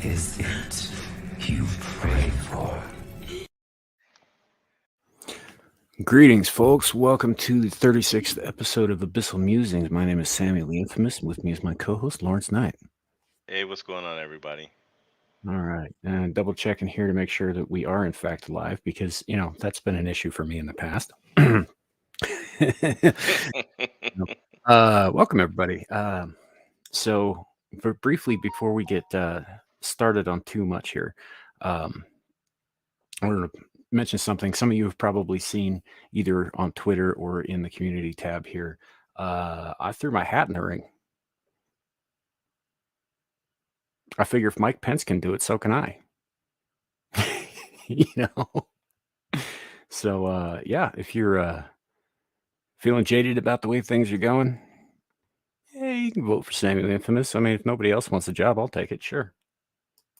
is it you pray for? Greetings, folks. Welcome to the 36th episode of Abyssal Musings. My name is Samiel the Infamous, and with me is my co-host, Lawrence Knight. Hey, what's going on, everybody? All right. And double checking here to make sure that we are, in fact, live because, that's been an issue for me in the past. Welcome, everybody. So, briefly, before we get started on too much here, um, I want to mention something. Some of you have probably seen either on Twitter or in the community tab here. I threw my hat in the ring. I figure if Mike Pence can do it, so can I. you know. So yeah, if you're feeling jaded about the way things are going, yeah, you can vote for Samuel the Infamous. I mean, if nobody else wants the job, I'll take it. Sure.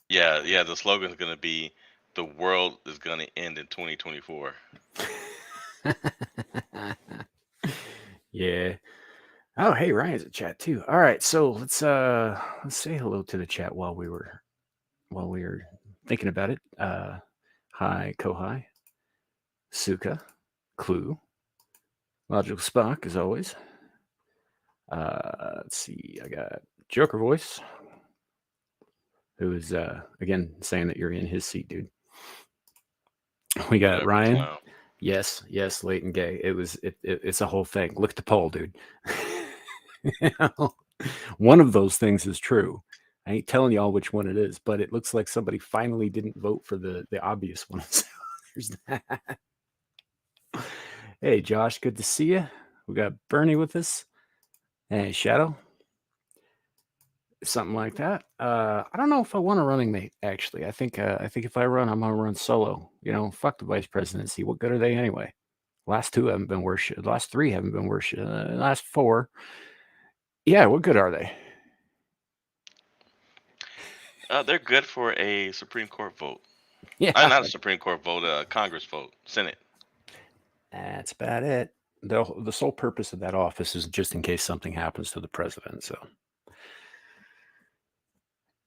Yeah. The slogan's gonna be "The world is gonna end in 2024." Yeah. Oh, hey, Ryan's in chat too. All right, so let's say hello to the chat while we were thinking about it. Hi, Kohai, Suka, Clue, Logical Spock, as always. Let's see, I got Joker Voice, who is again saying that you're in his seat, dude. We got Whatever, Ryan. clown. Yes, late and gay. It's a whole thing. Look at the poll, dude. One of those things is true. I ain't telling y'all which one it is, but it looks like somebody finally didn't vote for the obvious one. So there's that. Hey, Josh, good to see you. We got Bernie with us. Hey, Shadow. Something like that. I don't know if I want a running mate. Actually, I think if I run, I'm gonna run solo. Fuck the vice presidency. What good are they anyway? Last two haven't been worse. The last three haven't been worse. Last four. Yeah, what good are they? They're good for a Supreme Court vote. Yeah, Not a Supreme Court vote, a Congress vote, Senate. that's about it. The sole purpose of that office is just in case something happens to the president. So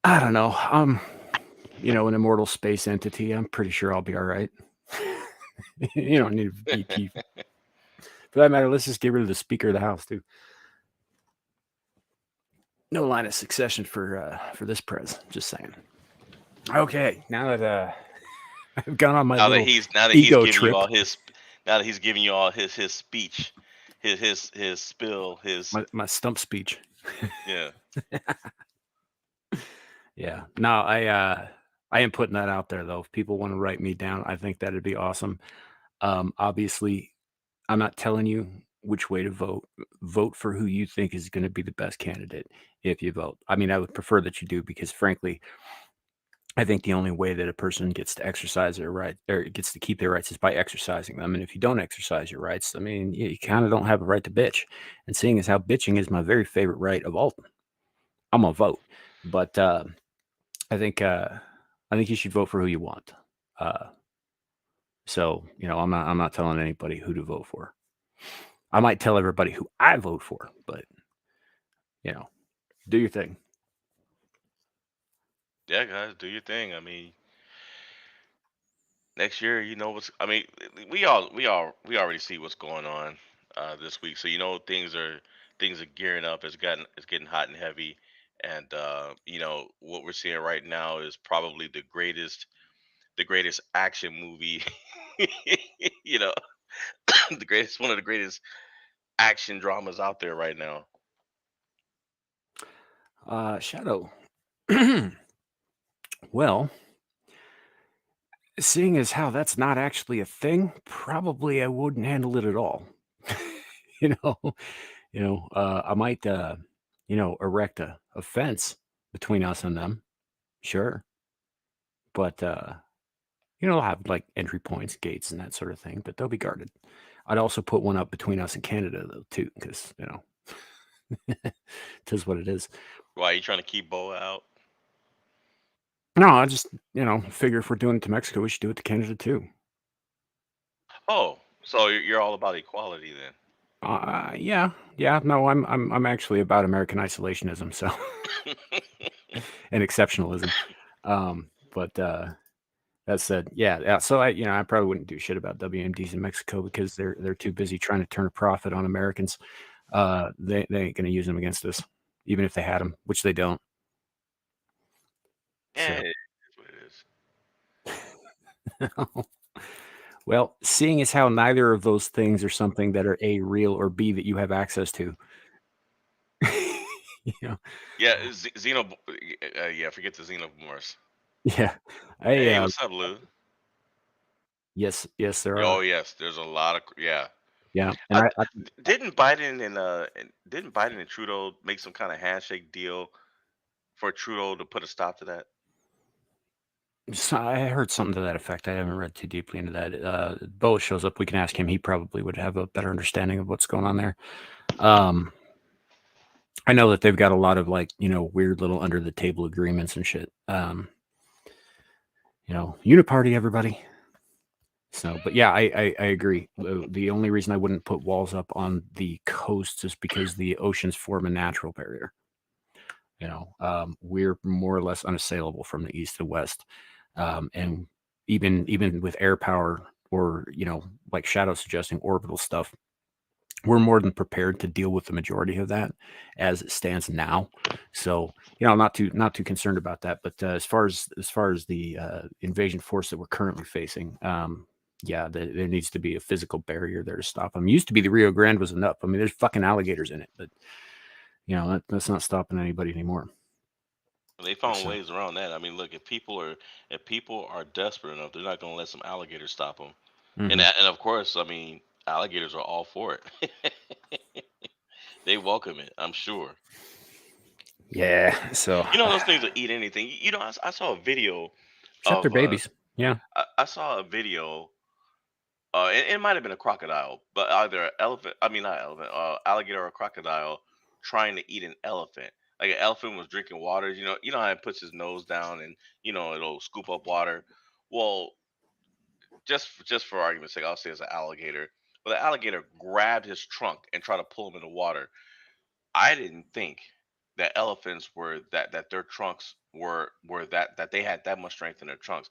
I don't know. An immortal space entity. I'm pretty sure I'll be all right. You don't need a VP. For that matter, let's just get rid of the Speaker of the House, too. No line of succession for this prez. Just saying. Okay, now that I've gone on my Now that little he's ego giving trip. you all his now that he's giving you all his speech, his spill, his my stump speech. yeah. Yeah. No, I am putting that out there though. If people want to write me down, I think that'd be awesome. Obviously, I'm not telling you which way to vote. Vote for who you think is going to be the best candidate if you vote. I mean, I would prefer that you do because, frankly, I think the only way that a person gets to exercise their right or gets to keep their rights is by exercising them. And if you don't exercise your rights, I mean, you kind of don't have a right to bitch. And seeing as how bitching is my very favorite right of all, I'm gonna vote. But I think you should vote for who you want. So I'm not telling anybody who to vote for. I might tell everybody who I vote for, but do your thing. Yeah, guys, do your thing. I mean, next year, I mean, we already see what's going on this week. So things are gearing up. It's getting hot and heavy, and what we're seeing right now is probably the greatest action movie. you know, one of the greatest action dramas out there right now. Shadow. Well, seeing as how that's not actually a thing, probably I wouldn't handle it at all. you know, I might, erect a fence between us and them. Sure. But, they'll have like entry points, gates, and that sort of thing, but they'll be guarded. I'd also put one up between us and Canada, though, too, because, it is what it is. Why are you trying to keep Bo out? No, I just, figure if we're doing it to Mexico, we should do it to Canada, too. Oh, so you're all about equality then? Yeah. No, I'm actually about American isolationism, so and exceptionalism. But that said, yeah. So I probably wouldn't do shit about WMDs in Mexico because they're too busy trying to turn a profit on Americans. They ain't gonna use them against us, even if they had them, which they don't. Yeah, So, it is what it is. well, seeing as how neither of those things are something that are A, real, or B, that you have access to, you know, Yeah, yeah, forget the Xenomorphs. yeah, I Hey, what's up, Lou? yes, there Oh are, yes, there's a lot of yeah. yeah, and Uh, I didn't Biden and Trudeau make some kind of handshake deal for Trudeau to put a stop to that? so I heard something to that effect. I haven't read too deeply into that. Bo shows up, we can ask him. He probably would have a better understanding of what's going on there. Um, I know that they've got a lot of weird little under the table agreements and shit. Uniparty, everybody. So, but yeah, I agree. The only reason I wouldn't put walls up on the coasts is because the oceans form a natural barrier. We're more or less unassailable from the east to west, and even with air power or like Shadow suggesting orbital stuff, we're more than prepared to deal with the majority of that as it stands now. So not too concerned about that. But as far as the invasion force that we're currently facing, yeah, there needs to be a physical barrier there to stop them. Used to be the Rio Grande was enough. I mean, there's fucking alligators in it, but that's not stopping anybody anymore. They found So, ways around that. I mean, look, if people are desperate enough, they're not gonna let some alligators stop them. And mhm. and of course, I mean, alligators are all for it. They welcome it, I'm sure. Yeah. So, You know, those things will eat anything. You know, I saw a video except they're of babies. Yeah. I saw a video. It might have been a crocodile, but either an elephant. I mean, not elephant. Alligator or crocodile trying to eat an elephant. Like an elephant was drinking water. You know how it puts his nose down and it'll scoop up water. Well, just for argument's sake, I'll say it's an alligator. But the alligator grabbed his trunk and tried to pull him in the water. I didn't think that elephants were that their trunks were that they had that much strength in their trunks.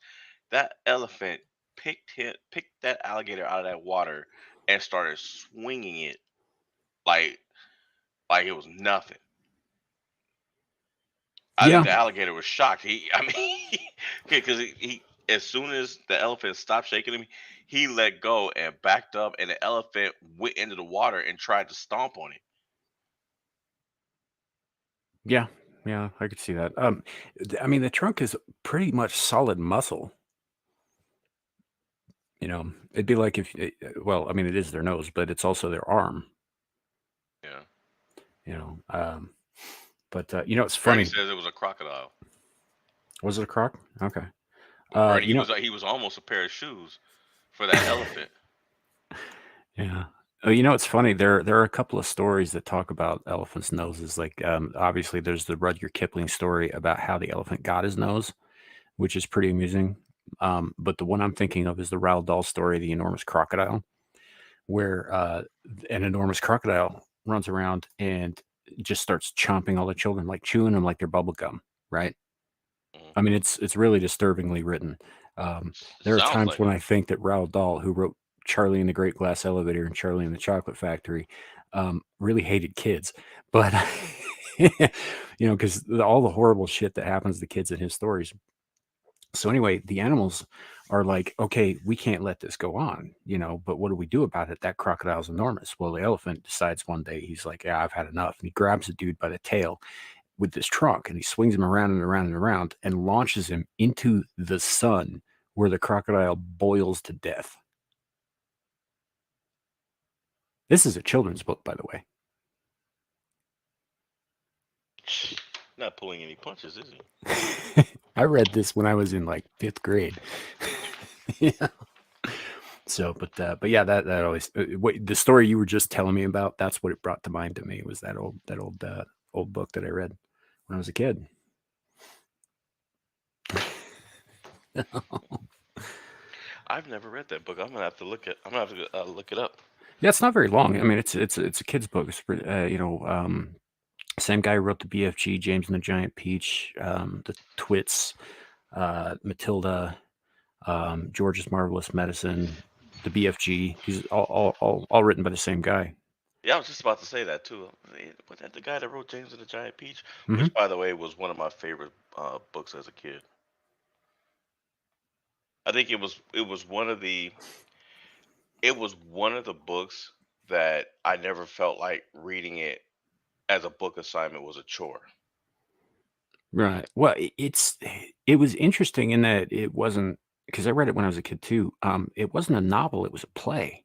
That elephant picked that alligator out of that water and started swinging it like like it was nothing. I think Yeah. the alligator was shocked. I mean, because he as soon as the elephant stopped shaking him, he let go and backed up, and the elephant went into the water and tried to stomp on it. Yeah. Yeah. I could see that. I mean, the trunk is pretty much solid muscle. It'd be like well, I mean, it is their nose, but it's also their arm. Yeah. You know, um, but it's Bernie funny. says it was a crocodile. Was it a croc? Okay. Well, Bernie, You know, he was almost a pair of shoes for that elephant. yeah. It's funny. There are a couple of stories that talk about elephants' noses. Like, obviously, there's the Rudyard Kipling story about how the elephant got his nose, which is pretty amusing. But the one I'm thinking of is the Roald Dahl story, The Enormous Crocodile, where an enormous crocodile runs around and just starts chomping all the children, like chewing them like they're bubble gum, right? Mhm. I mean, it's really disturbingly written. Um, there are Sounds times like when it. I think that Roald Dahl, who wrote Charlie and the Great Glass Elevator and Charlie and the Chocolate Factory, really hated kids, but because all the horrible shit that happens to kids in his stories. So anyway, the animals are like, okay, we can't let this go on, but what do we do about it? That crocodile's enormous. Well, the elephant decides one day, he's like, yeah, I've had enough. And he grabs the dude by the tail with this trunk and he swings him around and around and around and launches him into the sun where the crocodile boils to death. This is a children's book, by the way. Not pulling any punches, is he? I read this when I was in like fifth grade. Yeah. So, but yeah, that always the story you were just telling me about. That's what it brought to mind to me was that old book that I read when I was a kid. I've never read that book. I'm gonna have to look it up. Yeah, it's not very long. I mean, it's a kid's book. It's same guy who wrote the BFG, James and the Giant Peach, the Twits. Matilda, George's Marvelous Medicine, the BFG. These all written by the same guy. Yeah, I was just about to say that too. Was that the guy that wrote James and the Giant Peach? Hmm. Which, by the way, was one of my favorite books as a kid. I think it was one of the books that I never felt like reading it as a book assignment was a chore. Right. Well, it was interesting in that it wasn't, because I read it when I was a kid too. It wasn't a novel; it was a play.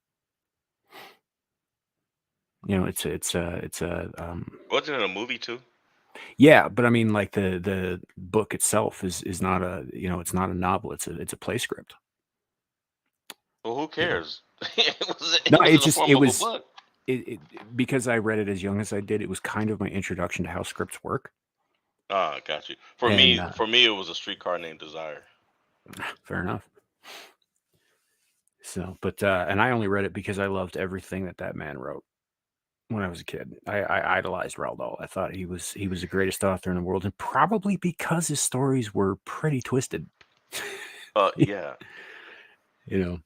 It's a Wasn't it a movie too? yeah, but I mean, like the book itself is not a, it's not a novel. It's a play script. Well, who You know. cares? No, It was in the form it of a was book. because I read it as young as I did. It was kind of my introduction to how scripts work. Ah, got you. And For me, it was a streetcar named Desire. fair enough. So, but and I only read it because I loved everything that man wrote when I was a kid. I idolized Roald Dahl. I thought he was the greatest author in the world, and probably because his stories were pretty twisted. you Yeah. know.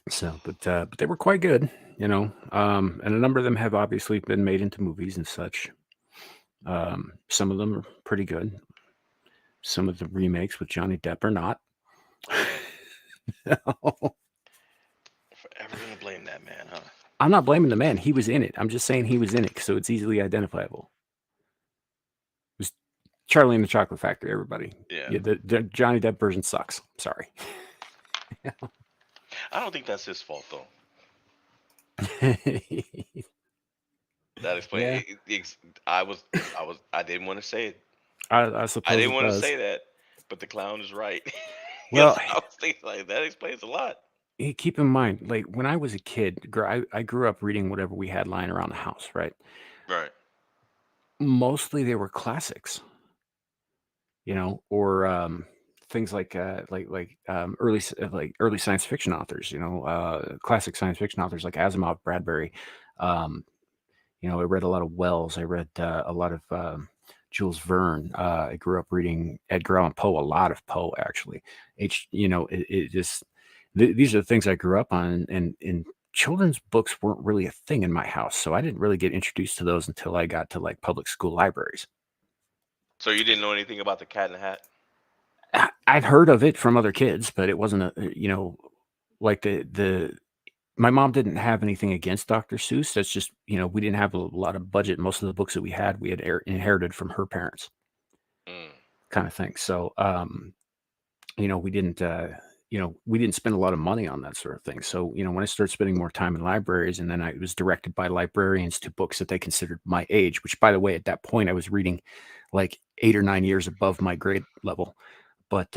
So, but they were quite good. And a number of them have obviously been made into movies and such. Some of them are pretty good. Some of the remakes with Johnny Depp are not. Forever gonna blame that man, huh? I'm not blaming the man. He was in it. I'm just saying he was in it, so it's easily identifiable. It was Charlie and the Chocolate Factory. Everybody, Yeah. yeah, the Johnny Depp version sucks. Sorry. I don't think that's his fault though. That explains. Yeah, I didn't want to say it. I I suppose didn't it want to does. say that, but the clown is right. Well, Because I was thinking like that explains a lot. keep in mind, like when I was a kid, I grew up reading whatever we had lying around the house, right? Right. Mostly they were classics, or things like early science fiction authors, classic science fiction authors like Asimov, Bradbury. Um, I read a lot of Wells. I read a lot of Jules Verne. I grew up reading Edgar Allan Poe, a lot of Poe actually. It just these are the things I grew up on, and children's books weren't really a thing in my house, so I didn't really get introduced to those until I got to like public school libraries. So you didn't know anything about the Cat in the Hat? I'd heard of it from other kids, but it wasn't like the my mom didn't have anything against Dr. Seuss. That's just, we didn't have a lot of budget. Most of the books that we had inherited from her parents, Mm. kind of thing. So, we didn't, we didn't spend a lot of money on that sort of thing. So, when I started spending more time in libraries, and then I was directed by librarians to books that they considered my age, which, by the way, at that point I was reading like 8 or 9 years above my grade level. But,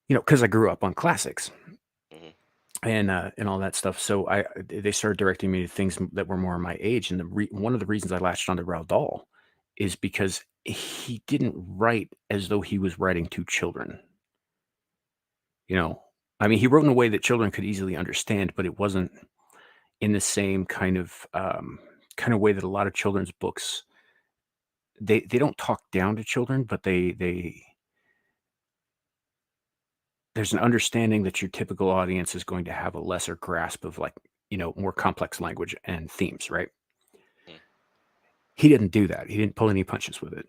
because I grew up on classics Hmm. and all that stuff. So they started directing me to things that were more my age. And one of the reasons I latched onto Roald Dahl is because he didn't write as though he was writing to children. You know, I mean, he wrote in a way that children could easily understand, but it wasn't in the same kind of way that a lot of children's books, they don't talk down to children, but they there's an understanding that your typical audience is going to have a lesser grasp of, like, more complex language and themes, right? He didn't do that. He didn't pull any punches with it.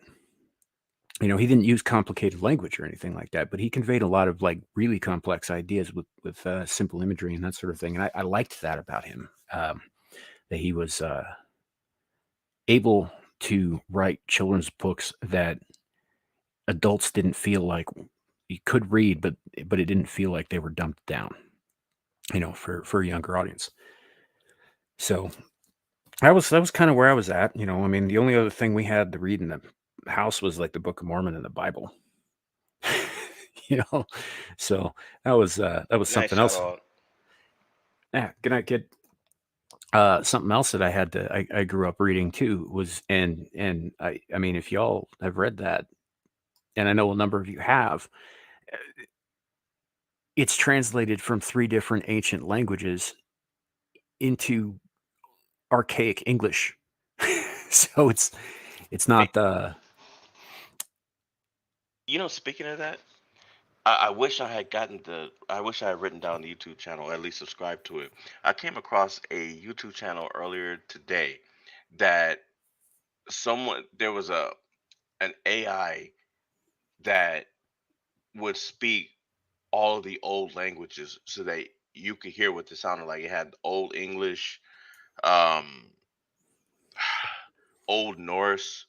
He didn't use complicated language or anything like that, but he conveyed a lot of like really complex ideas with simple imagery and that sort of thing. And I liked that about him, that he was able to write children's books that adults didn't feel like you could read, but it didn't feel like they were dumped down, for a younger audience. So that was kind of where I was at. I mean, the only other thing we had to read in the house was like the Book of Mormon and the Bible. you know, so that was Nice something shout else. out. Yeah, good night, kid. Something else that I grew up reading too was, and I mean, if y'all have read that, and I know a number of you have, it's translated from three different ancient languages into archaic English. So it's Hey, not Speaking of that, I wish I had gotten the. I wish I had written down the YouTube channel, or at least subscribed to it. I came across a YouTube channel earlier today that there was an AI that would speak all of the old languages so that you could hear what it sounded like. It had Old English, um, Old Norse,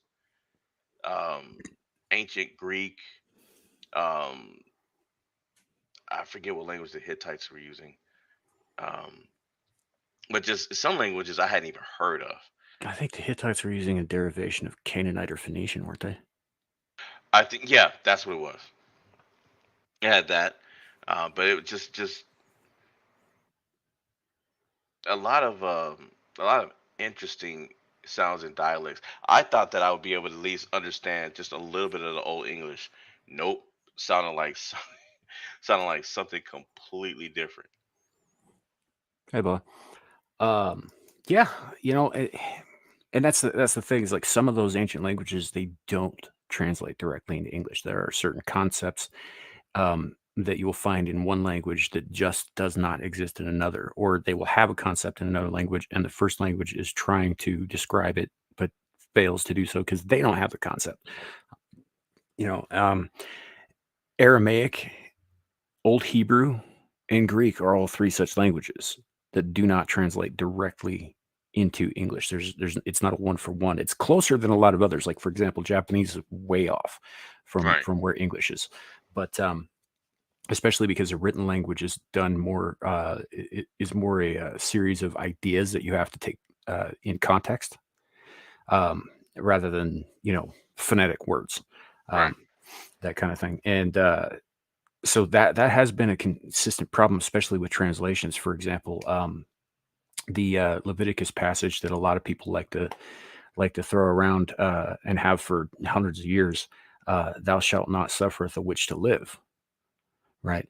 um, Ancient Greek. Um, I forget what language the Hittites were using, um, but just some languages I hadn't even heard of. I think the Hittites were using a derivation of Canaanite or Phoenician, weren't they? I think, yeah, that's what it was. It had that, but it was just a lot of a lot of interesting sounds and dialects. I thought that I would be able to at least understand just a little bit of the old English. Nope, sounded like sounded like something completely different. Hey, boy. Um, yeah, you know, and that's the thing is like some of those ancient languages they don't translate directly into English. There are certain concepts that you will find in one language that just does not exist in another, or they will have a concept in another language, and the first language is trying to describe it but fails to do so because they don't have the concept. You know, Aramaic, Old Hebrew, and Greek are all three such languages that do not translate directly into English. It's not a one for one. It's closer than a lot of others. Like for example, Japanese is way off from Right, where English is, but especially because a written language is done more is more a series of ideas that you have to take in context rather than phonetic words, right. um, that kind of thing. And so that has been a consistent problem, especially with translations. For example, the Leviticus passage that a lot of people like to throw around and have for hundreds of years. Thou shalt not suffereth a witch to live. Right.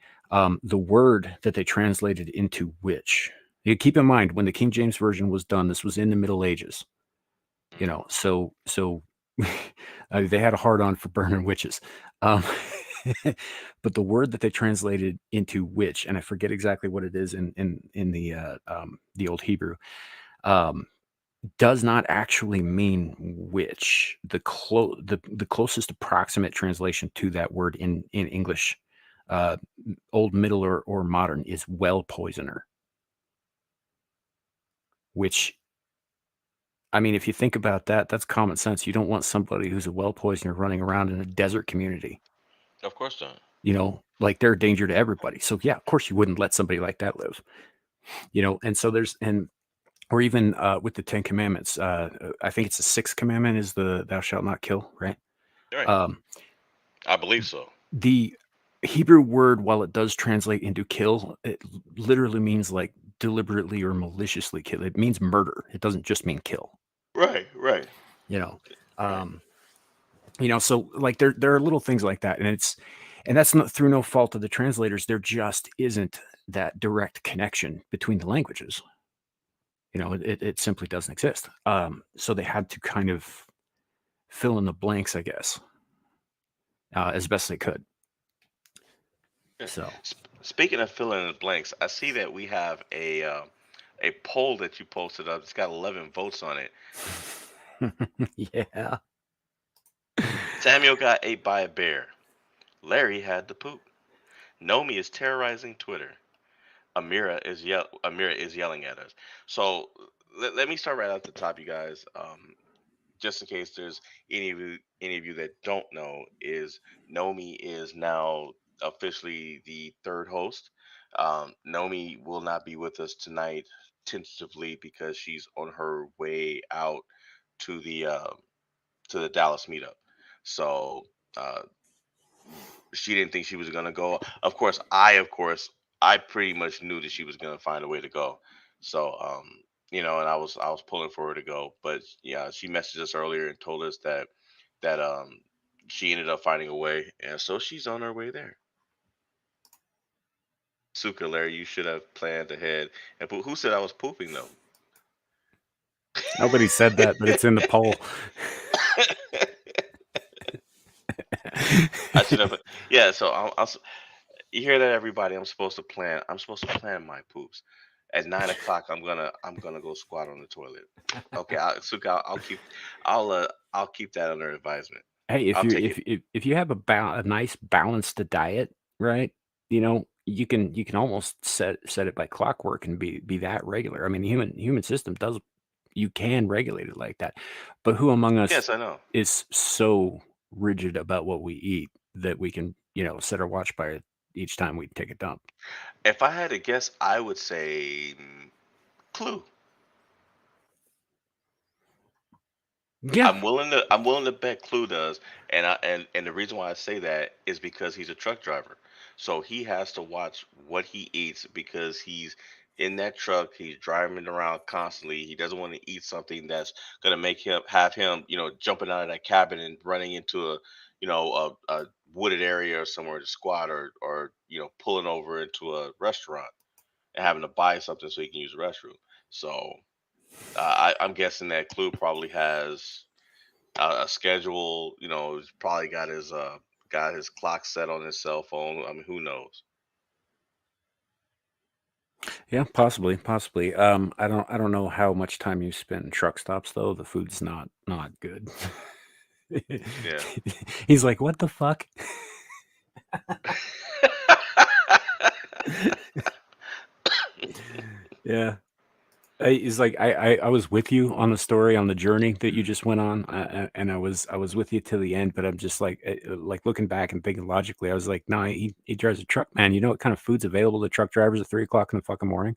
The word that they translated into witch. You keep in mind when the King James version was done, this was in the Middle Ages. Hmm. So they had a hard on for burning witches. Um, but the word that they translated into witch, and I forget exactly what it is in the old Hebrew, um, does not actually mean witch. The closest approximate translation to that word in English, uh, old middle or modern, is well poisoner, which, I mean, if you think about that, that's common sense. You don't want somebody who's a well poisoner running around in a desert community. Of course not. Like they're a danger to everybody. So yeah, of course you wouldn't let somebody like that live. And so there's and or even with the Ten Commandments, I think it's the sixth commandment is the thou shalt not kill, right? Right, Um, I believe so. the Hebrew word, while it does translate into kill, it literally means like deliberately or maliciously kill. It means murder. It doesn't just mean kill. Right, right, You know, right. um, so like there are little things like that, and that's not through no fault of the translators. There just isn't that direct connection between the languages. It simply doesn't exist. So they had to kind of fill in the blanks, I guess, as best they could. Yeah. So Speaking of filling in the blanks, I see that we have a poll that you posted up. It's got 11 votes on it. yeah. Samuel got ate by a bear. Larry had the poop. Nomi is terrorizing Twitter. Ameera is yelling at us. So let me start right at the top, you guys. Just in case there's any of you that don't know, is Nomi is now officially the third host. Nomi will not be with us tonight tentatively because she's on her way out to the Dallas meetup. So uh, she didn't think she was gonna go. Of course, I pretty much knew that she was gonna find a way to go. So and I was pulling for her to go, but yeah, she messaged us earlier and told us that she ended up finding a way, and so she's on her way there. Suka, Larry, you should have planned ahead. And who said I was pooping though? Nobody said that, but it's in the poll. I should have. Yeah. So you hear that, everybody? I'm supposed to plan. I'm supposed to plan my poops. At 9 o'clock, I'm gonna go squat on the toilet. Okay, Suka, I'll keep that under advisement. Hey, if I'll you take it. if you have a nice balanced diet, right? You can almost set it by clockwork and be that regular. I mean, the human system does you can regulate it like that. But who among us Yes, I know. is so rigid about what we eat that we can, set our watch by it each time we take a dump? If I had to guess, I would say Clue. Yeah. I'm willing to bet Clue does, and the reason why I say that is because he's a truck driver, so he has to watch what he eats because he's in that truck. He's driving around constantly. He doesn't want to eat something that's gonna make him have him, jumping out of that cabin and running into a wooded area or somewhere to squat, or pulling over into a restaurant and having to buy something so he can use the restroom. So I'm guessing that Clue probably has a schedule. He's probably got his clock set on his cell phone. I mean, who knows? Yeah, possibly. I don't know how much time you spend in truck stops though. The food's not good. Yeah. He's like, "What the fuck?" Yeah. He's like, I was with you on the story on the journey that you just went on, and I was with you till the end. But I'm just like looking back and thinking logically, I was like, no, he drives a truck, man. You know what kind of food's available to truck drivers at 3 o'clock in the fucking morning?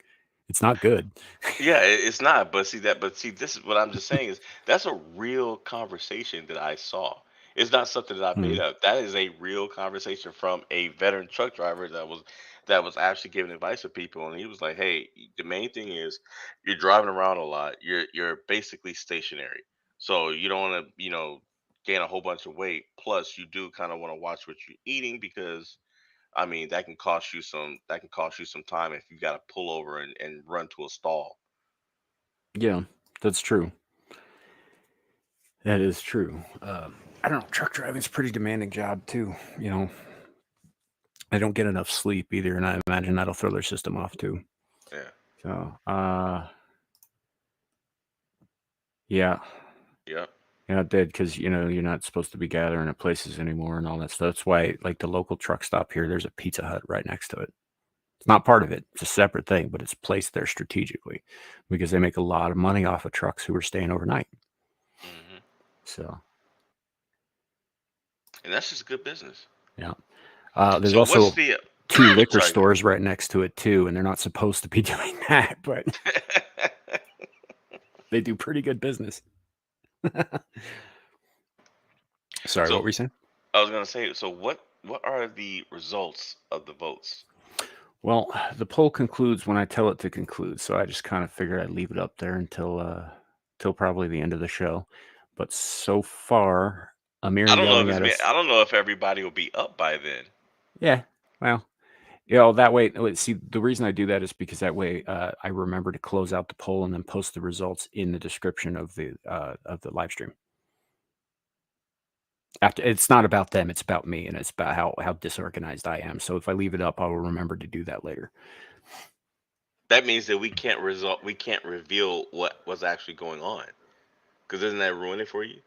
It's not good. Yeah, it's not. But see, this is what I'm just saying is that's a real conversation that I saw. It's not something that I Hmm. made up. That is a real conversation from a veteran truck driver that was actually giving advice to people, and he was like, "Hey, the main thing is you're driving around a lot. You're basically stationary, so you don't want to gain a whole bunch of weight. Plus, you do kind of want to watch what you're eating because." I mean, that can cost you some time if you got to pull over and run to a stall. Yeah, that's true. That is true. I don't know. Truck driving's a pretty demanding job too. You know, I don't get enough sleep either, and I imagine that'll throw their system off too. Yeah. So, yeah, Yep. yeah, it did because you're not supposed to be gathering at places anymore and all that stuff. That's why, like the local truck stop here, there's a Pizza Hut right next to it. It's not part of it; it's a separate thing, but it's placed there strategically because they make a lot of money off of trucks who are staying overnight. Hmm. So, And that's just good business. yeah, there's So what's also the? two liquor Sorry. Go stores right next to it too, and they're not supposed to be doing that, but ahead. they do pretty good business. Sorry, what So were you saying? I was gonna say. So what are the results of the votes? Well, the poll concludes when I tell it to conclude, so I just kind of figured I'd leave it up there until probably the end of the show. But so far, I Ameera don't know if yelling at us. I don't know if everybody will be up by then. Yeah, well, that way. See, the reason I do that is because that way I remember to close out the poll and then post the results in the description of the live stream. After it's not about them, it's about me, and it's about how disorganized I am. So if I leave it up, I will remember to do that later. That means that we can't reveal what was actually going on. Because doesn't that ruin it for you?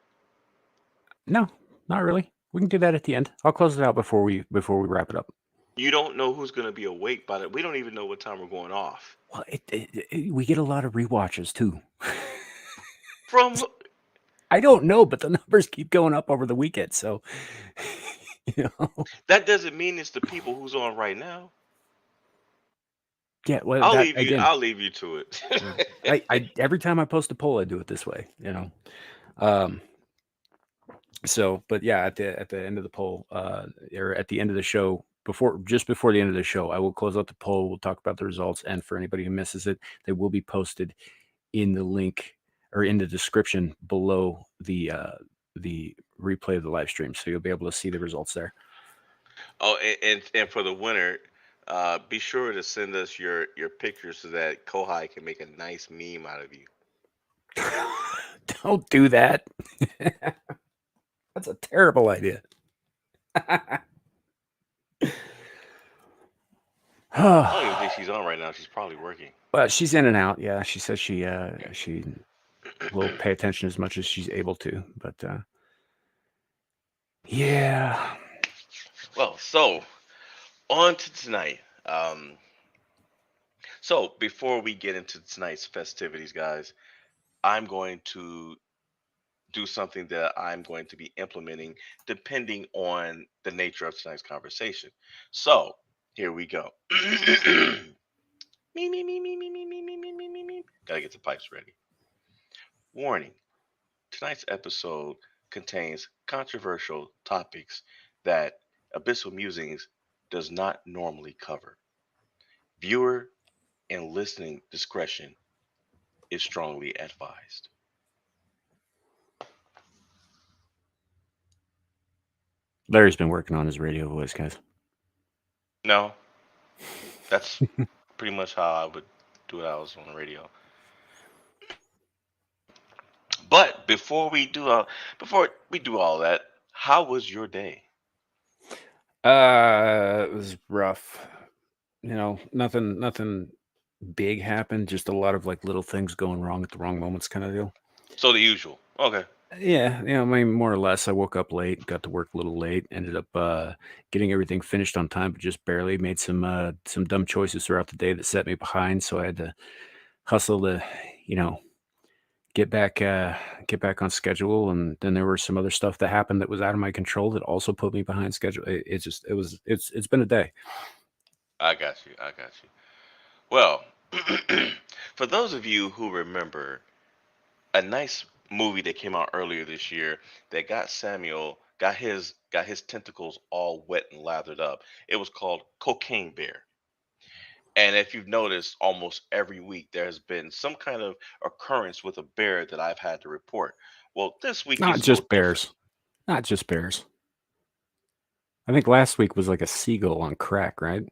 No, not really. We can do that at the end. I'll close it out before we wrap it up. You don't know who's gonna be awake by the. We don't even know what time we're going off. Well, we get a lot of rewatches too. From I don't know, but the numbers keep going up over the weekend. So, you know, that doesn't mean it's the people who's on right now. yeah. Well, I'll that leave you. again. I'll leave you to it. Yeah. I every time I post a poll, I do it this way. Um. So, but yeah, at the end of the poll, or at the end of the show, just before the end of the show, I will close out the poll. We'll talk about the results, and for anybody who misses it, they will be posted in the link or in the description below the replay of the live stream, so you'll be able to see the results there. Oh, and for the winner, be sure to send us your pictures so that Kohai can make a nice meme out of you. Don't do that. That's a terrible idea. I don't even think she's on right now. She's probably working. Well, she's in and out. Yeah, she says she will pay attention as much as she's able to. But yeah, Well, so on to tonight. So before we get into tonight's festivities, guys, I'm going to do something that I'm going to be implementing depending on the nature of tonight's conversation. So here we go. Me, me, me, me, me, me, me, me, me, me, me, me. Gotta get the pipes ready. Warning: tonight's episode contains controversial topics that Abyssal Musings does not normally cover. Viewer and listening discretion is strongly advised. Larry's been working on his radio voice, guys. No, that's pretty much how I would do it. I was on the radio. But before we do all that, how was your day? It was rough. Nothing big happened. Just a lot of like little things going wrong at the wrong moments, kind of deal. So the usual. Okay. Yeah, I mean, more or less. I woke up late, got to work a little late, ended up getting everything finished on time, but just barely. Made some dumb choices throughout the day that set me behind, so I had to hustle to, you know, get back get back on schedule. And then there was some other stuff that happened that was out of my control that also put me behind schedule. It's been a day. I got you. I got you. Well, for those of you who remember a nice movie that came out earlier this year that got Samuel got his tentacles all wet and lathered up. It was called Cocaine Bear. And if you've noticed, almost every week there has been some kind of occurrence with a bear that I've had to report. Well, this week Not is no just different. bears. Not just bears. I think last week was like a seagull on crack, right?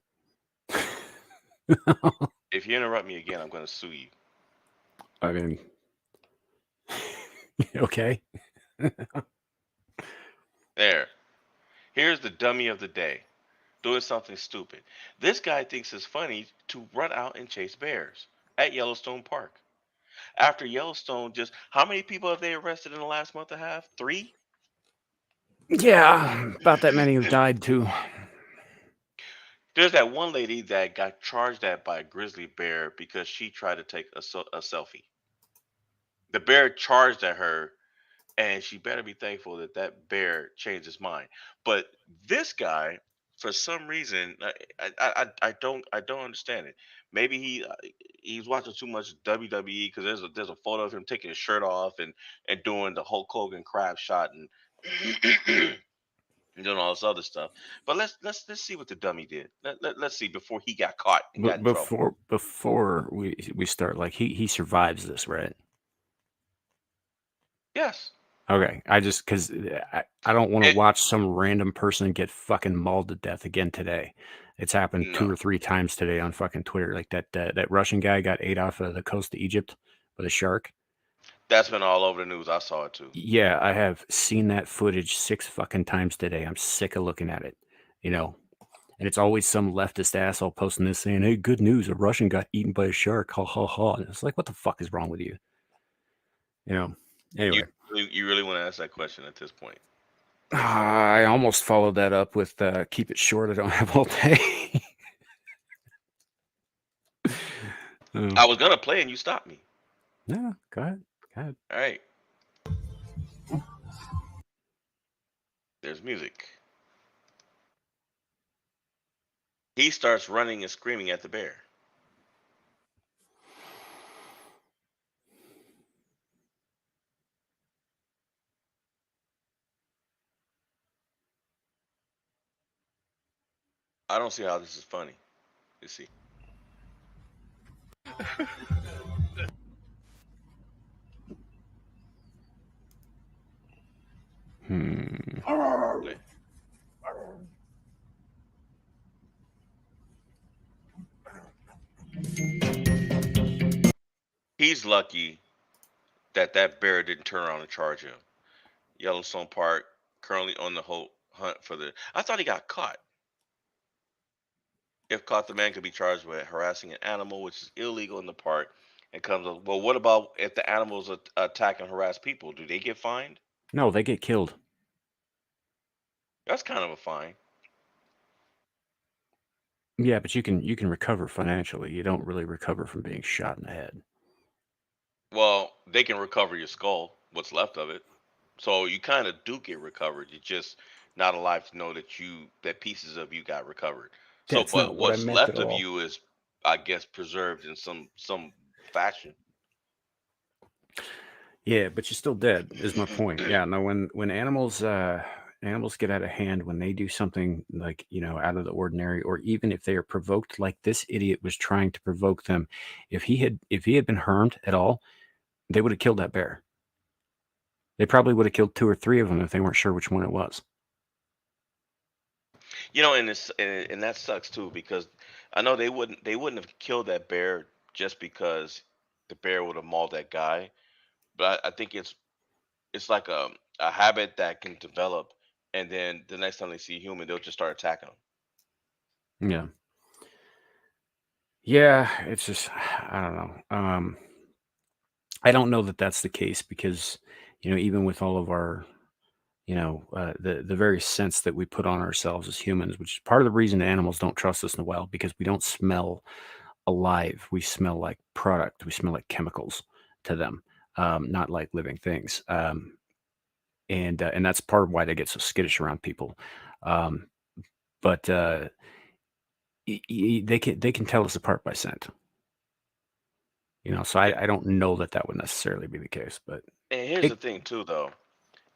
If you interrupt me again, I'm going to sue you. I mean, okay. There. Here's the dummy of the day doing something stupid. This guy thinks it's funny to run out and chase bears at Yellowstone Park. After Yellowstone, just how many people have they arrested in the last month and a half? Three? Yeah, about that many have died too. There's that one lady that got charged at by a grizzly bear because she tried to take a selfie. The bear charged at her, and she better be thankful that that bear changed his mind. But this guy, for some reason, I don't understand it. Maybe he's watching too much WWE because there's a photo of him taking his shirt off and doing the Hulk Hogan crab shot and and doing all this other stuff. But let's see what the dummy did. Let's see before he got caught and got But in trouble. before we start, like he survives this, right? Yes. Okay, I just because I don't want to It, watch some random person get fucking mauled to death again today. It's happened two no, or three times today on fucking Twitter. Like that Russian guy got ate off of the coast of Egypt with a shark. that's been all over the news. I saw it too. Yeah, I have seen that footage 6 fucking times today. I'm sick of looking at it, you know. And it's always some leftist asshole posting this saying, "Hey, good news, a Russian got eaten by a shark." Ha ha ha. And it's like, what the fuck is wrong with you? You know. You Anyway, you really want to ask that question at this point? I almost followed that up with keep it short. I don't have all day. I um, was gonna play and you stopped me. no, go ahead. Go ahead. All right, there's music. He starts running and screaming at the bear. I don't see how this is funny. You see, Hmm. play. He's lucky that that bear didn't turn around and charge him. Yellowstone Park currently on the hunt for the. I thought he got caught. If caught, the man could be charged with harassing an animal, which is illegal in the park. And comes up, well, what about if the animals attack and harass people? Do they get fined? No, they get killed. That's kind of a fine. Yeah, but you can recover financially. You don't really recover from being shot in the head. Well, they can recover your skull, what's left of it. So you kind of do get recovered. You're just not alive to know that pieces of you got recovered. So, That's not but what I what's meant at left of all. you is, I guess, preserved in some fashion. Yeah, but you're still dead, is my point. Yeah, no, when animals get out of hand, when they do something like, out of the ordinary, or even if they are provoked, like this idiot was trying to provoke them, if he had been harmed at all, they would have killed that bear. They probably would have killed two or three of them if they weren't sure which one it was. And that sucks too because I know they wouldn't have killed that bear just because the bear would have mauled that guy. But I think it's like a habit that can develop, and then the next time they see a human, they'll just start attacking them. Yeah. Yeah, it's just I don't know. I don't know that that's the case because, even with all of our, the very sense that we put on ourselves as humans, which is part of the reason animals don't trust us in the wild because we don't smell alive. We smell like product. We smell like chemicals to them, not like living things. And that's part of why they get so skittish around people. Um, but they can tell us apart by scent. So And, I don't know that that would necessarily be the case, but and here's the it thing too, though.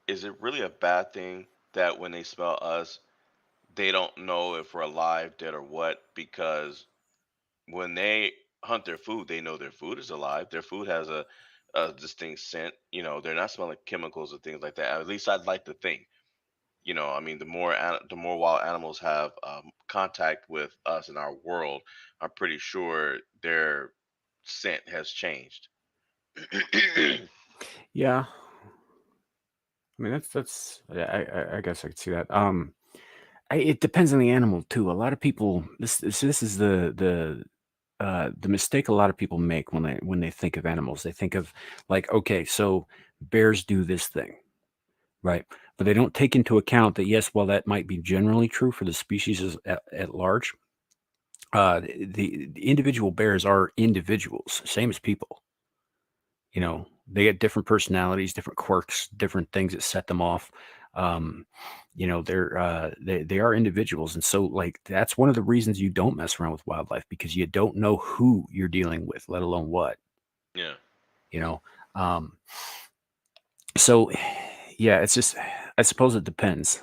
Is it really a bad thing that when they smell us, they don't know if we're alive, dead, or what? Because when they hunt their food, they know their food is alive. Their food has a distinct scent. They're not smelling chemicals or things like that. At least I'd like to think. I mean, the more wild animals have contact with us in our world, I'm pretty sure their scent has changed. yeah. I mean, that's I guess I could see that. It depends on the animal too. A lot of people this is the mistake a lot of people make when they think of animals. They think of like, okay, so bears do this thing, right? But they don't take into account that yes, while that might be generally true for the species at large, the individual bears are individuals, same as people. They get different personalities, different quirks, different things that set them off. Um, they are individuals, and so like that's one of the reasons you don't mess around with wildlife because you don't know who you're dealing with, let alone what. Yeah. You know, um, so yeah, it's just I suppose it depends.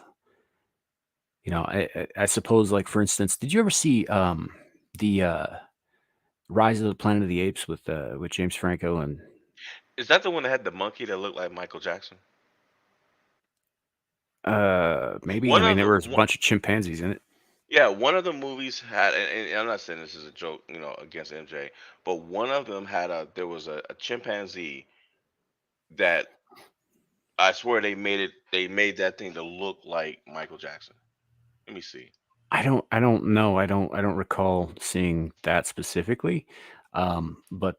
I suppose like for instance, did you ever see the Rise of the Planet of the Apes with James Franco and Is that the one that had the monkey that looked like Michael Jackson? maybe? I One mean, of there the was a one, bunch of chimpanzees in it. yeah, one of the movies had, and I'm not saying this is a joke, against MJ, but one of them had there was a chimpanzee that I swear they made that thing to look like Michael Jackson. Let me see. I don't know. I don't recall seeing that specifically. But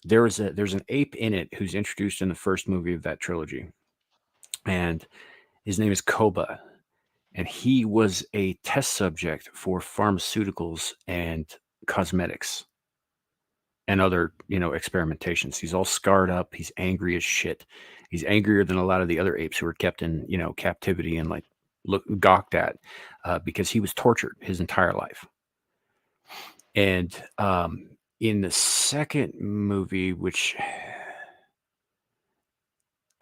there's an ape in it who's introduced in the first movie of that trilogy, and his name is Koba, and he was a test subject for pharmaceuticals and cosmetics and other, experimentations. He's all scarred up. He's angry as shit. He's angrier than a lot of the other apes who were kept in, captivity and like gawked at because he was tortured his entire life. And in the second movie, which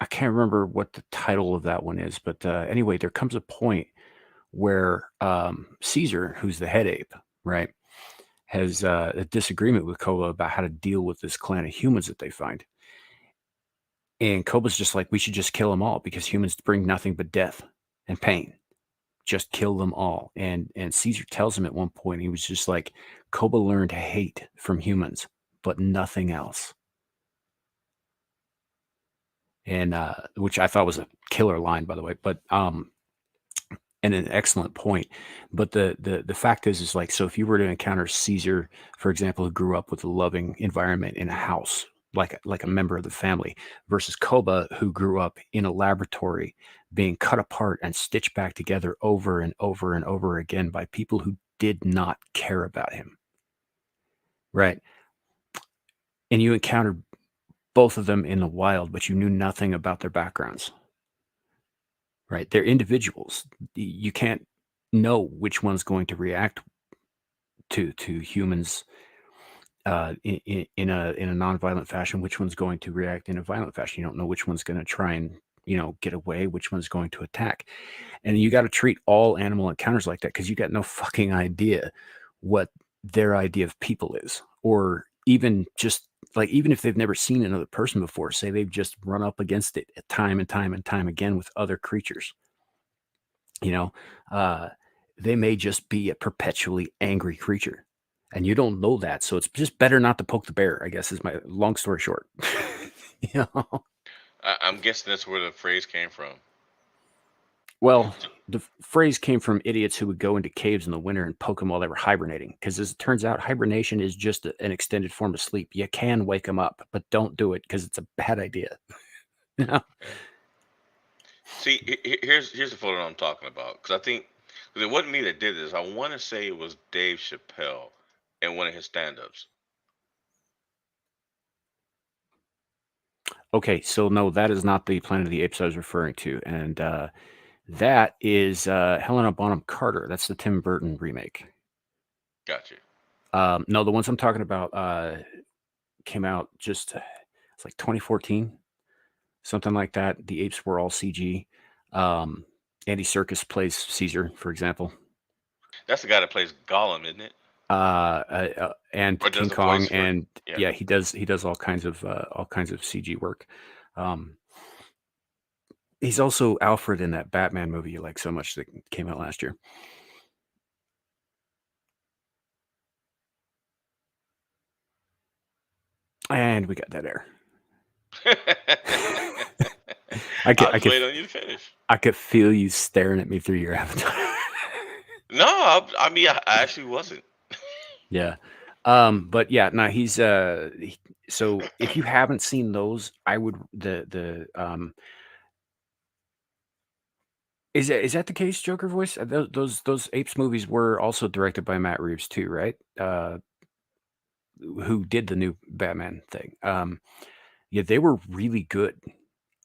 I can't remember what the title of that one is, but anyway, there comes a point where Caesar, who's the head ape, right, has a disagreement with Koba about how to deal with this clan of humans that they find. And Koba's just like, we should just kill them all because humans bring nothing but death and pain. Just kill them all. And Caesar tells him at one point, he was just like, Koba learned hate from humans, but nothing else. And which I thought was a killer line, by the way. But and an excellent point. But the fact is like, so if you were to encounter Caesar, for example, who grew up with a loving environment in a house, like a member of the family, versus Koba, who grew up in a laboratory, being cut apart and stitched back together over and over and over again by people who did not care about him, right? And you encountered both of them in the wild, but you knew nothing about their backgrounds, right? They're individuals. You can't know which one's going to react to humans in a nonviolent fashion, which one's going to react in a violent fashion. You don't know which one's going to try and get away, which one's going to attack. And you got to treat all animal encounters like that, because you got no fucking idea what their idea of people is, or even just like, even if they've never seen another person before, say they've just run up against it time and time and time again with other creatures, uh, they may just be a perpetually angry creature, and you don't know that. So it's just better not to poke the bear, I guess, is my long story short. you know? I'm guessing that's where the phrase came from. Well, the phrase came from idiots who would go into caves in the winter and poke them while they were hibernating. Because as it turns out, hibernation is just an extended form of sleep. You can wake them up, but don't do it because it's a bad idea. See, here's the photo I'm talking about, because I think, because it wasn't me that did this. I want to say it was Dave Chappelle in one of his stand-ups. Okay, so no, that is not the Planet of the Apes I was referring to, and that is Helena Bonham Carter. That's the Tim Burton remake. Gotcha. No, the ones I'm talking about came out just it's like 2014, something like that. The apes were all CG. Andy Serkis plays Caesar, for example. That's the guy that plays Gollum, isn't it? And Or King does the Kong, voice for and yeah. he does all kinds of CG work. He's also Alfred in that Batman movie you like so much that came out last year. And we got that air. I'll just wait on you to finish. I could feel you staring at me through your avatar. No, I mean, I actually wasn't. Yeah. But yeah, no, he's so if you haven't seen those, I would is that the case, Joker voice? Those apes movies were also directed by Matt Reeves too, right? Who did the new Batman thing. Yeah, they were really good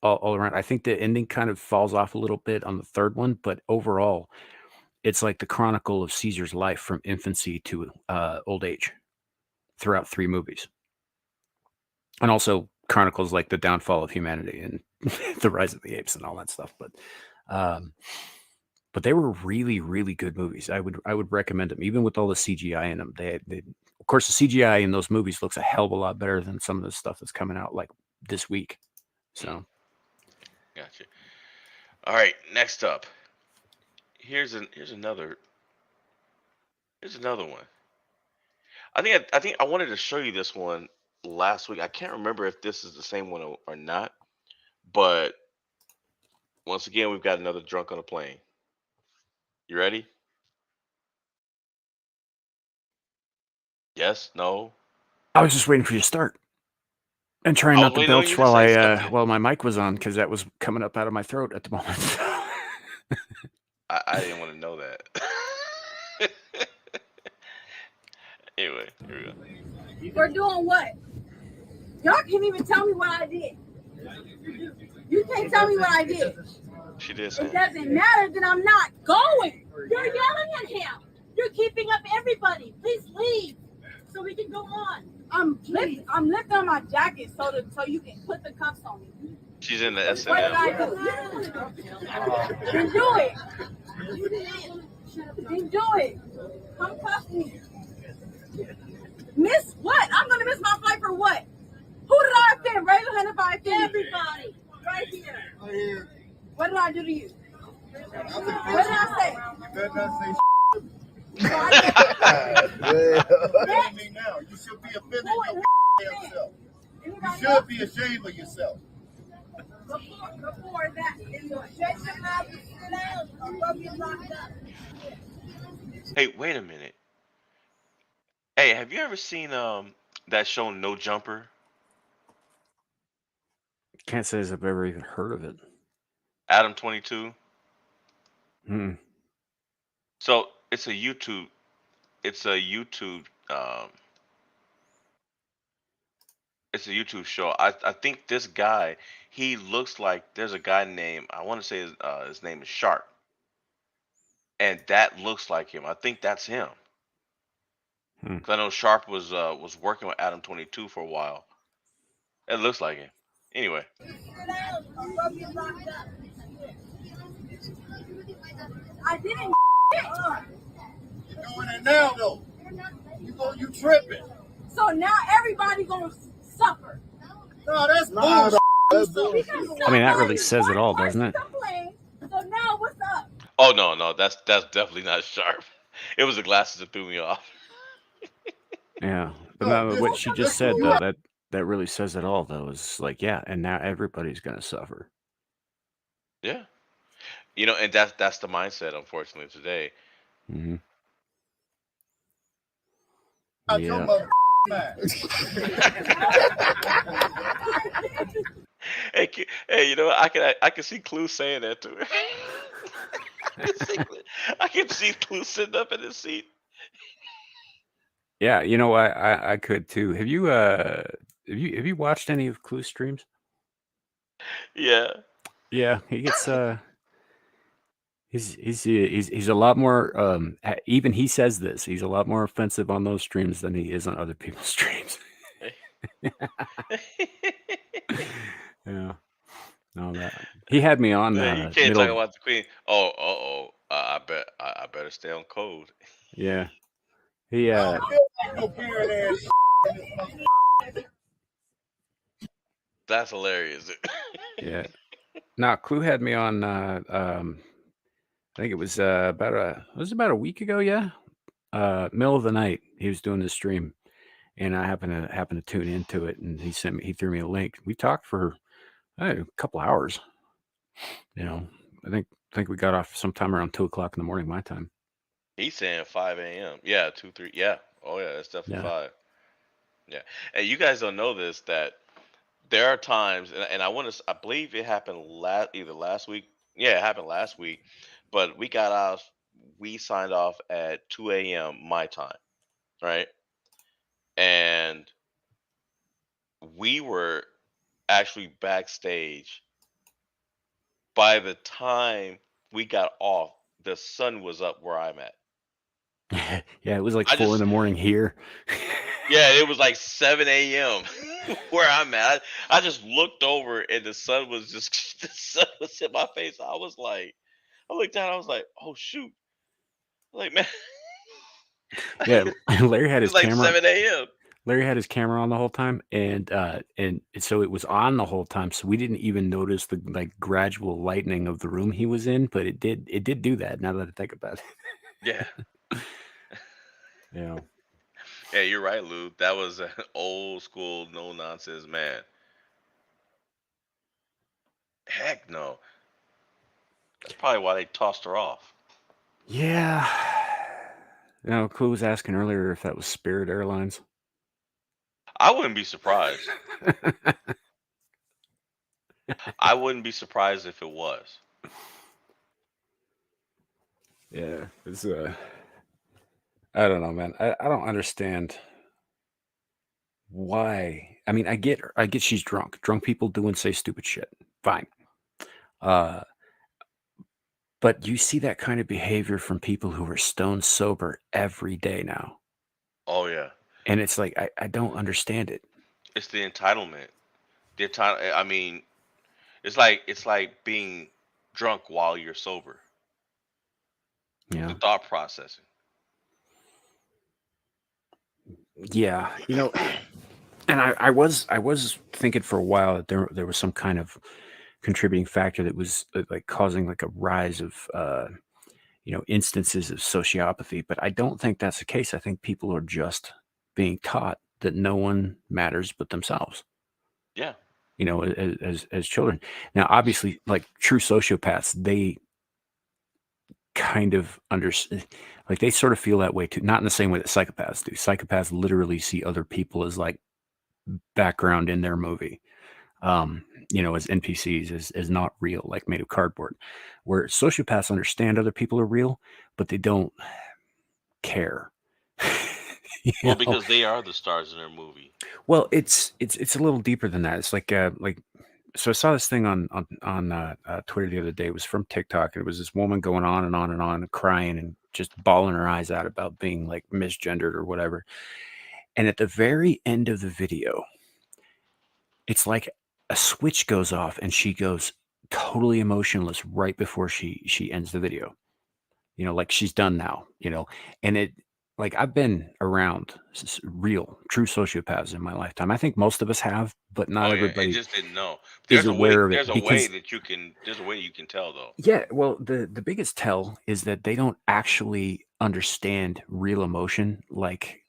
all around. I think the ending kind of falls off a little bit on the third one, but overall, it's like the chronicle of Caesar's life from infancy to old age throughout 3 movies. And also chronicles like the downfall of humanity and the rise of the apes and all that stuff. But they were really, really good movies. I would recommend them, even with all the CGI in them. They of course, the CGI in those movies looks a hell of a lot better than some of the stuff that's coming out like this week. So, Gotcha. All right, next up. Here's another one. I think I wanted to show you this one last week. I can't remember if this is the same one or not, but once again, we've got another drunk on a plane. You ready? Yes? No? I was just waiting for you to start and trying I not was to waiting on belch you to while say something. while my mic was on, because that was coming up out of my throat at the moment. I didn't want to know that. Anyway, here we go. For doing what? Y'all can't even tell me what I did. You can't tell me what I did. She did It say. doesn't matter that I'm not going. You're yelling at him. You're keeping up everybody. Please leave so we can go on. I'm lifting on my jacket so you can put the cuffs on me. She's in the What did I SNL. do? Then do it. Then do it. Come cuff me. Miss what? I'm gonna miss my flight for what? Who did I offend? Raise your hand if I offend everybody. Right here. What did I do to you? What did I say? You better not say now. You should be offended yourself. You should be ashamed of yourself. Before that, shut your mouth and sit down. I'm gonna get locked up. Hey, wait a minute. Hey, have you ever seen that show No Jumper? Can't say as I've ever even heard of it. Adam 22. Hmm. So it's a YouTube. It's a YouTube. It's a YouTube show. I think this guy. He looks like there's a guy named. I want to say his name is Sharp, and that looks like him. I think that's him. Hmm. 'Cause I know Sharp was working with Adam 22 for a while. It looks like him. Anyway, I'm gonna get locked up. I didn't. You're doing it now, though. You tripping. So now everybody gonna suffer. No, that's bullshit. That's bullshit. I mean, that really says it all, doesn't it? Complained, so now what's up? oh no, that's definitely not Sharp. It was the glasses that threw me off. Yeah. But No, no, this- what she just this said, is though, right. that really says it all, though, is like, yeah, and now everybody's going to suffer. Yeah, you know, and that's the mindset, unfortunately, today. Hmm. Out your Yeah. mother mind. Hey, you know what? I can see Clue saying that to her. I can see Clue sitting up in his seat. Yeah, you know, I could too. Have you watched any of Clue streams? Yeah. Yeah, he gets he's a lot more even he says this. He's a lot more offensive on those streams than he is on other people's streams. Yeah. No, that he had me on Man, you can't middle. talk about the Queen. Oh. I better stay on code. Yeah. He I don't feel like no parent ass. That's hilarious. yeah. Now Clue had me on I think it was about a week ago, yeah. Middle of the night, he was doing this stream, and I happened to tune into it, and he threw me a link. We talked for a couple hours. You know, I think we got off sometime around 2 o'clock in the morning my time. He's saying 5 a.m. Yeah, 2, 3. Yeah. Oh yeah, it's definitely Yeah. 5. Yeah. And you guys don't know this, that there are times, and I believe it happened either last week. Yeah, it happened last week, but we signed off at 2 a.m. my time, right? And we were actually backstage. By the time we got off, the sun was up where I'm at. Yeah, it was like I 4 in just- the morning here. Yeah, it was like 7 a.m. where I'm at. I just looked over and the sun was in my face. I looked down. I was like, oh shoot! Like man, Yeah, Larry had his it's like camera. 7 a.m. Larry had his camera on the whole time, and so it was on the whole time. So we didn't even notice the like gradual lightening of the room he was in, but it did do that. Now that I think about it, Yeah, yeah. yeah, you're right, Lou. That was an old school, no nonsense man. Heck no. That's probably why they tossed her off. Yeah. You know, Clue was asking earlier if that was Spirit Airlines. I wouldn't be surprised. I wouldn't be surprised if it was. Yeah, it's I don't know, man. I don't understand why. I mean, I get she's drunk. Drunk people do and say stupid shit. Fine. But you see that kind of behavior from people who are stone sober every day now. Oh yeah, And it's like I don't understand it. it's the entitlement. I mean, it's like being drunk while you're sober. Yeah. The thought processing. Yeah. You know, and I was thinking for a while that there was some kind of contributing factor that was like causing like a rise of instances of sociopathy, but I don't think that's the case. I think people are just being taught that no one matters but themselves. Yeah. You know, as children. Now, obviously, like true sociopaths, kind of like they sort of feel that way too, not in the same way that psychopaths do. Psychopaths literally see other people as like background in their movie, as NPCs, as not real, like made of cardboard. Where sociopaths understand other people are real, but they don't care. Well, because they are the stars in their movie. Well, it's a little deeper than that. It's like so I saw this thing on Twitter the other day. It was from TikTok. And it was this woman going on and on and on, and crying and just bawling her eyes out about being like misgendered or whatever. And at the very end of the video, it's like a switch goes off, and she goes totally emotionless right before she ends the video. Like she's done now. And it. Like I've been around real, true sociopaths in my lifetime. I think most of us have, but not Oh yeah, everybody it just didn't know. is aware of it. There's a way that you can. There's a way you can tell though. Yeah, well, the biggest tell is that they don't actually understand real emotion like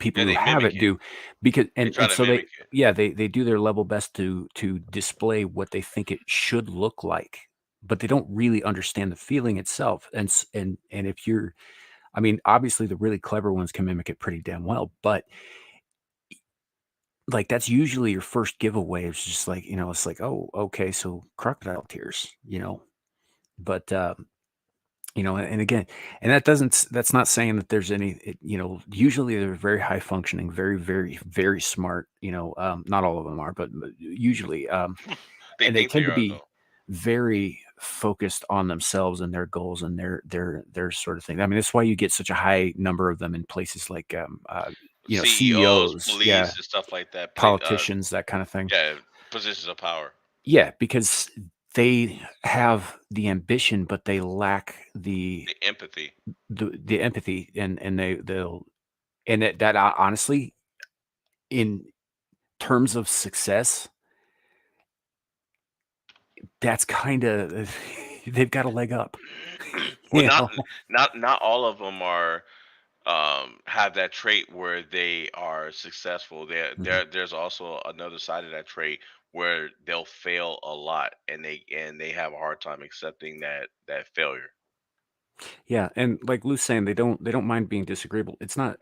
people Yeah, who they have mimic it it. do, because They try and to so mimic it. they do their level best to display what they think it should look like, but they don't really understand the feeling itself. And if you're, I mean, obviously the really clever ones can mimic it pretty damn well, but like that's usually your first giveaway. It's just like, it's like, oh, okay, so crocodile tears, but and again, and that's not saying that there's any, usually they're very high functioning, very, very, very smart, not all of them are, but usually, They and they think they tend to are be though. very focused on themselves and their goals and their sort of thing. I mean, that's why you get such a high number of them in places like, CEOs, CEOs, police, and stuff like that. politicians, that kind of thing. Yeah, positions of power. Yeah, because they have the ambition, but they lack the The empathy. empathy, and they'll and that honestly, in terms of success, that's kind of they've got a leg up. Well, You know? not all of them are have that trait where they are successful. Mhm. There's also another side of that trait where they'll fail a lot, and they have a hard time accepting that failure. Yeah, and like Lou's saying, they don't mind being disagreeable. It's not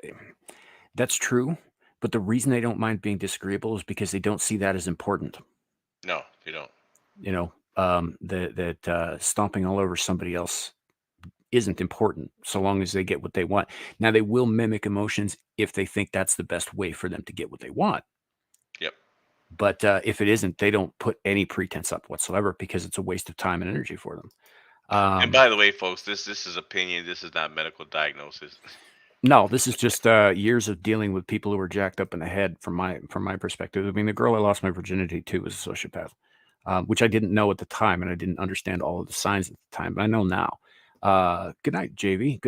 That's true, but the reason they don't mind being disagreeable is because they don't see that as important. No, they don't. That stomping all over somebody else isn't important so long as they get what they want. Now, they will mimic emotions if they think that's the best way for them to get what they want. Yep. But if it isn't, they don't put any pretense up whatsoever because it's a waste of time and energy for them. And by the way, folks, this is opinion. This is not medical diagnosis. No, this is just years of dealing with people who were jacked up in the head from my perspective. I mean, the girl I lost my virginity to was a sociopath, which I didn't know at the time, and I didn't understand all of the signs at the time, but I know now. Good night, JV.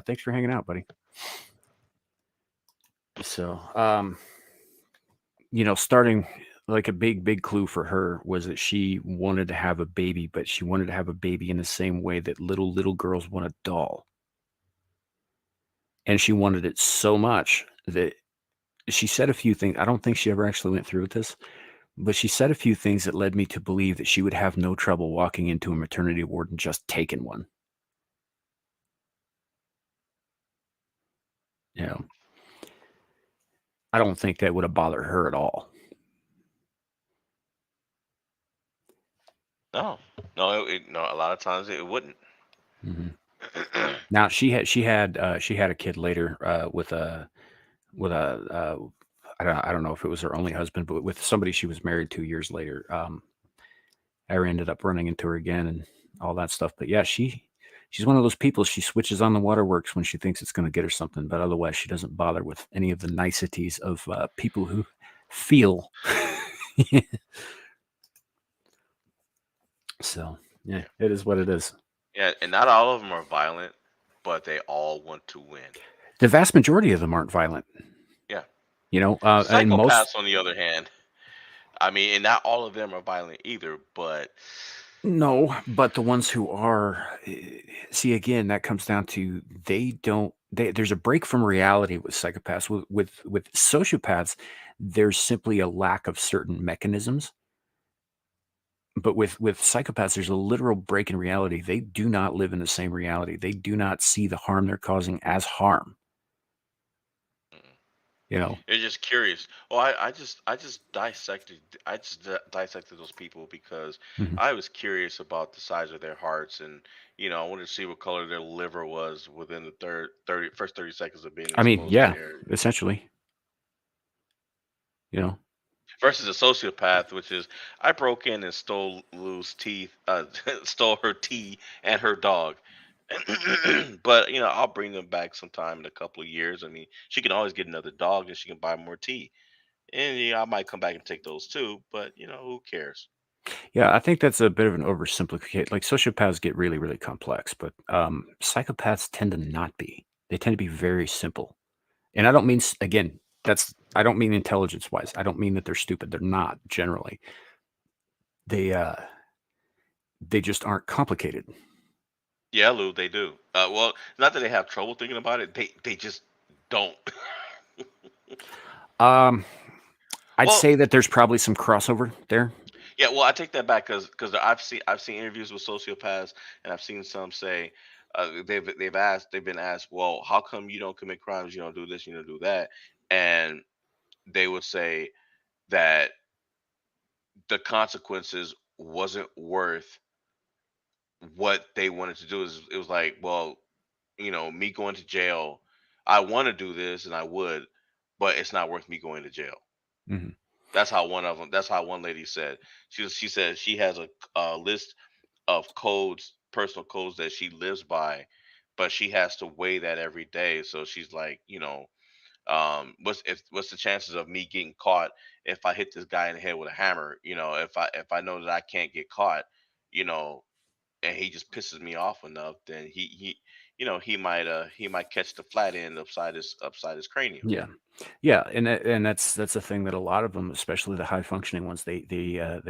Thanks for hanging out, buddy. So, starting like a big clue for her was that she wanted to have a baby, but she wanted to have a baby in the same way that little girls want a doll. And she wanted it so much that she said a few things. I don't think she ever actually went through with this, but she said a few things that led me to believe that she would have no trouble walking into a maternity ward and just taking one. I don't think that would have bothered her at all. No, no. A lot of times it wouldn't. Mhm. Now she had a kid later with a I don't know if it was her only husband, but with somebody she was married 2 years later. I ended up running into her again and all that stuff. But yeah, she's one of those people. She switches on the waterworks when she thinks it's going to get her something, but otherwise she doesn't bother with any of the niceties of people who feel. So yeah, it is what it is. Yeah, and not all of them are violent, but they all want to win. The vast majority of them aren't violent. Yeah. And Psychopaths, on the other hand, I mean, and not all of them are violent either, but No, but the ones who are, see, again, that comes down to there's a break from reality with psychopaths. With sociopaths, there's simply a lack of certain mechanisms. But with psychopaths, there's a literal break in reality. They do not live in the same reality. They do not see the harm they're causing as harm. Mm. You know. You're just curious. Oh, I just dissected those people because Mhm. I was curious about the size of their hearts, and I wanted to see what color their liver was within the first 30 seconds of being I mean, exposed to yeah, air. essentially. You know. Versus a sociopath, which is I broke in and stole Lou's teeth, stole her tea and her dog. But I'll bring them back sometime in a couple of years. I mean, she can always get another dog and she can buy more tea. And I might come back and take those too, but who cares? Yeah, I think that's a bit of an oversimplification. Like sociopaths get really, really complex, but psychopaths tend to not be. They tend to be very simple. And I don't mean again. I don't mean intelligence wise. I don't mean that they're stupid. They're not generally. They uh they just aren't complicated. Yeah, Lou, they do. Well, not that they have trouble thinking about it, they just don't. Um, I'd Well, say that there's probably some crossover there. yeah, well, I take that back because I've seen interviews with sociopaths, and I've seen some say they've been asked, well, how come you don't commit crimes, you don't do this, you don't do that, and they would say that the consequences wasn't worth what they wanted to do. It was like, well, me going to jail, I want to do this and I would, but it's not worth me going to jail. Mhm. That's how one of them. That's how one lady said. She said she has a list of codes, personal codes that she lives by, but she has to weigh that every day. So she's like, what's the chances of me getting caught if I hit this guy in the head with a hammer? If I know that I can't get caught, you know, and he just pisses me off enough, then he might catch the flat end upside his cranium. Yeah, yeah, and that's the thing that a lot of them, especially the high functioning ones, they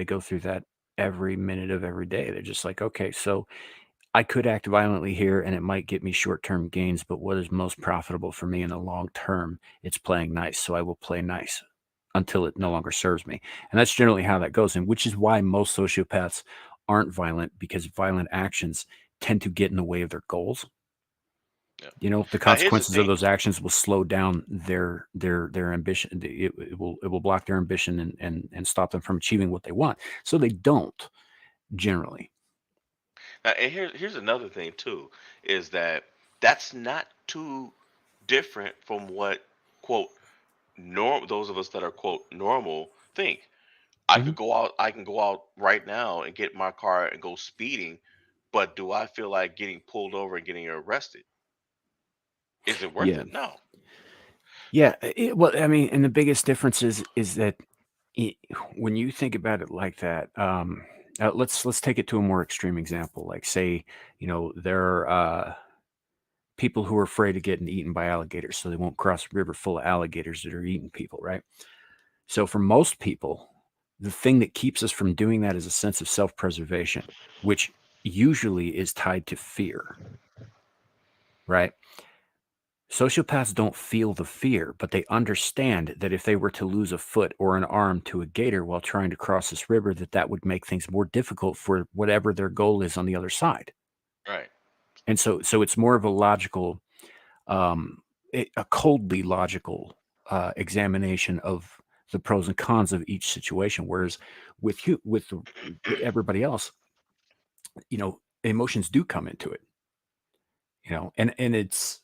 go through that every minute of every day. They're just like, okay, so I could act violently here and it might get me short-term gains, but what is most profitable for me in the long term? It's playing nice. So I will play nice until it no longer serves me. And that's generally how that goes. And which is why most sociopaths aren't violent because violent actions tend to get in the way of their goals. Yeah. You know, the Now here's the consequences of thing. those actions will slow down their ambition. It will block their ambition and stop them from achieving what they want. So they don't generally. Now, and here's another thing too, is that that's not too different from what quote those of us that are quote normal think. Mhm. I can go out right now and get my car and go speeding, but do I feel like getting pulled over and getting arrested? Is it worth Yeah. it? No. Yeah, well, I mean, and the biggest difference is that it, when you think about it like that, let's take it to a more extreme example. Like, say, there are people who are afraid of getting eaten by alligators, so they won't cross a river full of alligators that are eating people, right? So, for most people, the thing that keeps us from doing that is a sense of self-preservation, which usually is tied to fear, right? Sociopaths don't feel the fear, but they understand that if they were to lose a foot or an arm to a gator while trying to cross this river, that would make things more difficult for whatever their goal is on the other side. Right. And so it's more of a logical, a coldly logical examination of the pros and cons of each situation. Whereas with everybody else, emotions do come into it. And it's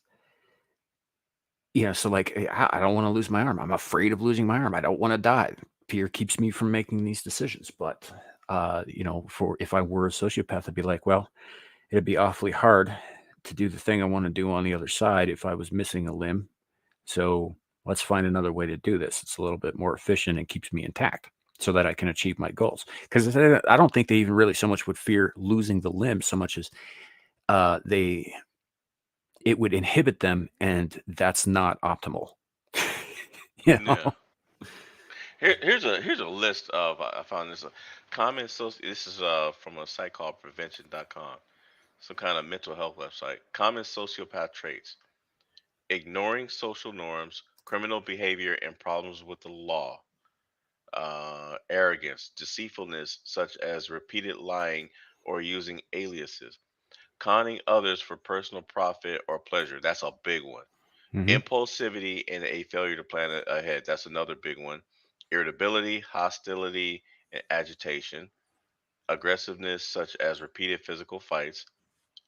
so like, I don't want to lose my arm. I'm afraid of losing my arm. I don't want to die. Fear keeps me from making these decisions. But, for if I were a sociopath, I'd be like, well, it'd be awfully hard to do the thing I want to do on the other side if I was missing a limb. So let's find another way to do this. It's a little bit more efficient and keeps me intact so that I can achieve my goals. Because I don't think they even really so much would fear losing the limb so much as they it would inhibit them, and that's not optimal. You Yeah. know? Here's a list of I found this this is from a site called prevention.com, some kind of mental health website. Common sociopath traits: ignoring social norms, criminal behavior, and problems with the law. arrogance, deceitfulness, such as repeated lying or using aliases, conning others for personal profit or pleasure. That's a big one. Hmm. Impulsivity and a failure to plan ahead. That's another big one. Irritability, hostility, and agitation. Aggressiveness, such as repeated physical fights.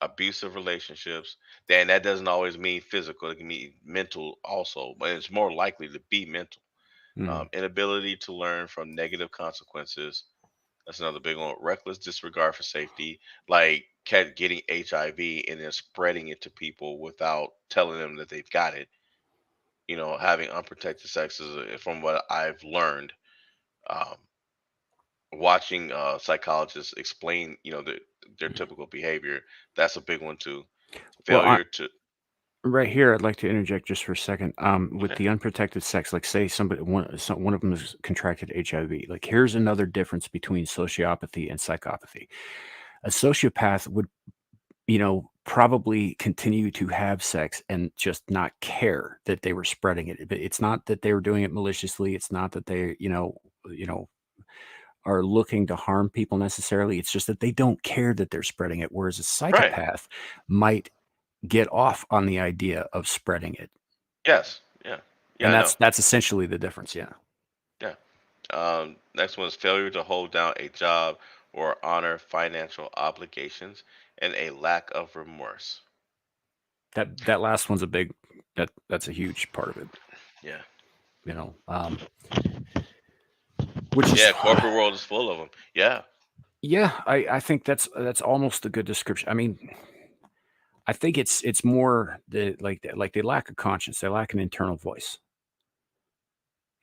Abusive relationships. Then that doesn't always mean physical, it can mean mental also, but it's more likely to be mental. Hmm. Inability to learn from negative consequences. That's another big one. Reckless disregard for safety, like getting HIV and then spreading it to people without telling them that they've got it. Having unprotected sex is, from what I've learned, um, watching psychologists explain, their typical behavior. That's a big one too. Well, Failure to. right here, I'd like to interject just for a second. With Okay. the unprotected sex, like say one of them has contracted HIV. Like here's another difference between sociopathy and psychopathy. A sociopath would, probably continue to have sex and just not care that they were spreading it. But it's not that they were doing it maliciously. It's not that they, are looking to harm people necessarily. It's just that they don't care that they're spreading it. Whereas a Right. psychopath might get off on the idea of spreading it. Yes. Yeah. Yeah, And I know. that's essentially the difference. Yeah. Yeah. Next one is failure to hold down a job or honor financial obligations and a lack of remorse. That last one's that's a huge part of it, Yeah. you know. Which is Yeah. Corporate world is full of them. Yeah. yeah, I think that's almost a good description. I mean, I think it's more like they lack a conscience, they lack an internal voice.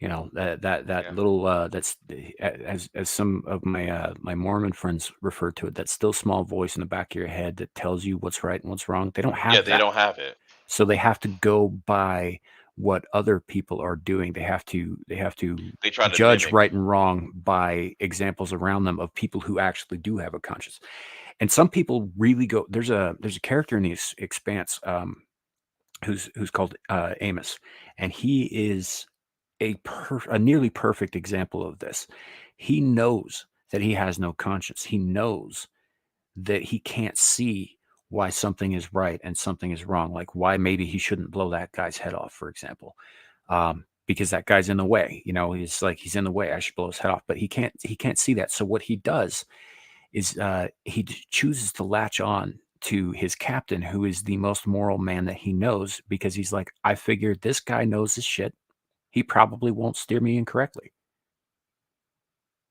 That Yeah. little as some of my Mormon friends refer to it, that still small voice in the back of your head that tells you what's right and what's wrong. They don't Yeah. have They that. don't have it. So they have to go by what other people are doing. They have to They try to judge mimic. right and wrong by examples around them of people who actually do have a conscience. And some people really go. There's a character in the Expanse, who's called Amos, and he is a nearly perfect example of this. He knows that he has no conscience. He knows that he can't see why something is right and something is wrong. Like why maybe he shouldn't blow that guy's head off, for example, because that guy's in the way. He's in the way. I should blow his head off, but he can't see that. So what he does is chooses to latch on to his captain, who is the most moral man that he knows, because he's like, I figured this guy knows his shit. He probably won't steer me incorrectly.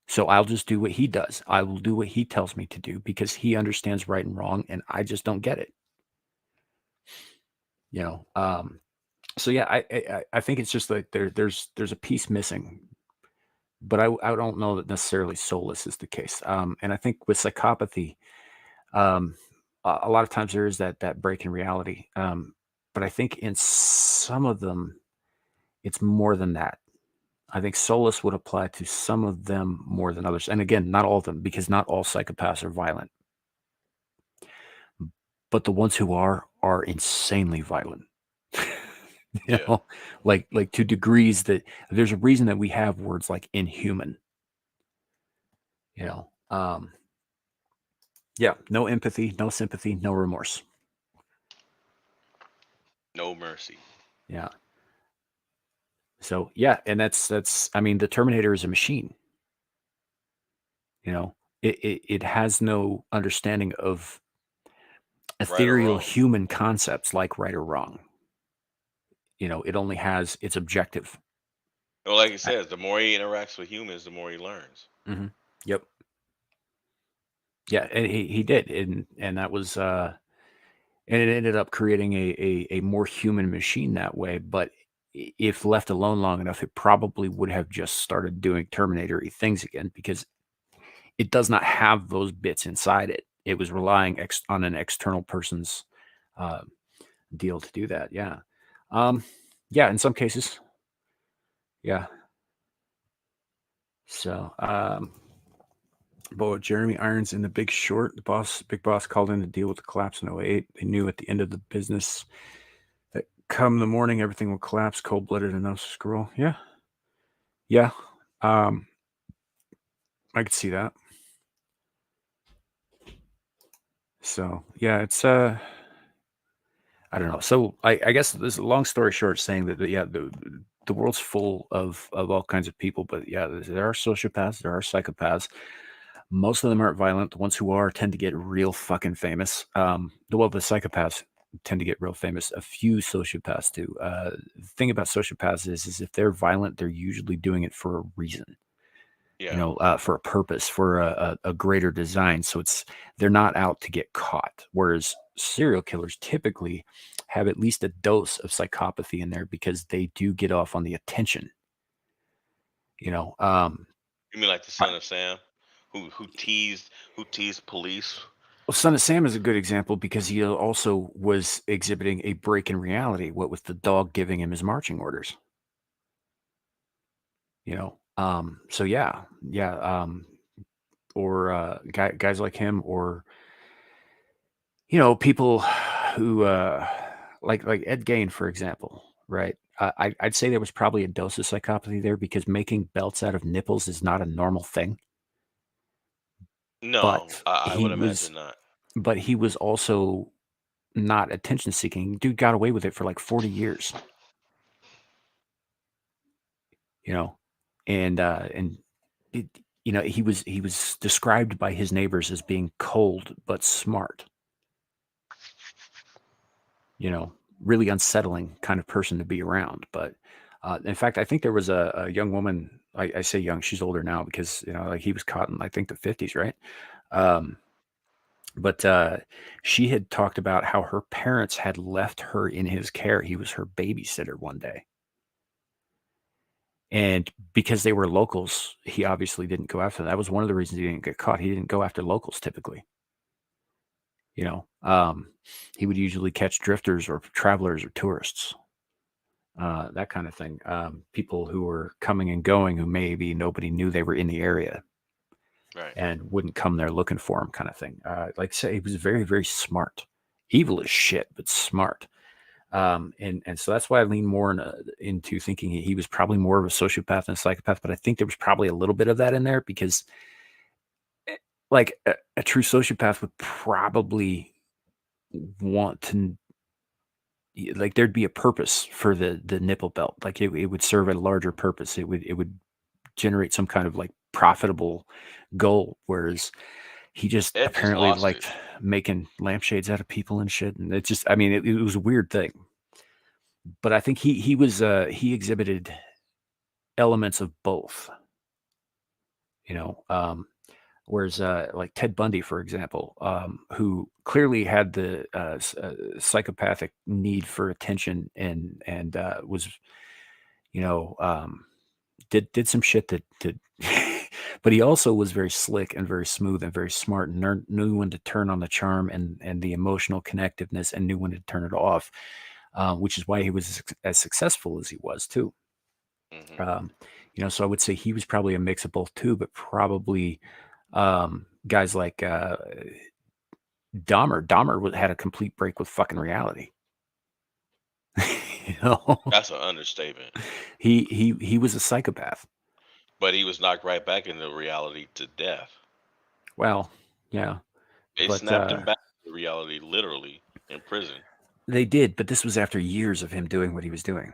So I'll just do what he does. I will do what he tells me to do because he understands right and wrong, and I just don't get it. You know. So yeah, I think it's just like there's a piece missing, but I don't know that necessarily soulless is the case. And I think with psychopathy, a lot of times there is that break in reality. But I think in some of them, it's more than that. I think solace would apply to some of them more than others. And again, not all of them, because not all psychopaths are violent. But the ones who are insanely violent. Yeah. Like to degrees that there's a reason that we have words like inhuman. You know. Yeah, no empathy, no sympathy, no remorse. No mercy. Yeah. So yeah, and that's I mean, the Terminator is a machine. It has no understanding of Right or ethereal wrong. human concepts like right or wrong. It only has its objective. Well, like it says, the more he interacts with humans, the more he learns. Mm-hmm. Yep. Yeah, and he did, and that was and it ended up creating a more human machine that way. But if left alone long enough, it probably would have just started doing Terminator-y things again, because it does not have those bits inside it. It was relying on an external person's uh, deal to do that. Yeah. Yeah, in some cases. Yeah. So, but Jeremy Irons in The Big Short, Big Boss called in to deal with the collapse in '08. They knew at the end of the business that come the morning, everything will collapse, cold-blooded enough to scroll. Yeah. Yeah. I could see that. So yeah, it's I don't know. So I guess this is a long story short, saying that yeah, the world's full of all kinds of people, but yeah, there are sociopaths, there are psychopaths. Most of them aren't violent. The ones who are tend to get real fucking famous. Well, the psychopaths tend to get real famous. A few sociopaths do. The thing about sociopaths is if they're violent, they're usually doing it for a reason. Yeah. For a purpose, for a greater design. So they're not out to get caught. Whereas serial killers typically have at least a dose of psychopathy in there because they do get off on the attention. You know, You mean like the I- son of Sam, who teased police? well, Son of Sam is a good example because he also was exhibiting a break in reality. What with the dog giving him his marching orders. So yeah, or guys like him, or people who like Ed Gain, for example, right? I'd say there was probably a dose of psychopathy there because making belts out of nipples is not a normal thing. No, But I he would was, imagine not. but he was also not attention seeking. Dude got away with it for like 40 years, you know, and it, he was described by his neighbors as being cold but smart. Really unsettling kind of person to be around. But in fact, I think there was a young woman. I say young; she's older now because like he was caught in I think the 50s, right? Um, but she had talked about how her parents had left her in his care. He was her babysitter one day, and because they were locals, he obviously didn't go after them. That was one of the reasons he didn't get caught. He didn't go after locals typically. You know, um, he would usually catch drifters or travelers or tourists. That kind of thing. People who were coming and going who maybe nobody knew they were in the area Right. and wouldn't come there looking for him, kind of thing. Like I say, he was very, very smart. Evil as shit, but smart. And so that's why I lean more into thinking he was probably more of a sociopath than a psychopath. But I think there was probably a little bit of that in there because, like, a true sociopath would probably want to like there'd be a purpose for the nipple belt. Like it would serve a larger purpose. It would generate some kind of like profitable goal. Whereas he just Ed just apparently lost it. liked making lampshades out of people and shit. And it just, I mean, it was a weird thing. But I think he exhibited elements of both. You know, whereas like Ted Bundy, for example, who clearly had the psychopathic need for attention and was you know, did some shit that but he also was very slick and very smooth and very smart and knew when to turn on the charm and the emotional connectiveness and knew when to turn it off, which is why he was as successful as he was too. Hmm. Um, so I would say he was probably a mix of both too, but probably guys like Dahmer had a complete break with fucking reality. you know, That's an understatement. he was a psychopath. But he was knocked right back into reality to death. Well, yeah, They but snapped him back to reality, literally in prison. they did. But this was after years of him doing what he was doing.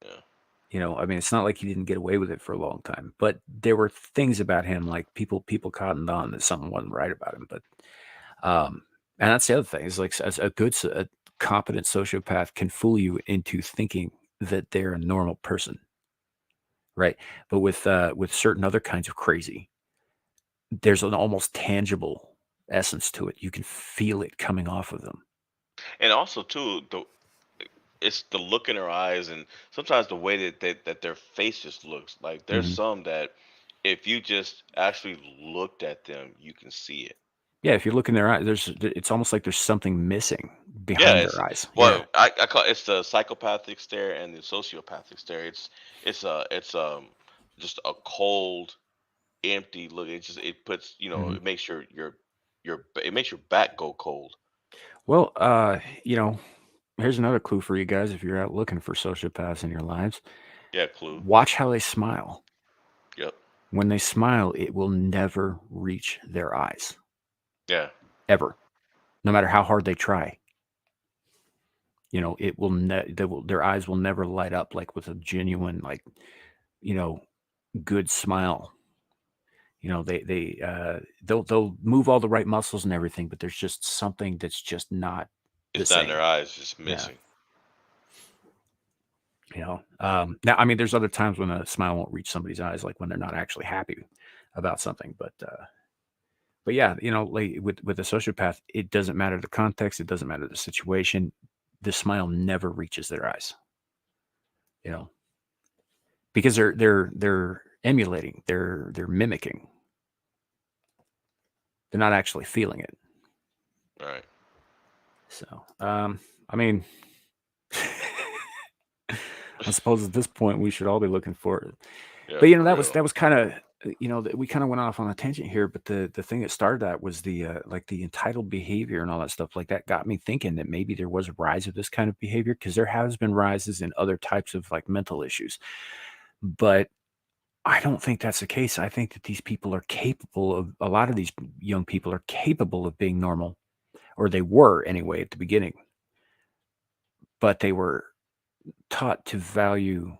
Yeah. I mean, it's not like he didn't get away with it for a long time. But there were things about him, like people cottoned on that something wasn't right about him. But and that's the other thing is like as a competent sociopath can fool you into thinking that they're a normal person, right? But with certain other kinds of crazy, there's an almost tangible essence to it. You can feel it coming off of them. And also too, it's the look in their eyes, and sometimes the way that their face just looks. Like there's Mhm. some that if you just actually looked at them, you can see it. Yeah, if you look in their eyes, it's almost like there's something missing Yeah, behind it's their eyes. Yeah. well, I call it's the psychopathic stare and the sociopathic stare. It's just a cold, empty look. It puts Mhm. it makes it makes your back go cold. Well, here's another clue for you guys if you're out looking for sociopaths in your lives. Yeah, clue. Watch how they smile. Yep. when they smile, it will never reach their eyes. Yeah. Ever. No matter how hard they try. It will their eyes will never light up like with a genuine, like, good smile. They'll move all the right muscles and everything, but there's just something that's just not the It's not in same. their eyes, just Yeah. missing. Now, I mean, there's other times when a smile won't reach somebody's eyes, like when they're not actually happy about something. But yeah, like with a sociopath, it doesn't matter the context, it doesn't matter the situation. The smile never reaches their eyes. Because they're emulating, they're mimicking. They're not actually feeling it. Right. So, I mean, I suppose at this point we should all be looking for it. Yeah, But for that was kind of we kind of went off on a tangent here. But the thing that started that was the like the entitled behavior and all that stuff. Like that got me thinking that maybe there was a rise of this kind of behavior, because there has been rises in other types of like mental issues. But I don't think that's the case. I think that these people are capable of, a lot of these young people are capable of being normal, or they were anyway at the beginning. But they were taught to value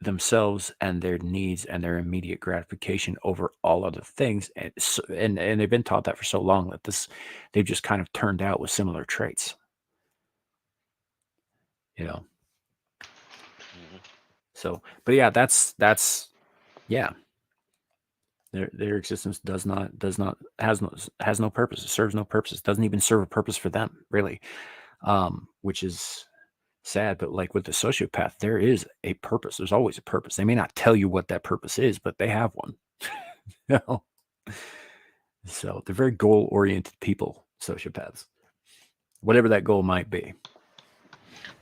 themselves and their needs and their immediate gratification over all other things, and they've been taught that for so long that they've just kind of turned out with similar traits. Mhm. So, but yeah, that's yeah. Their existence has no purpose. It serves no purpose. It doesn't even serve a purpose for them, really, which is sad. But like with the sociopath, there is a purpose. There's always a purpose. They may not tell you what that purpose is, but they have one. So they're very goal-oriented people, sociopaths, whatever that goal might be.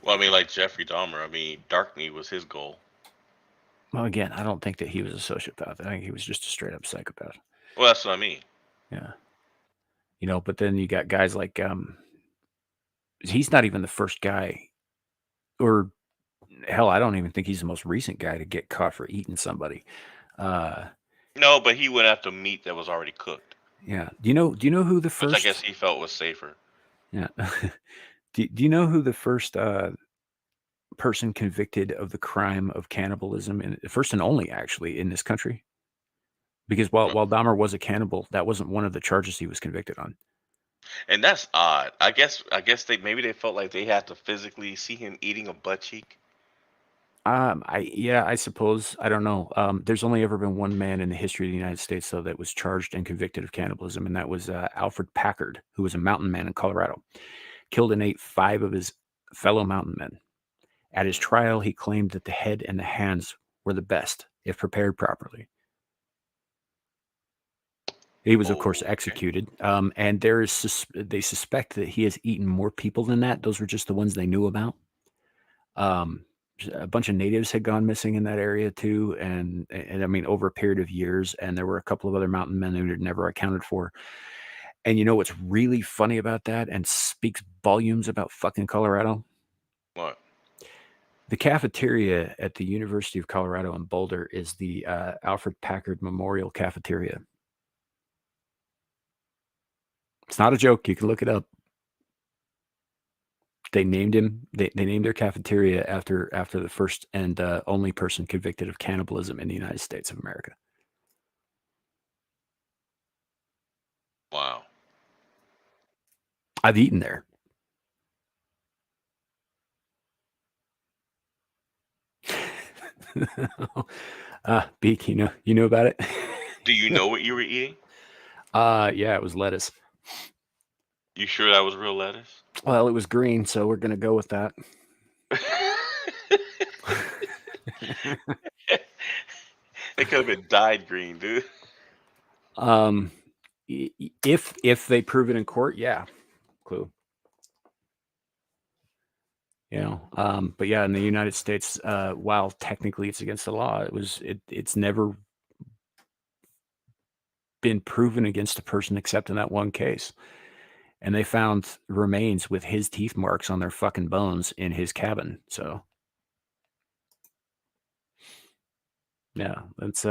Well, I mean, like Jeffrey Dahmer. I mean, dark meat was his goal. Well, again, I don't think that he was a sociopath. I think he was just a straight-up psychopath. Well, that's what I mean. Yeah. But then you got guys like, he's not even the first guy, or hell, I don't even think he's the most recent guy to get caught for eating somebody. No, but he went after meat that was already cooked, Yeah. Do you know who the which I first? guess he felt was safer. Yeah. Do you know who the first person convicted of the crime of cannibalism, and first and only actually in this country? Because No. while Dahmer was a cannibal, that wasn't one of the charges he was convicted on. And that's odd. I guess they felt like they had to physically see him eating a butt cheek. I suppose, I don't know. There's only ever been one man in the history of the United States, though, that was charged and convicted of cannibalism, and that was Alfred Packard, who was a mountain man in Colorado. Killed and ate 5 of his fellow mountain men. At his trial, he claimed that the head and the hands were the best if prepared properly. He was, of course, Okay. executed, and they suspect that he has eaten more people than that. Those were just the ones they knew about. A bunch of natives had gone missing in that area too, and I mean over a period of years, and there were a couple of other mountain men who were never accounted for. And you know what's really funny about that and speaks volumes about fucking Colorado? What? The cafeteria at the University of Colorado in Boulder is the Alfred Packard Memorial Cafeteria. It's not a joke. You can look it up. They named him. They named their cafeteria after the first and only person convicted of cannibalism in the United States of America. Wow. I've eaten there. Beak, you know about it? Do you know what you were eating? Yeah, it was lettuce. You sure that was real lettuce? Well, it was green, so we're gonna go with that. It could have been dyed green, dude. If they prove it in court, yeah, clue. But yeah, in the United States, while technically it's against the law, it's never been proven against a person except in that one case. And they found remains with his teeth marks on their fucking bones in his cabin. So yeah, that's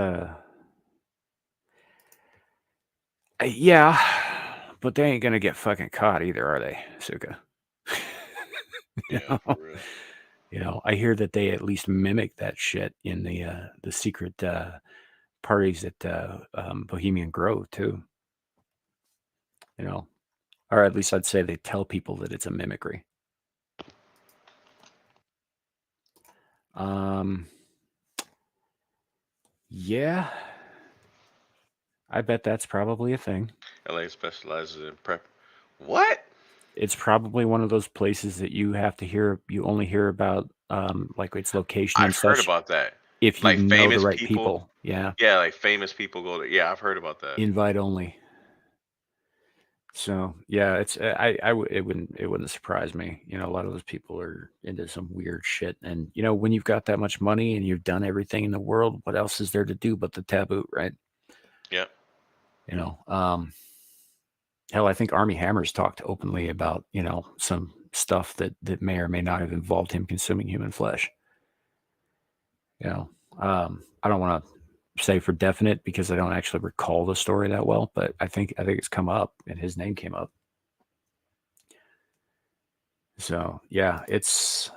Yeah, but they ain't gonna get fucking caught either, are they, Suka? You Yeah, know? for real. I hear that they at least mimic that shit in the secret parties at Bohemian Grove too. Or at least I'd say they tell people that it's a mimicry. Yeah, I bet that's probably a thing. LA specializes in prep. What? It's probably one of those places that you only hear about, like its location and I've heard such, about that. if you Like know the famous right people. people. Yeah, Yeah, like famous people go there. Yeah, I've heard about that. invite only. So yeah, it wouldn't surprise me. A lot of those people are into some weird shit, and when you've got that much money and you've done everything in the world, what else is there to do but the taboo, right? Yeah. Hell, I think Army Hammer's talked openly about some stuff that may or may not have involved him consuming human flesh. I don't want to say for definite because I don't actually recall the story that well, but I think it's come up and his name came up. So yeah, it's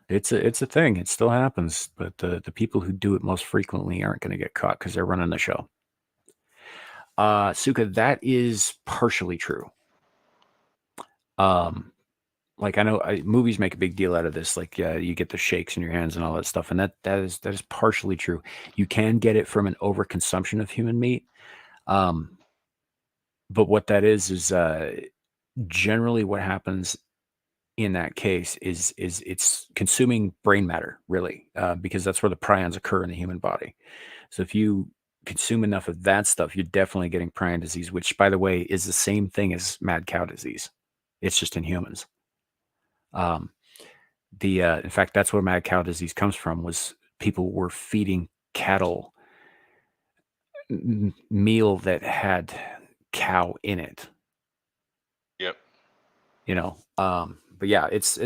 a thing. It still happens, but the people who do it most frequently aren't going to get caught because they're running the show. Suka, that is partially true. Like I know movies make a big deal out of this. Like you get the shakes in your hands and all that stuff, and that is partially true. You can get it from an overconsumption of human meat, but what that is generally what happens in that case is it's consuming brain matter, really, because that's where the prions occur in the human body. So if you consume enough of that stuff, you're definitely getting prion disease, which, by the way, is the same thing as mad cow disease. It's just in humans. In fact, that's where mad cow disease comes from. Was people were feeding cattle meal that had cow in it. Yep. But yeah, it's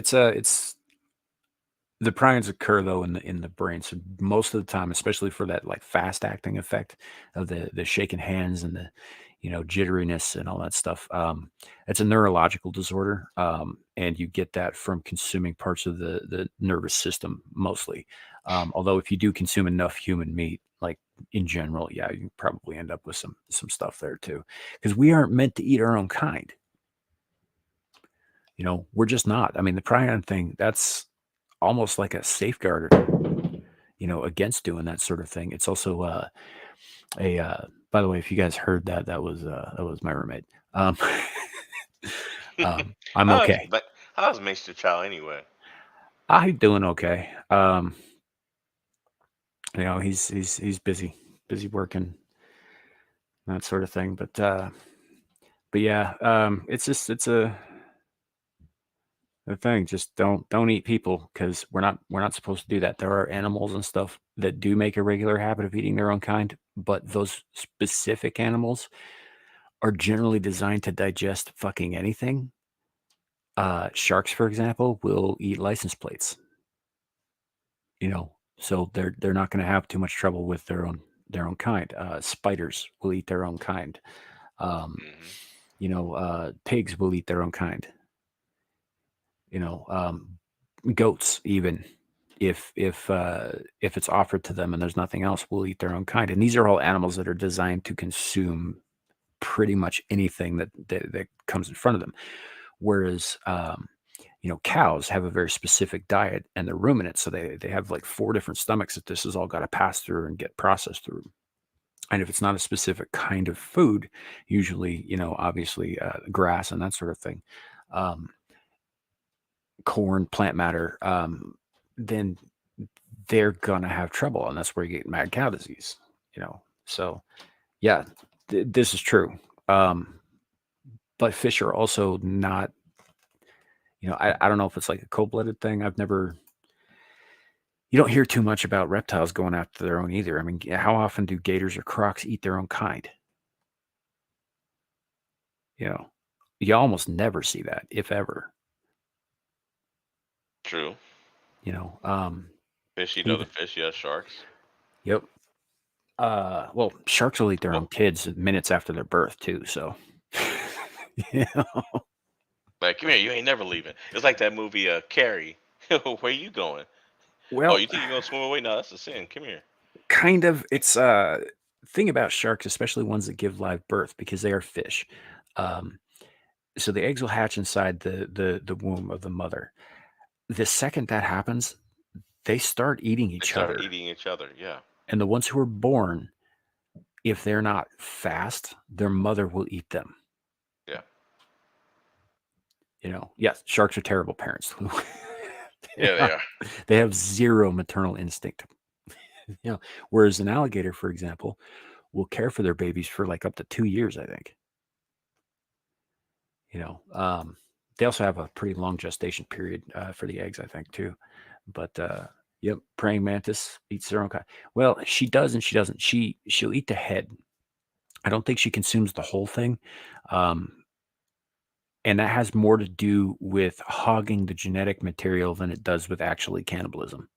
the prions occur though in the brain. So most of the time, especially for that like fast acting effect of the shaking hands and the jitteriness and all that stuff, it's a neurological disorder, and you get that from consuming parts of the nervous system mostly. Although if you do consume enough human meat, like in general, yeah, you probably end up with some stuff there too, because we aren't meant to eat our own kind. We're just not. I mean, the prion thing, that's almost like a safeguard, against doing that sort of thing. It's also by the way, if you guys heard that was my roommate. I'm okay. But how's Mr. Chow anyway? I'm doing okay. He's busy working, that sort of thing. But yeah, it's the thing. Just don't eat people, because we're not supposed to do that. There are animals and stuff that do make a regular habit of eating their own kind, but those specific animals are generally designed to digest fucking anything. Sharks, for example, will eat license plates. So they're not going to have too much trouble with their own kind. Spiders will eat their own kind. Pigs will eat their own kind. Goats, even if it's offered to them and there's nothing else, will eat their own kind. And these are all animals that are designed to consume pretty much anything that comes in front of them. Whereas cows have a very specific diet, and they're ruminants, so they have like 4 different stomachs that this has all got to pass through and get processed through. And if it's not a specific kind of food, usually obviously grass and that sort of thing, corn, plant matter, then they're gonna have trouble, and that's where you get mad cow disease. So yeah, this is true. But fish are also not. I don't know if it's like a cold-blooded thing. You don't hear too much about reptiles going after their own either. I mean, how often do gators or crocs eat their own kind? You almost never see that, if ever. True. You know, Fish eat other even fish. Yeah, sharks. yep. Well, sharks will eat their own Well, kids minutes after their birth too. So, you know. like, come here, you ain't never leaving. It's like that movie, Carrie. Where you going? Oh, Well, you think you're gonna swim away? No, that's a sin. Come here. kind of. It's thing about sharks, especially ones that give live birth, because they are fish. Um, so the eggs will hatch inside the womb of the mother. The second that happens, they start eating They each start other, eating each other. Yeah, and the ones who are born, if they're not fast, their mother will eat them. yeah, Yes, sharks are terrible parents. They yeah. They are. are. They have zero maternal instinct. Whereas an alligator, for example, will care for their babies for like up to 2 years, I think. You know, um, they also have a pretty long gestation period for the eggs, I think, too. But yep, praying mantis eats their own kind. Well, she does and she doesn't. She'll eat the head. I don't think she consumes the whole thing, um, and that has more to do with hogging the genetic material than it does with actually cannibalism.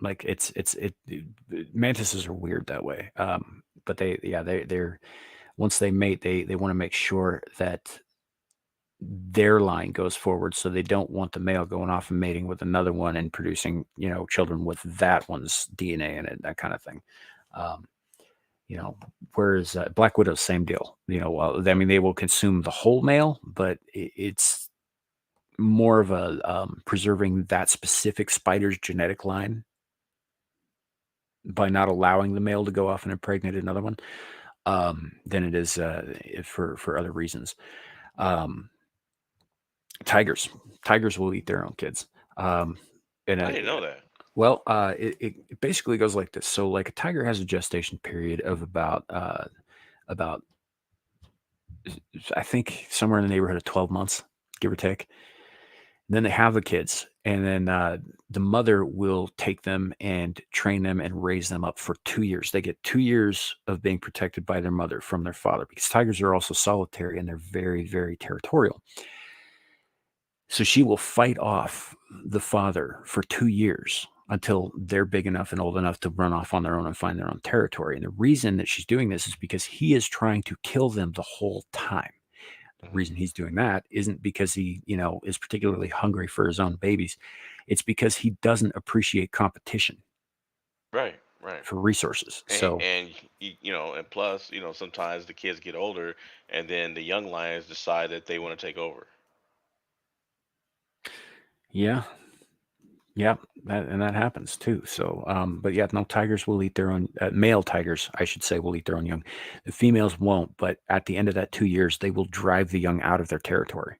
Like mantises are weird that way. But they're once they mate, they want to make sure that their line goes forward, so they don't want the male going off and mating with another one and producing, children with that one's DNA in it, that kind of thing. Um, you know, whereas Black Widow's same deal. I mean, they will consume the whole male, but it's more of a preserving that specific spider's genetic line by not allowing the male to go off and impregnate another one, than it is for other reasons. Um, tigers will eat their own kids. Um, and I didn't know that. well, it basically goes like this. So, like a tiger has a gestation period of about I think somewhere in the neighborhood of 12 months, give or take. Then they have the kids, and then the mother will take them and train them and raise them up for 2 years. They get 2 years of being protected by their mother from their father, because tigers are also solitary and they're very, very territorial. So she will fight off the father for 2 years until they're big enough and old enough to run off on their own and find their own territory. And the reason that she's doing this is because he is trying to kill them the whole time. The Hmm. reason he's doing that isn't because he, is particularly hungry for his own babies. It's because he doesn't appreciate competition Right, right. for resources. So, And plus, sometimes the kids get older, and then the young lions decide that they want to take over. yeah, yeah, that happens too. So, but yeah, no, tigers will eat their own, male tigers, I should say, will eat their own young. The females won't, but at the end of that 2 years, they will drive the young out of their territory.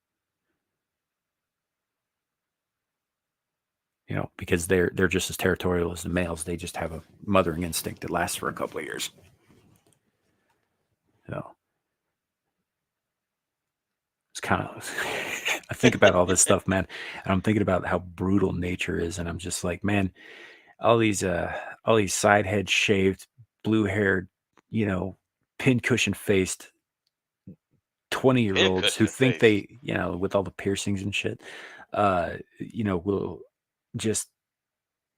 Because they're just as territorial as the males. They just have a mothering instinct that lasts for a couple of years. So it's kind of I think about all this stuff, man, and I'm thinking about how brutal nature is, and I'm just like, man, all these side head shaved, blue haired, you know, pincushion faced 20-year-olds who Pincushion think face. they, with all the piercings and shit, will just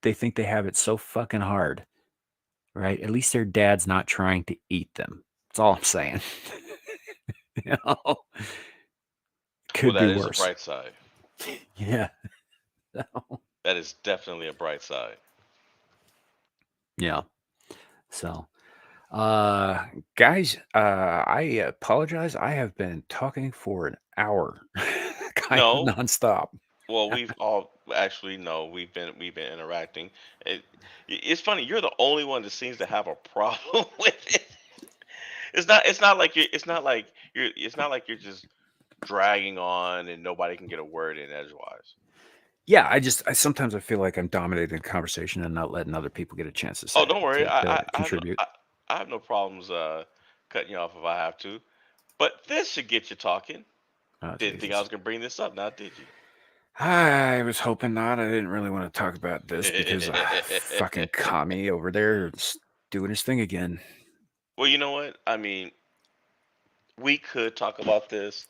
they think they have it so fucking hard, right? At least their dad's not trying to eat them. That's all I'm saying. you know, Well, could be that is a worse. bright side. Yeah. So, That is definitely a bright side. yeah. So, uh, guys, I apologize. I have been talking for an hour, kind of No, nonstop. well, we've all actually no, we've been interacting. It, it's funny. You're the only one that seems to have a problem with it. It's not like you're just dragging on and nobody can get a word in edgewise. Yeah, I sometimes I feel like I'm dominating the conversation and not letting other people get a chance to Oh, say don't worry. to I have no, contribute. I have no problems cutting you off if I have to. But this should get you talking. Oh, Didn't think I Jesus. was gonna bring this up, now did you? I was hoping not. I didn't really want to talk about this because fucking Kami over there is doing his thing again. Well, you know what? I mean, we could talk about this.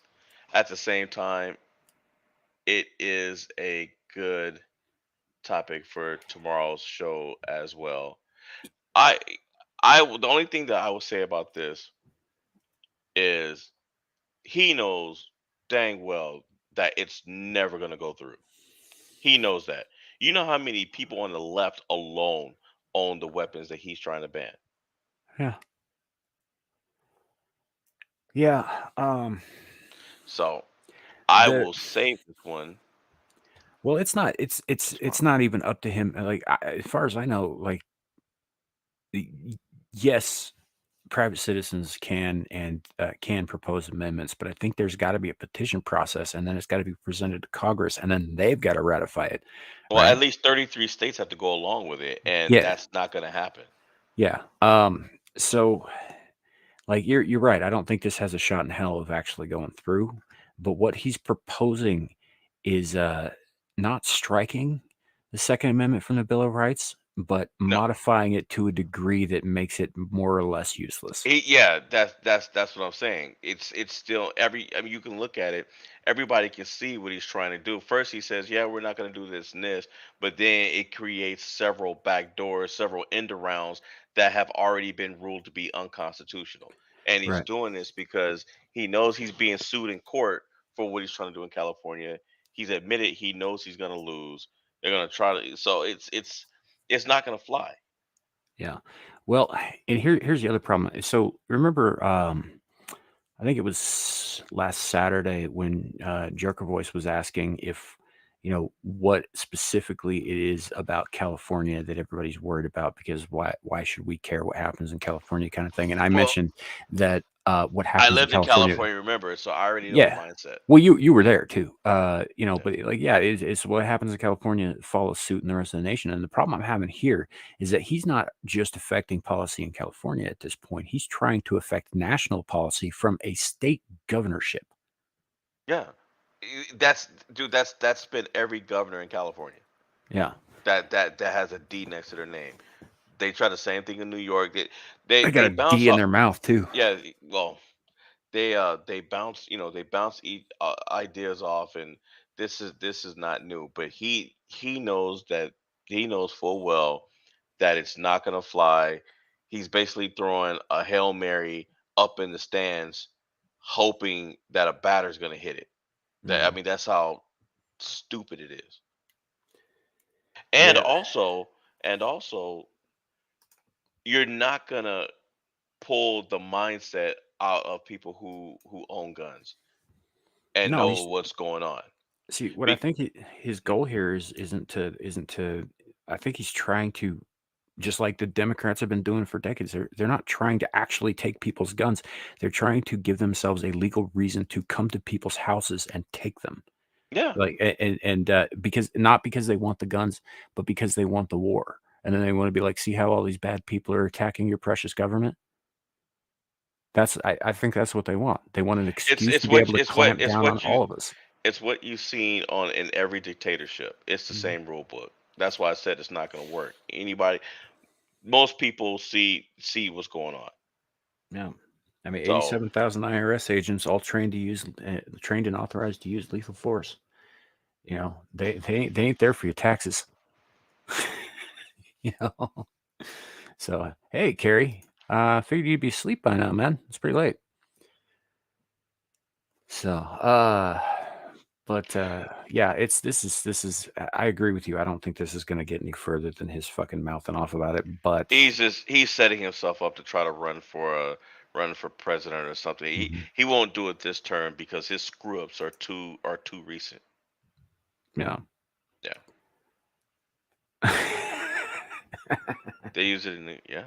At the same time, it is a good topic for tomorrow's show as well. I the only thing that I will say about this is he knows dang well that it's never gonna go through. He knows that. You know how many people on the left alone own the weapons that he's trying to ban. Yeah. Yeah. So I The will save this one. well, it's not. It's not even up to him. Like as far as I know, like yes, private citizens can propose amendments, but I think there's got to be a petition process, and then it's got to be presented to Congress, and then they've got to ratify it, Well, right? at least 33 states have to go along with it, and Yeah, that's not going to happen. yeah. So like you're right. I don't think this has a shot in hell of actually going through. But what he's proposing is not striking the Second Amendment from the Bill of Rights, but No. modifying it to a degree that makes it more or less useless. Yeah, that's what I'm saying. It's still I mean, you can look at it. Everybody can see what he's trying to do. First, he says, "Yeah, we're not going to do this and this," but then it creates several back doors, several end arounds that have already been ruled to be unconstitutional. And he's Right. doing this because he knows he's being sued in court for what he's trying to do in California. He's admitted he knows he's going to lose. They're going to try to. So it's not going to fly. Yeah. Well, and here's the other problem. So remember, I think it was last Saturday when Jerker Voice was asking if, what specifically it is about California that everybody's worried about, because why should we care what happens in California, kind of thing. And I Well, mentioned that what I happens in lived in California. California, remember, so I already know the Yeah. mindset. Well, you were there too. Yeah. But like, yeah, it's what happens in California follows suit in the rest of the nation. And the problem I'm having here is that he's not just affecting policy in California at this point. He's trying to affect national policy from a state governorship. Yeah. That's been every governor in California Yeah. that has a D next to their name. They try the same thing in New York. They got They a bounce D in off. their mouth too. Yeah, well, they bounce, they bounce ideas off, and this is not new, but he knows that he knows full well that it's not going to fly. He's basically throwing a Hail Mary up in the stands, hoping that a batter's going to hit it. I mean, that's how stupid it is. And Yeah. also, and also, you're not going to pull the mindset out of people who own guns and No, know he's what's going on. see what I Be- think his goal here isn't to. I think he's trying to, just like the Democrats have been doing for decades. They're not trying to actually take people's guns. They're trying to give themselves a legal reason to come to people's houses and take them. yeah, Like and because not because they want the guns, but because they want the war. And then they want to be like, see how all these bad people are attacking your precious government? I think that's what they want. They want an excuse to be able to clamp down on all of us. it's what you've seen on in every dictatorship. It's the Mhm. same rule book. That's why I said it's not going to work. Most people see what's going on. Yeah. I mean, So 87,000 IRS agents, all trained and authorized to use lethal force. They ain't there for your taxes. you know. So hey, Carrie, figured you'd be asleep by now, man. It's pretty late. So yeah, this is. I agree with you. I don't think this is going to get any further than his fucking mouthing off about it. But he's setting himself up to try to run for president or something. He won't do it this term because his screw ups are too recent. yeah. Yeah. They use it in yeah.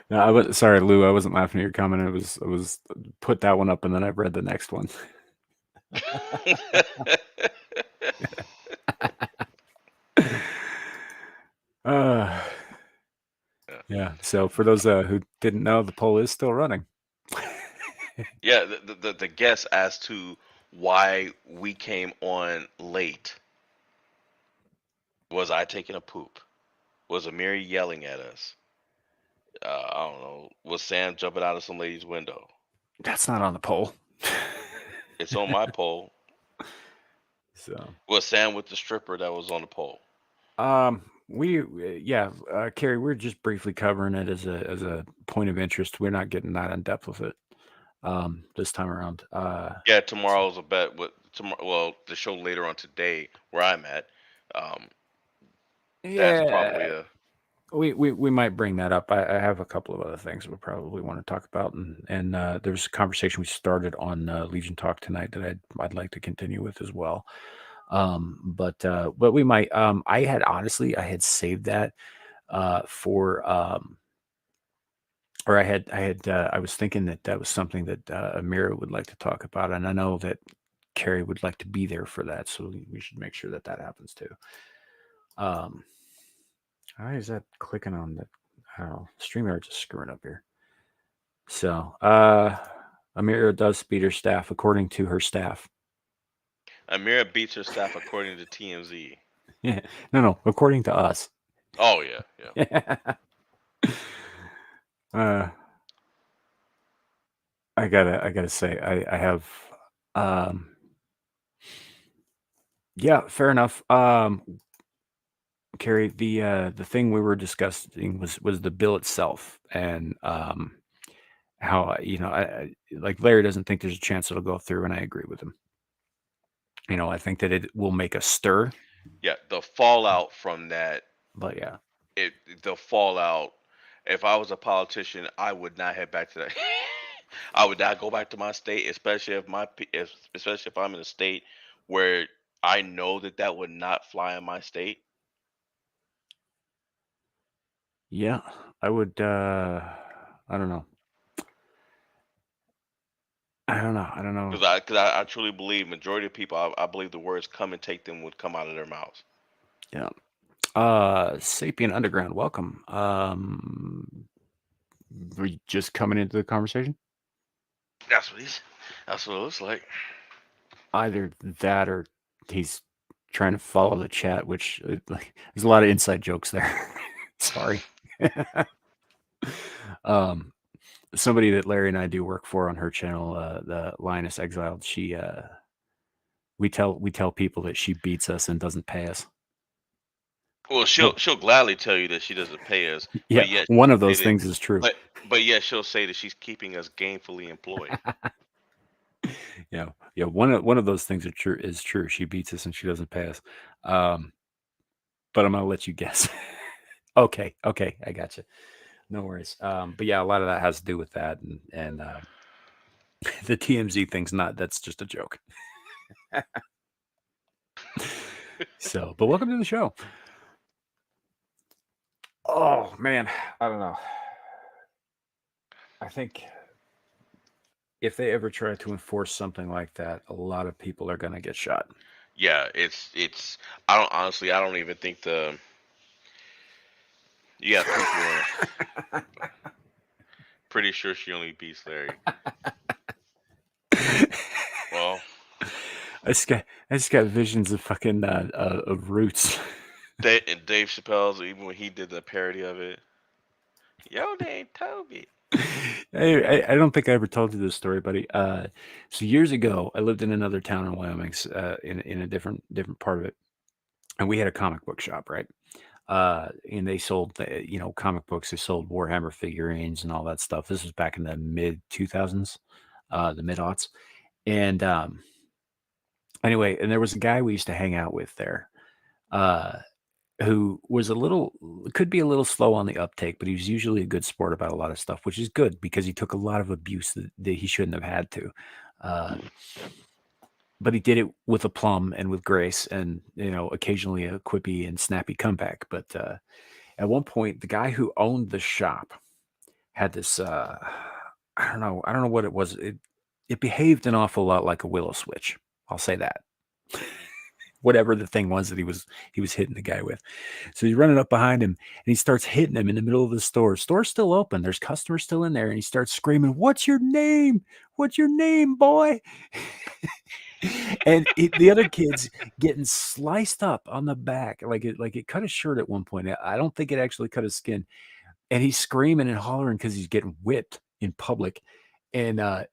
No, I was sorry, Lou. I wasn't laughing at your comment. I was put that one up, and then I've read the next one. Yeah. So for those who didn't know, the poll is still running. Yeah, the guess as to why we came on late was I taking a poop? Was Ameera yelling at us? I don't know. Was Sam jumping out of some lady's window? That's not on the poll. It's on my poll. So Was Sam with the stripper that was on the poll? Carrie, we're just briefly covering it as a point of interest. We're not getting that in depth with it this time around. Yeah, tomorrow's a bet with tomorrow. Well, the show later on today, where I'm at, um, that's probably Yeah, a we might bring that up. I have a couple of other things we probably want to talk about, and there's a conversation we started on Legion Talk tonight that I'd like to continue with as well. But we might. I had saved that for or I was thinking that was something that Ameera would like to talk about, and I know that Carrie would like to be there for that, so we should make sure that happens too. Why is that clicking on the? I don't know. StreamYard's just screwing up here. So, Ameera does beat her staff according to her staff. Ameera beats her staff according to TMZ. Yeah, no, according to us. Oh yeah. I gotta say, I have, yeah, fair enough. Carrie, the thing we were discussing was the bill itself, and how I like Larry doesn't think there's a chance it'll go through, and I agree with him. I think that it will make a stir, Yeah, the fallout from that, but yeah, the fallout. If I was a politician, I would not head back to that. I would not go back to my state, especially especially if I'm in a state where I know that would not fly in my state. yeah, I would. I don't know. I don't know. Because I truly believe majority of people, I believe the words "come and take them" would come out of their mouths. Yeah. Sapien Underground, welcome. Were you just coming into the conversation? That's what it looks like. Either that or he's trying to follow the chat, which there's a lot of inside jokes there. Sorry. Somebody that Larry and I do work for on her channel, the Lioness Exiled, she we tell people that she beats us and doesn't pay us. Well, she'll gladly tell you that she doesn't pay us. Yeah, but yet one of those things is true. But yet she'll say that she's keeping us gainfully employed. Yeah. One of those things is true. She beats us and she doesn't pay us. But I'm gonna let you guess. Okay, I got you. No worries. But yeah, a lot of that has to do with that, and the TMZ thing's not. That's just a joke. So, but welcome to the show. Oh man, I don't know. I think if they ever try to enforce something like that, a lot of people are gonna get shot. Yeah, it's. I don't even think the. Yeah, people. Pretty sure she only beats Larry. Well, I just got visions of fucking of Roots. and Dave Chappelle's, even when he did the parody of it. Yo, name Toby. I don't think I ever told you this story, buddy. So years ago, I lived in another town in Wyoming, in a different part of it, and we had a comic book shop, right? And they sold, comic books. They sold Warhammer figurines and all that stuff. This was back in the mid 2000s, the mid aughts, and anyway, and there was a guy we used to hang out with there. Who was could be a little slow on the uptake, but he was usually a good sport about a lot of stuff, which is good because he took a lot of abuse that he shouldn't have had to. But he did it with aplomb and with grace, and occasionally a quippy and snappy comeback. But at one point, the guy who owned the shop had this. I don't know what it was. It behaved an awful lot like a willow switch. I'll say that. Whatever the thing was that he was hitting the guy with. So he's running up behind him and he starts hitting him in the middle of the store. Store's still open. There's customers still in there. And he starts screaming, "What's your name? What's your name, boy?" And the other kid's getting sliced up on the back. Like it cut his shirt at one point. I don't think it actually cut his skin. And he's screaming and hollering because he's getting whipped in public. And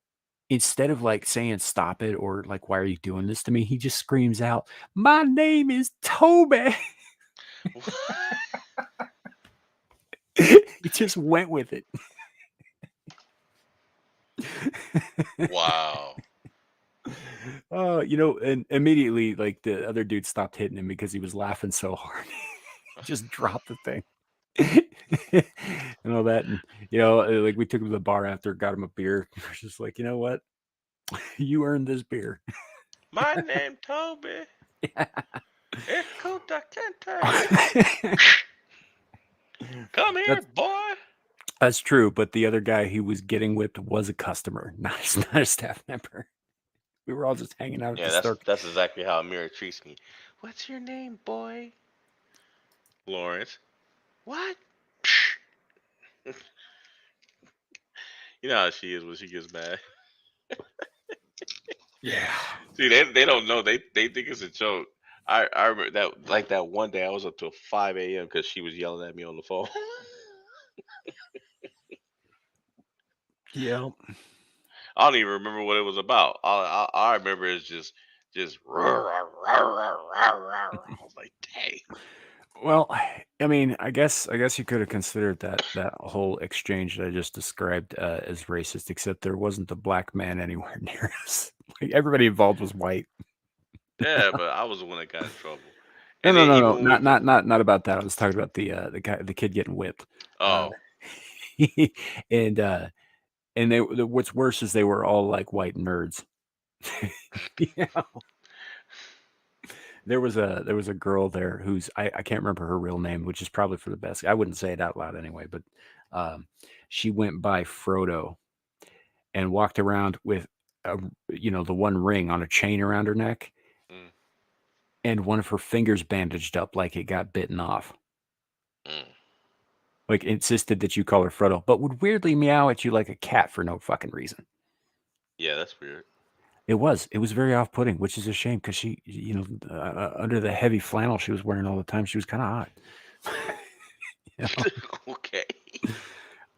instead of like saying stop it or like, "Why are you doing this to me?" he just screams out, "My name is Toby." He just went with it. Wow. Oh, and immediately, like the other dude stopped hitting him because he was laughing so hard. He just dropped the thing. And all that, and like we took him to the bar after, got him a beer. We're just like, you know what, you earned this beer. My name Toby. It's Kuta Kente. Come here, That's boy. that's true, but the other guy who was getting whipped was a customer, not a staff member. We were all just hanging out at Yeah, the that's store. that's exactly how Ameera treats me. What's your name, boy? Lawrence. What? You know how she is when she gets mad. Yeah. See, they don't know. They think it's a joke. I remember that one day I was up till 5 a.m. because she was yelling at me on the phone. Yeah. I don't even remember what it was about. All I remember is just. I was like, dang. Well, I mean, I guess you could have considered that whole exchange that I just described as racist, except there wasn't a black man anywhere near us. Like everybody involved was white. Yeah, but I was the one that got in trouble. No, And no, then no, even no, when we, not about that. I was talking about the kid getting whipped. Uh, oh, and what's worse is they were all like white nerds. Yeah. There was a girl there who's I can't remember her real name, which is probably for the best. I wouldn't say it out loud anyway, but um, she went by Frodo and walked around with the one ring on a chain around her neck mm, and one of her fingers bandaged up like it got bitten off. mm. Like insisted that you call her Frodo, but would weirdly meow at you like a cat for no fucking reason. Yeah, that's weird. It was very off-putting, which is a shame because she, under the heavy flannel she was wearing all the time, she was kind of hot. You know? Okay.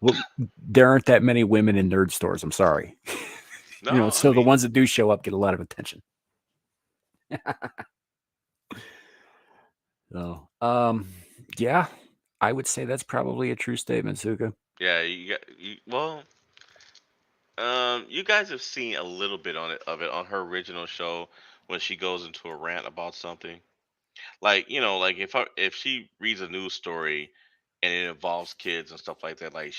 Well, there aren't that many women in nerd stores. I'm sorry. No, I So the mean, ones that do show up get a lot of attention. So, yeah, I would say that's probably a true statement, Suka. yeah, well, you guys have seen a little bit of it on her original show when she goes into a rant about something. Like, like if she reads a news story and it involves kids and stuff like that, like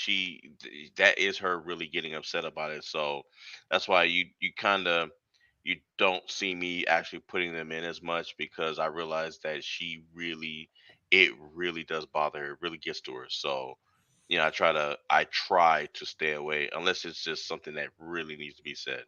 that is her really getting upset about it. So that's why you don't see me actually putting them in as much because I realize that it really does bother her, it really gets to her. So I try to stay away unless it's just something that really needs to be said.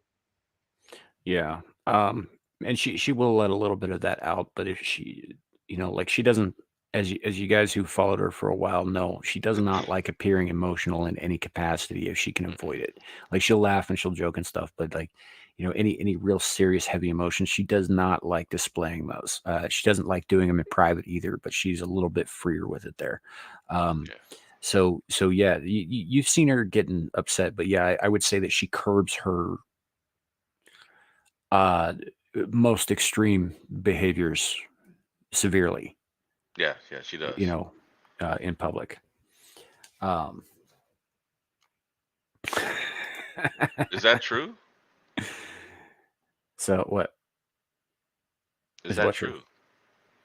Yeah. And she will let a little bit of that out, but if she, like she doesn't, as you guys who followed her for a while know, she does not like appearing emotional in any capacity if she can avoid Mm-mm. it. Like she'll laugh and she'll joke and stuff, but like, any real serious heavy emotions, she does not like displaying those. She doesn't like doing them in private either, but she's a little bit freer with it there. Um, Okay. so yeah, you've seen her getting upset, but yeah, I would say that she curbs her uh, most extreme behaviors severely, Yeah, yeah, she you does. know, in public. Um, Is that true? so what Is is that what true? true?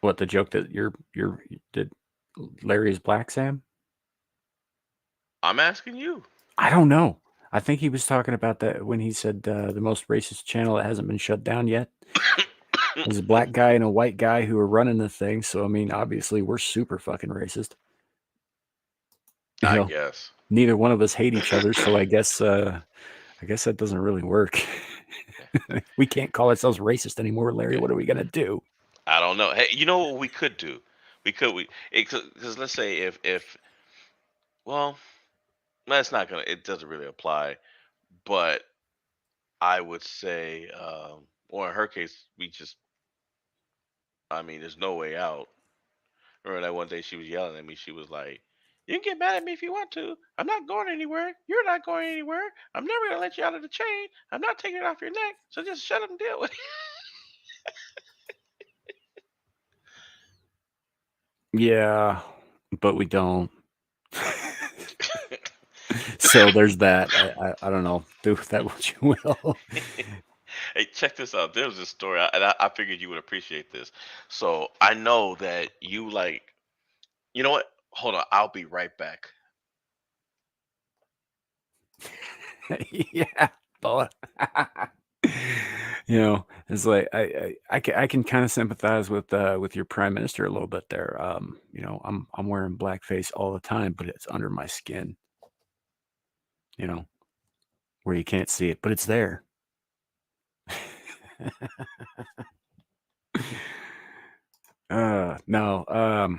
What the joke that you're did Larry is black, Sam? I'm asking you. I don't know. I think he was talking about that when he said the most racist channel that hasn't been shut down yet. There's a black guy and a white guy who are running the thing. So I mean, obviously, we're super fucking racist. You I know, guess. neither one of us hate each other, so I guess that doesn't really work. We can't call ourselves racist anymore, Larry. Okay. What are we gonna do? I don't know. Hey, you know what we could do? Because let's say if well, that's not gonna. It doesn't really apply. But I would say, or in her case, I mean, there's no way out. Remember that one day she was yelling at me. She was like, "You can get mad at me if you want to. I'm not going anywhere. You're not going anywhere. I'm never gonna let you out of the chain. I'm not taking it off your neck. So just shut up and deal with it." Yeah, but we don't. So there's that. I don't know. Do with that what you will. Hey, check this out. There was this story, and I figured you would appreciate this. So I know that you like. You know what? Hold on. I'll be right back. Yeah, but it's like I can kind of sympathize with your prime minister a little bit there. I'm wearing blackface all the time, but it's under my skin, you know, where you can't see it, but it's there. No,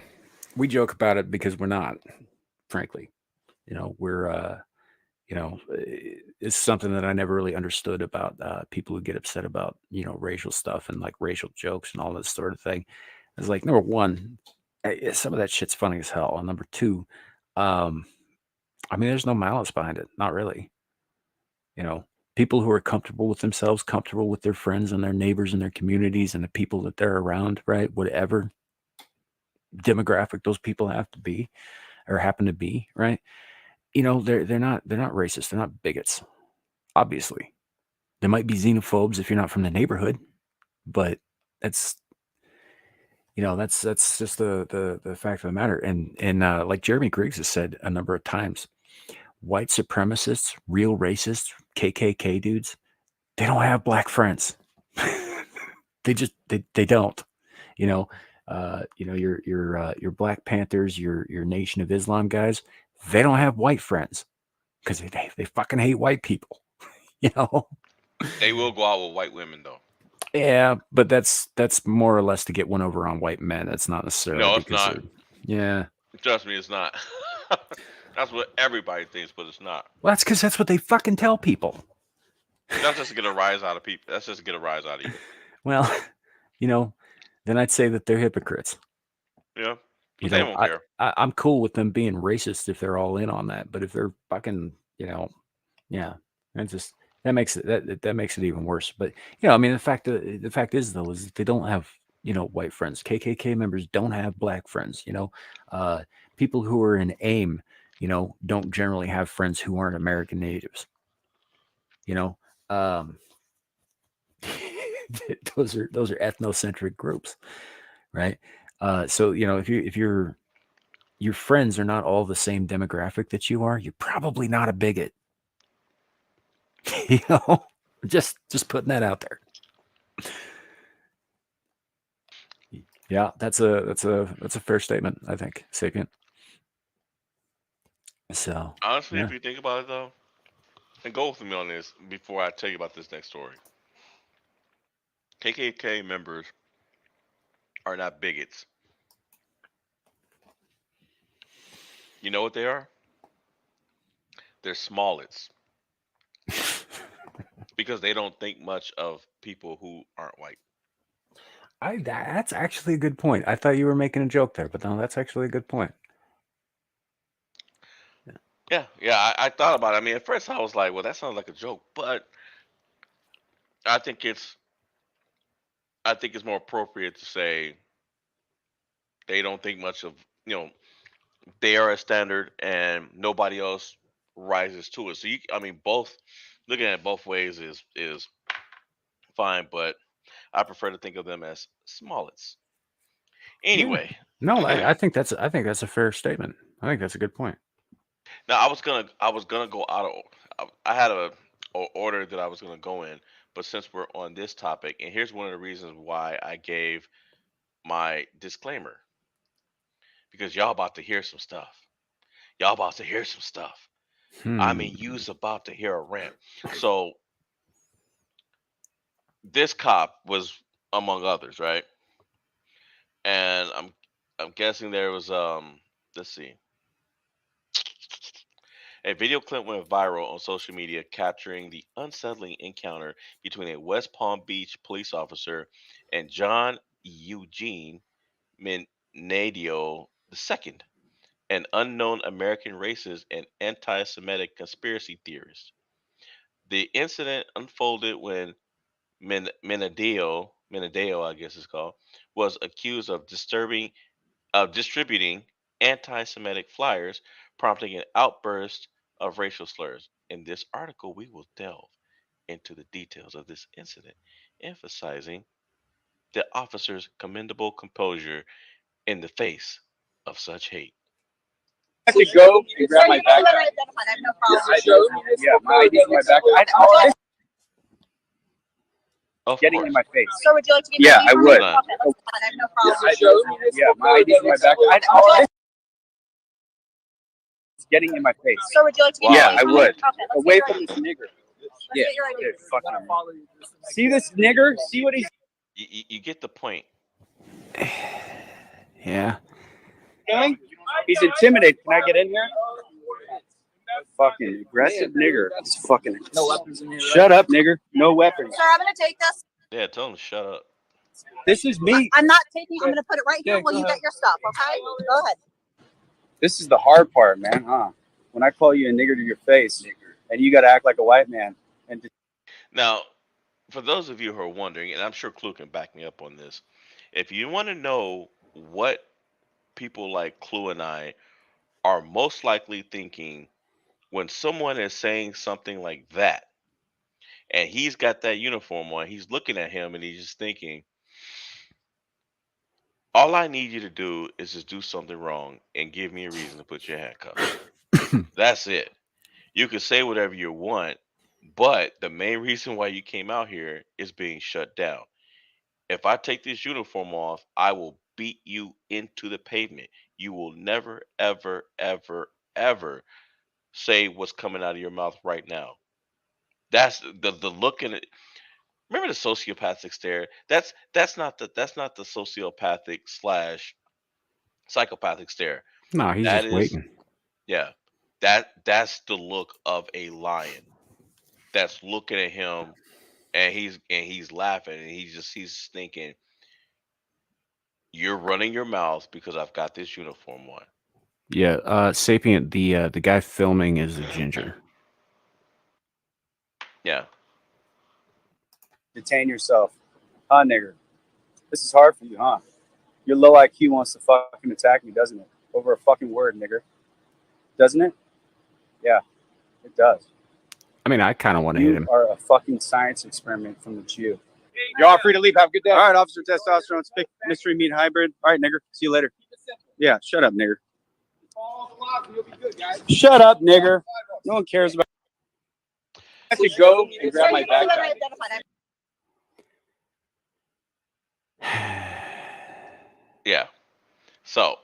we joke about it because we're not, frankly. We're it's something that I never really understood about people who get upset about racial stuff and like racial jokes and all this sort of thing. It's like number one, some of that shit's funny as hell, and number two, um, I mean, there's no malice behind it, not really. You know, People who are comfortable with themselves, comfortable with their friends and their neighbors and their communities and the people that they're around, right? Whatever demographic those people have to be or happen to be, right? They're not racist, they're not bigots, obviously. There might be xenophobes if you're not from the neighborhood, but that's that's just the fact of the matter. And like Jeremy Griggs has said a number of times, white supremacists, real racists, KKK dudes, they don't have black friends. They don't. You know, your Black Panthers, your Nation of Islam guys, they don't have white friends because they fucking hate white people. You know. They will go out with white women though. Yeah, but that's more or less to get one over on white men. It's not necessarily No, it's because not. they're yeah. Trust me, it's not. That's what everybody thinks, but it's not. Well, that's because that's what they fucking tell people. That's just to get a rise out of people. That's just to get a rise out of you. Well, you know, then I'd say that they're hypocrites. Yeah, You but they know, won't I, care. I I'm cool with them being racist if they're all in on that, but if they're fucking, yeah, that just that makes it even worse. But I mean, the fact is though is that they don't have white friends. KKK members don't have black friends. Uh, People who are in AIM, don't generally have friends who aren't American natives. You know, um, those are ethnocentric groups, right? So if your friends are not all the same demographic that you are, you're probably not a bigot. you know, just putting that out there. Yeah, that's a fair statement, I think, Sapient. So Honestly, if yeah, you think about it though, and go with me on this before I tell you about this next story. KKK members are not bigots. You know what they are? They're smallets because they don't think much of people who aren't white. that's actually a good point. I thought you were making a joke there, but no, that's actually a good point. Yeah. Yeah, yeah. I thought about it. I mean, at first I was like, well, that sounds like a joke, but I think it's I think it's more appropriate to say they don't think much of you know they are a standard and nobody else rises to it. So I mean, both looking at it both ways is fine, but I prefer to think of them as smallets. Yeah. Anyway, No, now I think that's a fair statement. I think that's a good point. I was gonna go out of I had a order that I was gonna go in, but since we're on this topic, and here's one of the reasons why I gave my disclaimer because y'all about to hear some stuff. Y'all about to hear some stuff. I Hmm. mean, you's about to hear a rant. So this cop was among others, right? And I'm guessing there was let's see. A video clip went viral on social media capturing the unsettling encounter between a West Palm Beach police officer and John Eugene Minadio II, an unknown American racist and anti-Semitic conspiracy theorist. The incident unfolded when Minadeo, I guess it's called, was accused of disturbing of distributing anti-Semitic flyers, prompting an outburst of racial slurs. In this article, we will delve into the details of this incident, emphasizing the officer's commendable composure in the face of such hate. I have to go and grab my backpack. Yeah, my ID's in my backpack. Of Getting course. in my face. So would you like to give Yeah, me I your would. information? Okay, that's fine. I have no problem. Yeah, my ID's in my backpack. Getting in my face. So would you like to give me Yeah, your I information? would. Okay, let's Away get your from ID. this nigger. Let's Yeah, get your ID. dude, fucking. See this nigger? See what he's You get the point. Yeah. doing? He's intimidated. Can I get in here? Fucking aggressive nigger. It's fucking. No weapons in here. Shut up, nigger. No weapons. Sir, I'm going to take this. Yeah, tell him to shut up. This is me. I'm not taking it. I'm going to put it right here Yeah, while you go get ahead. your stuff, okay? Go ahead. This is the hard part, man, huh? When I call you a nigger to your face, and you got to act like a white man. And Now, for those of you who are wondering, and I'm sure Clue can back me up on this, if you want to know what people like Clue and I are most likely thinking when someone is saying something like that, and he's got that uniform on, he's looking at him and he's just thinking, all I need you to do is just do something wrong and give me a reason to put your handcuffs. That's it. You can say whatever you want, but the main reason why you came out here is being shut down. If I take this uniform off, I will beat you into the pavement. You will never, ever, ever, ever say what's coming out of your mouth right now. That's the look in it. Remember the sociopathic stare? That's not the sociopathic slash psychopathic stare. No, he's That just is waiting. yeah. That's the look of a lion that's looking at him and he's laughing and he's thinking, you're running your mouth because I've got this uniform on. Yeah, Sapient, the guy filming is a ginger. Yeah. detain yourself. Huh, nigger? This is hard for you, huh? Your low IQ wants to fucking attack me, doesn't it? Over a fucking word, nigger. Doesn't it? Yeah, it does. I mean, I kind of want to hit You him. are a fucking science experiment from the Jew. You're all free to leave. Have a good day. All right, Officer Testosterone, Spick, Mystery Meat Hybrid. All right, nigger. See you later. Yeah, shut up, nigger. Shut up, nigger. No one cares about. I have to go and grab my backpack. Yeah. So,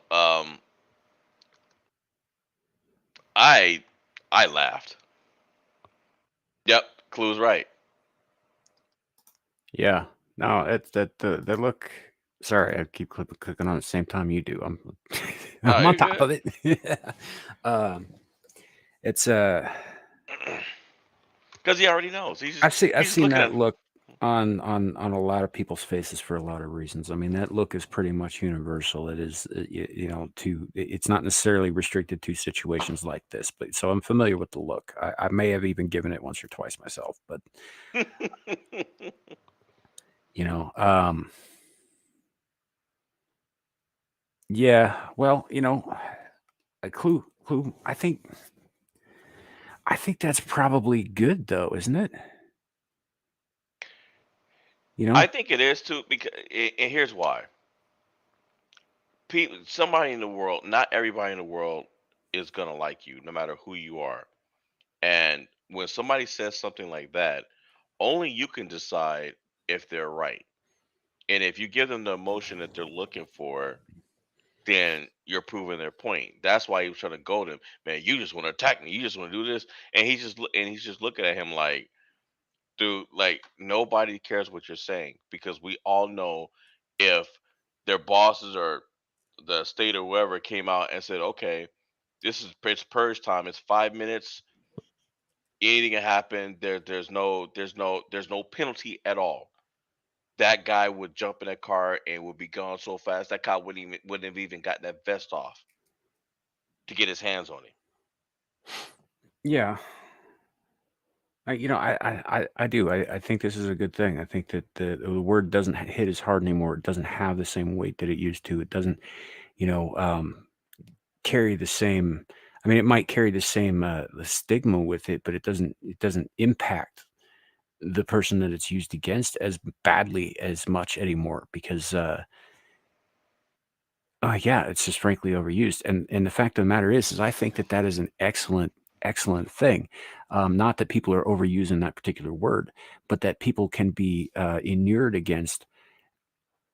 I laughed. Yep, Clue's right. Yeah. No, it's that the look. Sorry, I keep clicking on at the same time you do. I'm No, I'm you're on top good. of it. It's Because he already knows. He's I've just seen looking that at look on a lot of people's faces for a lot of reasons. I mean, that look is pretty much universal. It is, it's not necessarily restricted to situations like this, but so I'm familiar with the look. I may have even given it once or twice myself, but you know, yeah. Well, a clue. I think that's probably good, though, isn't it? I think it is too, because and here's why. Somebody in the world, not everybody in the world is gonna like you, no matter who you are. And when somebody says something like that, only you can decide if they're right. And if you give them the emotion that they're looking for, then you're proving their point. That's why he was trying to goad him. Man, you just want to attack me. You just want to do this. And he's just looking at him like, dude, like nobody cares what you're saying, because we all know if their bosses or the state or whoever came out and said, okay, it's purge time. It's 5 minutes. Anything can happen. There's no penalty at all. That guy would jump in that car and would be gone so fast that guy wouldn't have even got that vest off to get his hands on him. Yeah. I do. I think this is a good thing. I think that the word doesn't hit as hard anymore. It doesn't have the same weight that it used to. It doesn't. carry the same. I mean, it might carry the same the stigma with it, but it doesn't impact the person that it's used against as badly as much anymore because yeah, it's just frankly overused. And the fact of the matter is I think that is an excellent thing. Not that people are overusing that particular word, but that people can be inured against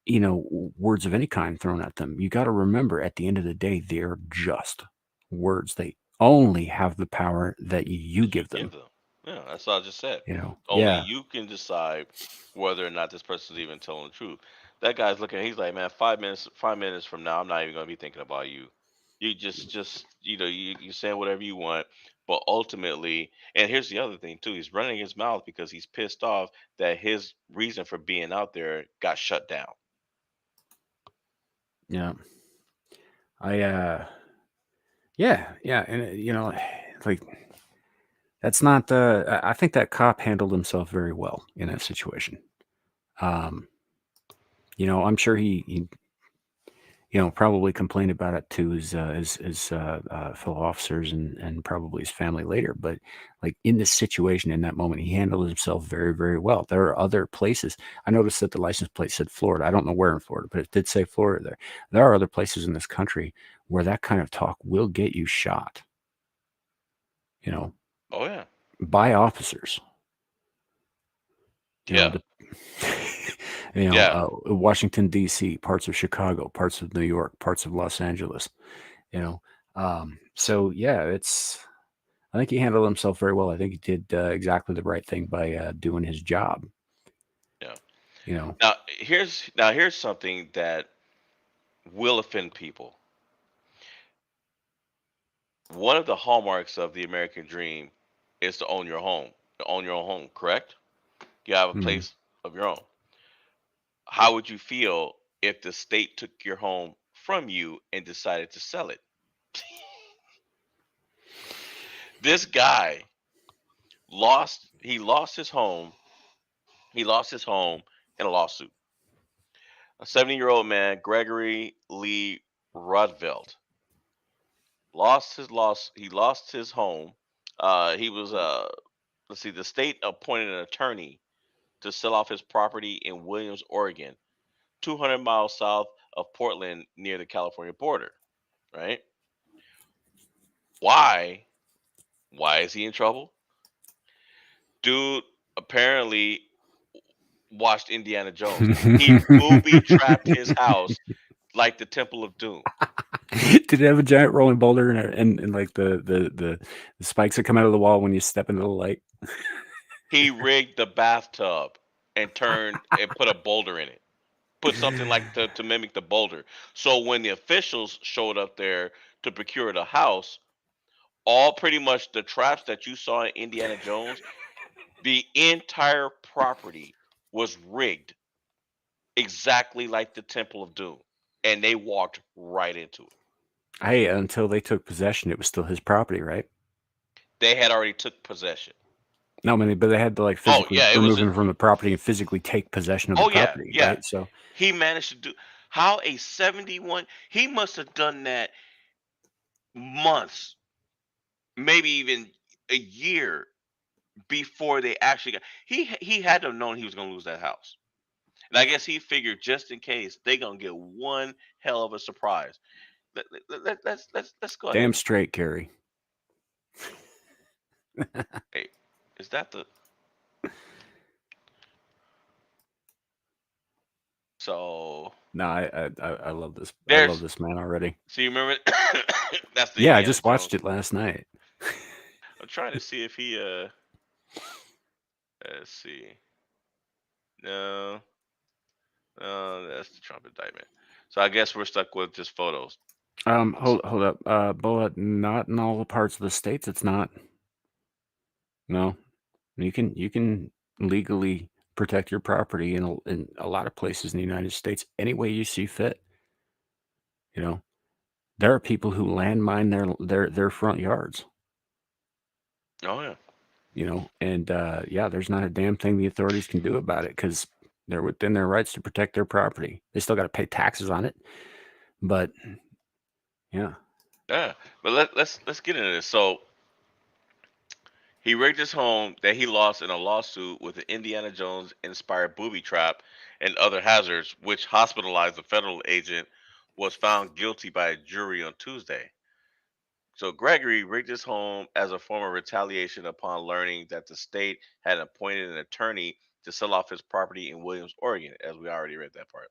words of any kind thrown at them. You got to remember, at the end of the day, they're just words. They only have the power that you give them. Yeah, that's what I just said. Only Yeah. you can decide whether or not this person's even telling the truth. That guy's looking. He's like, man, 5 minutes from now, I'm not even gonna be thinking about you. You just you saying whatever you want, but ultimately, and here's the other thing too. He's running his mouth because he's pissed off that his reason for being out there got shut down. Yeah. Yeah, and like that's not the. I think that cop handled himself very well in that situation. I'm sure he probably complained about it to his fellow officers and probably his family later. But like in this situation, in that moment, he handled himself very, very well. There are other places. I noticed that the license plate said Florida. I don't know where in Florida, but it did say Florida there. There are other places in this country where that kind of talk will get you shot. Oh yeah. By officers. Yeah. Washington, D.C., parts of Chicago, parts of New York, parts of Los Angeles, So, yeah, I think he handled himself very well. I think he did exactly the right thing by doing his job. Yeah. Now here's something that will offend people. One of the hallmarks of the American dream is to own your home. To own your own home, correct? You have a place of your own. How would you feel if the state took your home from you and decided to sell it? This guy lost his home. He lost his home in a lawsuit. A 70-year-old man, Gregory Lee Rudveld, he lost his home. He was let's see, the state appointed an attorney to sell off his property in Williams, Oregon, 200 miles south of Portland near the California border, right? Why is he in trouble? Dude apparently watched Indiana Jones. He booby trapped his house like the Temple of Doom. Did it have a giant rolling boulder and like the spikes that come out of the wall when you step into the light? He rigged the bathtub and put a boulder in it. Put something like to mimic the boulder. So when the officials showed up there to procure the house, all pretty much the traps that you saw in Indiana Jones, the entire property was rigged exactly like the Temple of Doom, and they walked right into it. Hey, until they took possession, it was still his property, right? They had already took possession. No, I mean, but they had to like physically remove him from the property and physically take possession of the property, right? So he managed to do how a 71. He must have done that months, maybe even a year before they actually got. He had to have known he was going to lose that house, and I guess he figured just in case they gonna get one hell of a surprise. Let's go ahead. Damn straight, Gary. Hey, is that the? So no, I love this. I love this man already. So you remember? That's the Indiana I just watched it last night. I'm trying to see if he let's see. No, that's the Trump indictment. So I guess we're stuck with just photos. Hold up, Boa. Not in all the parts of the states. It's not. No, you can legally protect your property in a lot of places in the United States any way you see fit. There are people who landmine their front yards. Oh yeah. And there's not a damn thing the authorities can do about it because they're within their rights to protect their property. They still got to pay taxes on it, but Yeah. Yeah, but let's get into this. So he rigged his home that he lost in a lawsuit with an Indiana Jones inspired booby trap and other hazards, which hospitalized the federal agent, was found guilty by a jury on Tuesday. So Gregory rigged his home as a form of retaliation upon learning that the state had appointed an attorney to sell off his property in Williams, Oregon, as we already read that part.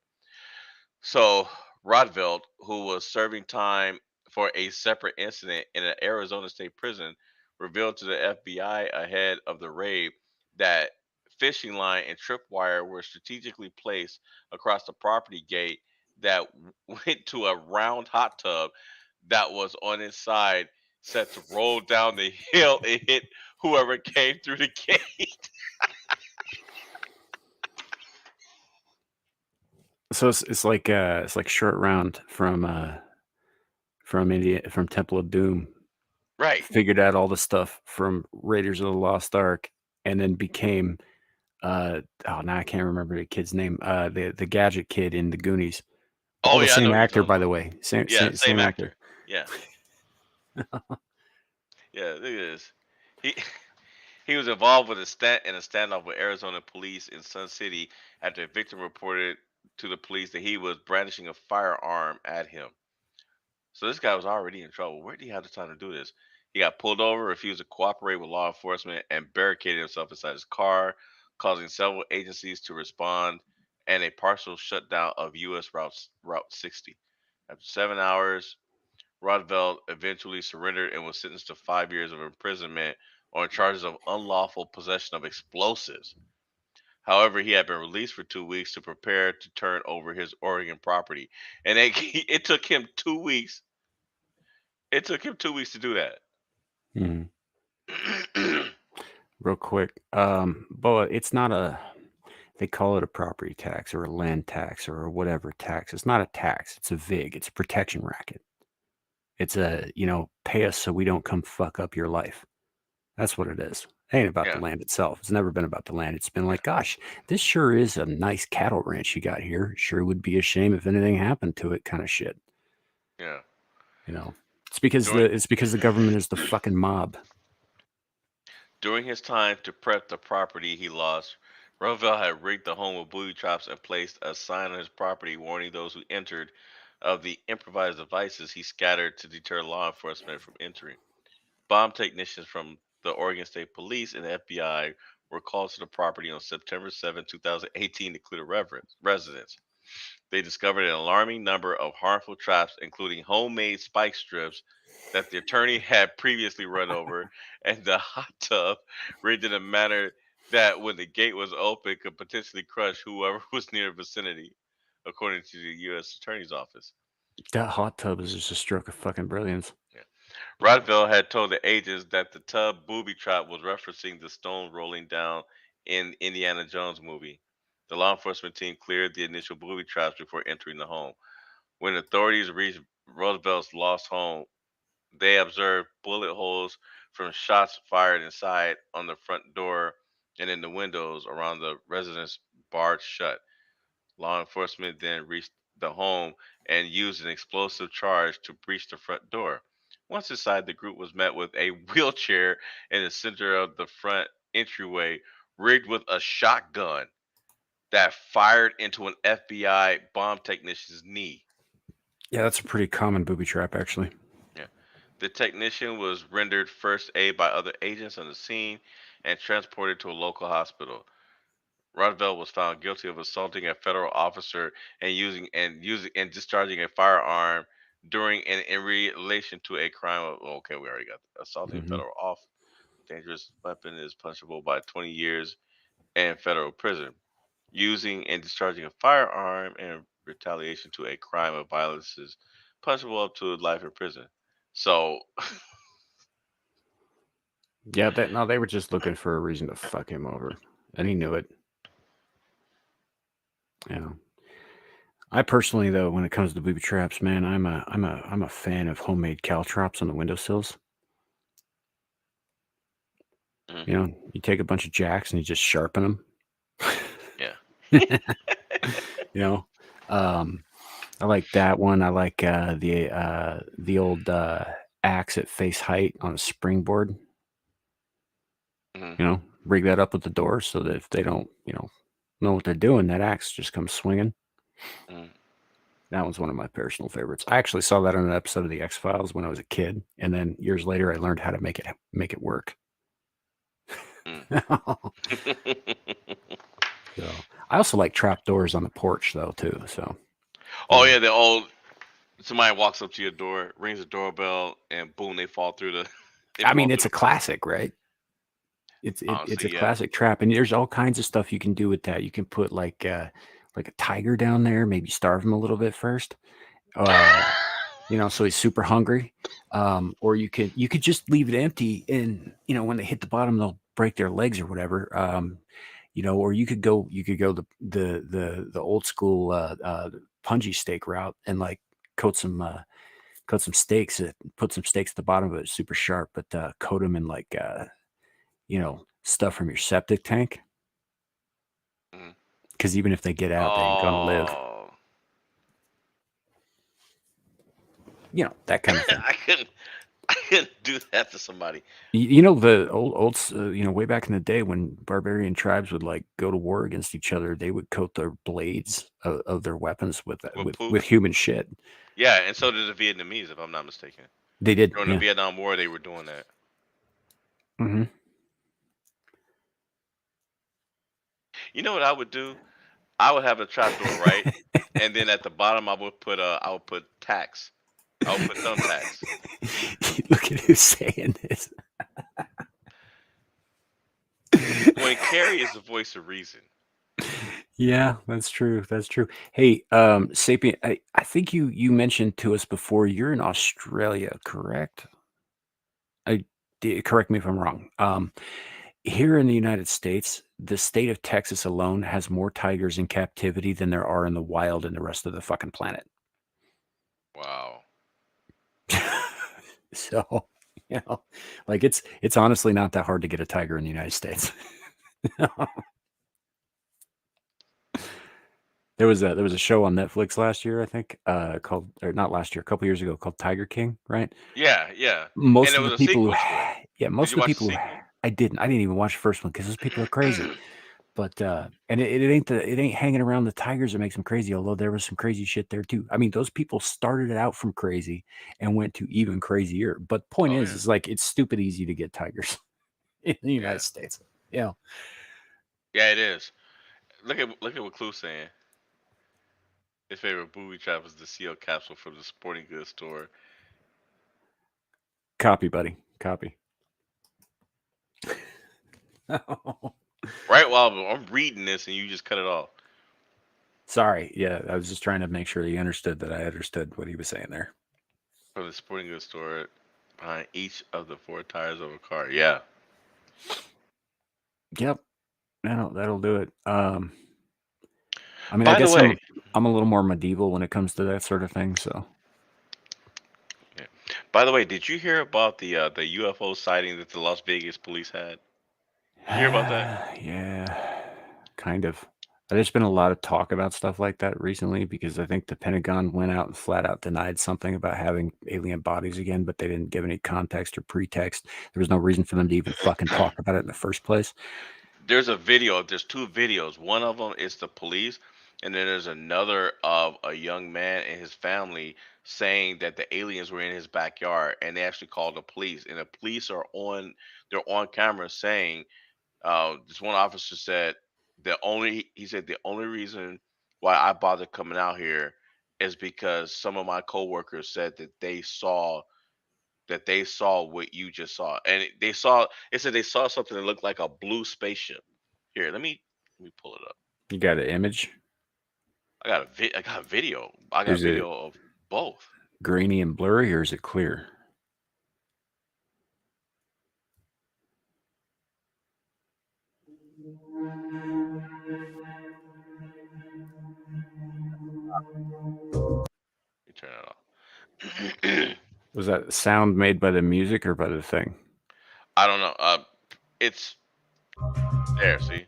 So Rodveld, who was serving time for a separate incident in an Arizona state prison, revealed to the FBI ahead of the raid that fishing line and tripwire were strategically placed across the property gate that went to a round hot tub that was on its side, set to roll down the hill and hit whoever came through the gate. So it's like Short Round from India, from Temple of Doom. Right. Figured out all the stuff from Raiders of the Lost Ark, and then became now I can't remember the kid's name. The gadget kid in the Goonies. All Oh the yeah, I know same what you're actor, talking by the about. way. Same Yeah, same, same same actor. actor. Yeah. Yeah, look at this. He he was involved with in a standoff with Arizona police in Sun City after a victim reported to the police that he was brandishing a firearm at him. So this guy was already in trouble. Where did he have the time to do this? He got pulled over, refused to cooperate with law enforcement, and barricaded himself inside his car, causing several agencies to respond and a partial shutdown of U.S. Route 60. After 7 hours, Rodveld eventually surrendered and was sentenced to 5 years of imprisonment on charges of unlawful possession of explosives. However, he had been released for 2 weeks to prepare to turn over his Oregon property, and it took him 2 weeks. It took him 2 weeks to do that. Mhm. Real quick, Boa, it's not a. They call it a property tax or a land tax or whatever tax. It's not a tax. It's a VIG. It's a protection racket. It's pay us so we don't come fuck up your life. That's what it is. It ain't about the Yeah, land itself. It's never been about the land. It's been yeah, like, gosh, this sure is a nice cattle ranch you got here. Sure would be a shame if anything happened to it, kind of shit. yeah. It's because During the government is the fucking mob. during his time to prep the property he lost, Roosevelt had rigged the home with booby traps and placed a sign on his property warning those who entered of the improvised devices he scattered to deter law enforcement from entering. Bomb technicians from the Oregon State Police and the FBI were called to the property on September 7, 2018 to clear the residence. They discovered an alarming number of harmful traps, including homemade spike strips that the attorney had previously run over, and the hot tub rigged in a manner that, when the gate was open, could potentially crush whoever was near the vicinity, according to the U.S. Attorney's Office. That hot tub is just a stroke of fucking brilliance. Yeah. Rodville had told the agents that the tub booby trap was referencing the stone rolling down in Indiana Jones movie. The law enforcement team cleared the initial booby traps before entering the home. When authorities reached Roosevelt's lost home, they observed bullet holes from shots fired inside on the front door and in the windows around the residence barred shut. Law enforcement then reached the home and used an explosive charge to breach the front door. Once inside, the group was met with a wheelchair in the center of the front entryway, rigged with a shotgun that fired into an FBI bomb technician's knee. Yeah, that's a pretty common booby trap, actually. Yeah. The technician was rendered first aid by other agents on the scene and transported to a local hospital. Roosevelt was found guilty of assaulting a federal officer and using and discharging a firearm during and in relation to a crime of, okay, we already got that. Assaulting a Hmm. federal off dangerous weapon is punishable by 20 years in federal prison. Using and discharging a firearm in retaliation to a crime of violence is punishable up to life in prison. So Yeah, they were just looking for a reason to fuck him over, and he knew it. I personally, though, when it comes to booby traps, man, I'm a fan of homemade caltrops on the windowsills. mhm, You take a bunch of jacks and you just sharpen them. yeah. you know, um, I like that one. I like the old axe at face height on a springboard. Mhm. You know, rig that up with the door so that if they don't, know what they're doing, that axe just comes swinging. Mhm. That was one of my personal favorites. I actually saw that on an episode of the X-Files when I was a kid, and then years later I learned how to make it work. Mm. So I also like trap doors on the porch though too. So Oh yeah, the old somebody walks up to your door, rings the doorbell, and boom, they fall through the. They I fall mean, through it's the a classic, right? It's a honestly, yeah. classic trap, and there's all kinds of stuff you can do with that. You can put like a tiger down there, maybe starve him a little bit first, so he's super hungry. Or you could just leave it empty, and when they hit the bottom, they'll break their legs or whatever. Or you could go the old school punji steak route and like coat some steaks, put some steaks at the bottom of it, super sharp, but coat them in like stuff from your septic tank. Mhm. Because even if they get out, they ain't gonna live. Oh, That kind of thing. I couldn't do that to somebody. The old way back in the day when barbarian tribes would like go to war against each other, they would coat their blades of their weapons with poop. human shit. Yeah, and so did the Vietnamese, if I'm not mistaken. They did. During the Vietnam War, they were doing that. Mm-hmm. You know what I would do? I would have a trapdoor, right? And then at the bottom, I would put tacks. I would put thumbtacks. Look at who's saying this. When Carrie is the voice of reason. Yeah, that's true. That's true. Hey, Sapien, I think you mentioned to us before you're in Australia, correct? Correct me if I'm wrong. Here in the United States, the state of Texas alone has more tigers in captivity than there are in the wild in the rest of the fucking planet. Wow. So, like it's honestly not that hard to get a tiger in the United States. There was a show on Netflix last year, I think, called, or not last year, a couple years ago, called Tiger King, right? Yeah, yeah. Most And there of was the a people who, sequel to it. yeah, Did most you of the watch the people who, sequel? I didn't even watch the first one because those people are crazy. But and it ain't hanging around the tigers that makes them crazy. Although there was some crazy shit there too. I mean, those people started it out from crazy and went to even crazier. But point Oh is, yeah. is like it's stupid easy to get tigers in the Yeah. United States. Yeah. Yeah, it is. Look at what Clue's saying. His favorite booby trap is the seal capsule from the sporting goods store. Copy, buddy. Copy. Right while I'm reading this and you just cut it off. Sorry. Yeah, I was just trying to make sure he understood that I understood what he was saying there. From the sporting goods store behind each of the four tires of a car. Yeah. Yep. That'll do it. I mean, By I the guess way, I'm a little more medieval when it comes to that sort of thing. So, yeah. By the way, did you hear about the UFO sighting that the Las Vegas police had? Did you hear about that? Yeah, kind of. There's been a lot of talk about stuff like that recently because I think the Pentagon went out and flat out denied something about having alien bodies again, but they didn't give any context or pretext. There was no reason for them to even fucking talk about it in the first place. There's a video. There's two videos. One of them is the police, and then there's another of a young man and his family saying that the aliens were in his backyard, and they actually called the police. And the police are on. They're on camera saying, this one officer said he said the only reason why I bothered coming out here is because some of my coworkers said that they saw what you just saw, and it said they saw something that looked like a blue spaceship. Here, let me pull it up. You got an image? I got a video. I got Is it video of both. grainy and blurry or is it clear? Let me turn it off. Was that sound made by the music or by the thing? I don't know. It's there. See?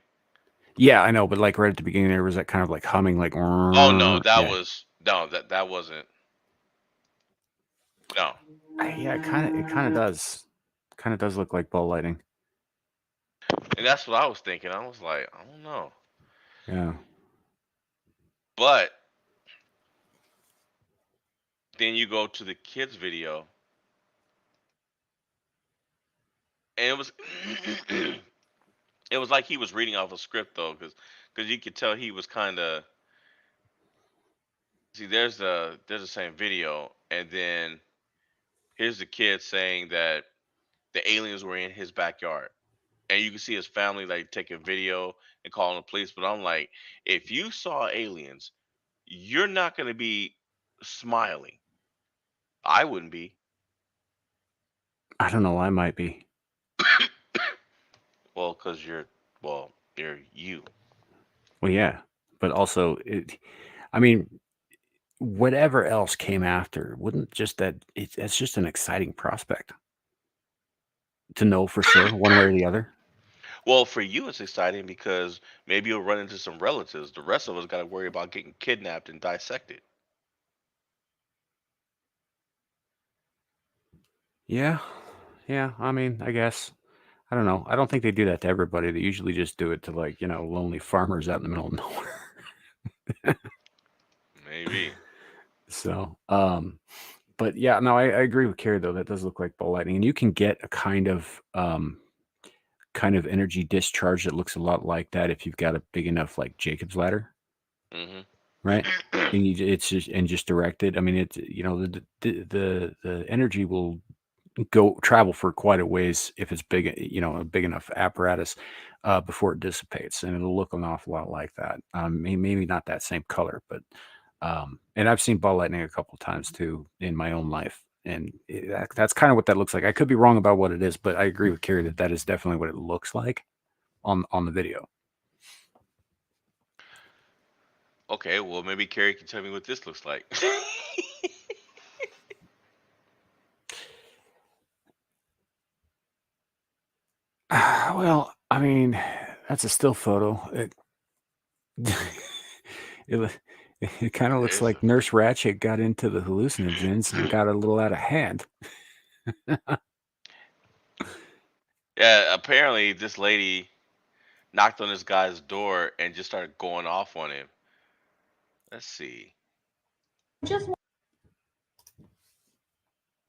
Yeah, I know, but like right at the beginning there was that kind of like humming, like Oh no, yeah. No, that wasn't. No. Yeah, it kind of does. Kind of does look like ball lightning. And that's what I was thinking. I was like, I don't know. Yeah. But then you go to the kids video, and it was it was like he was reading off a script though, because you could tell he was kind of see. There's the same video, and then here's the kid saying that the aliens were in his backyard, and you can see his family like taking video and calling the police. But I'm like, if you saw aliens, you're not gonna be smiling. I wouldn't be. I don't know. I might be. Well, because you're you. Well, yeah, but also, I mean, whatever else came after, wouldn't just that? It's just an exciting prospect to know for sure, one way or the other. Well, for you, it's exciting because maybe you'll run into some relatives. The rest of us got to worry about getting kidnapped and dissected. Yeah, yeah. I mean, I guess I don't know. I don't think they do that to everybody. They usually just do it to like lonely farmers out in the middle of nowhere. Maybe. So, but yeah, no, I agree with Carrie though. That does look like ball lightning, and you can get a kind of energy discharge that looks a lot like that if you've got a big enough like Jacob's ladder, hmm right? And it's just directed. I mean, it's the energy will go travel for quite a ways if it's big, a big enough apparatus before it dissipates, and it'll look an awful lot like that. Maybe not that same color, but and I've seen ball lightning a couple of times too in my own life, and that's kind of what that looks like. I could be wrong about what it is, but I agree with Carrie that is definitely what it looks like on the video. Okay, well, maybe Carrie can tell me what this looks like. Well, I mean, that's a still photo. It, it kind of looks It's like Nurse Ratched got into the hallucinogens and got a little out of hand. yeah, apparently this lady knocked on this guy's door and just started going off on him. Let's see. Just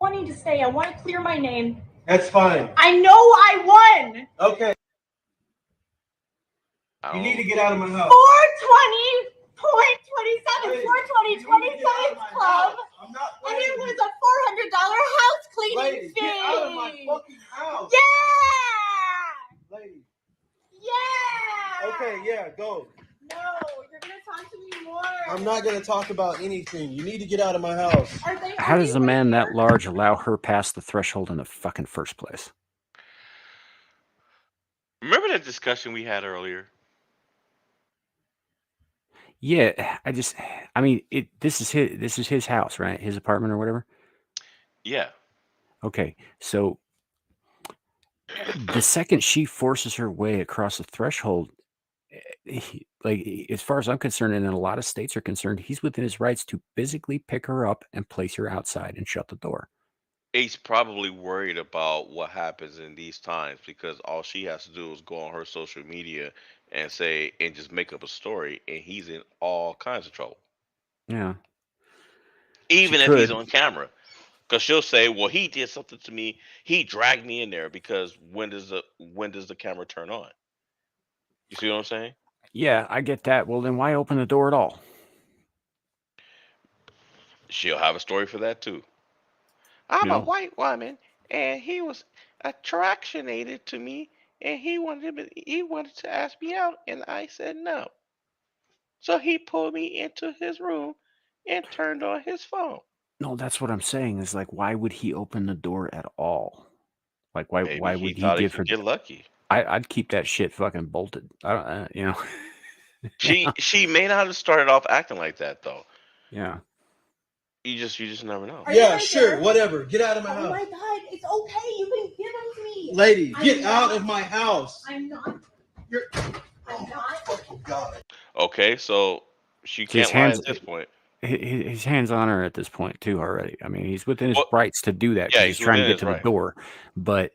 wanting to stay. I want to clear my name. That's fine. I know I won. Okay. You need to get out of my house. 420.27, 420, 27th club. I'm not And it playing. was a $400 house cleaning Lady, fee. get out of my fucking house. Yeah. Lady. Yeah. Okay, yeah, go. No, you're gonna talk to me more. I'm not going to talk about anything. You need to get out of my house. How does a man that large allow her past the threshold in the fucking first place? Remember that discussion we had earlier? Yeah, I mean, this is his house, right? His apartment or whatever. Yeah. Okay, so the second she forces her way across the threshold, like as far as I'm concerned, and a lot of states are concerned, he's within his rights to physically pick her up and place her outside and shut the door. He's probably worried about what happens in these times because all she has to do is go on her social media and just make up a story, and he's in all kinds of trouble. Yeah, Even She if he's could. on camera. Because she'll say, "Well, he did something to me. He dragged me in there." Because when does the camera turn on? You see what I'm saying? Yeah, I get that. Well, then why open the door at all? She'll have a story for that too. I'm a white woman, and he was attractionated to me, and he wanted to ask me out, and I said no. So he pulled me into his room and turned on his phone. No, that's what I'm saying. Is like, why would he open the door at all? Like, why Maybe why he would he thought he give her? could get lucky. I'd keep that shit fucking bolted. I don't, She may not have started off acting like that though. Yeah. You just never know. Are you Yeah, right sure, there? whatever. Get out of my Oh house. my God, it's okay. You can give them to me. Lady, get I'm out not- of my house. I'm not. You're. I'm not. Oh, God. Okay, so she See, his can't lie hands- at this point. his hands on her at this point too already. I mean, he's within his Well, rights to do that because yeah, he's he's trying to within get his to the right. door. But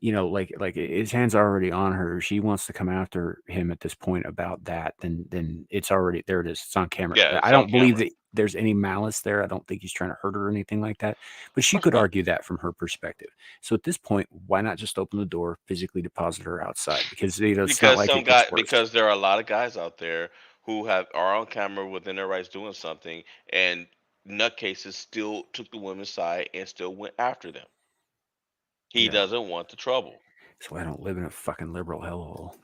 like his hands are already on her. She wants to come after him at this point about that. Then it's already there. It is. It's on camera. Yeah, I it's on don't believe camera. that there's any malice there. I don't think he's trying to hurt her or anything like that. But she Of course could not. argue that from her perspective. So at this point, why not just open the door, physically deposit her outside? Because it's not Because like some it gets guy, worse. because there are a lot of guys out there who are on camera within their rights doing something, and nutcases still took the women's side and still went after them. He Yeah. doesn't want the trouble. That's why I don't live in a fucking liberal hellhole.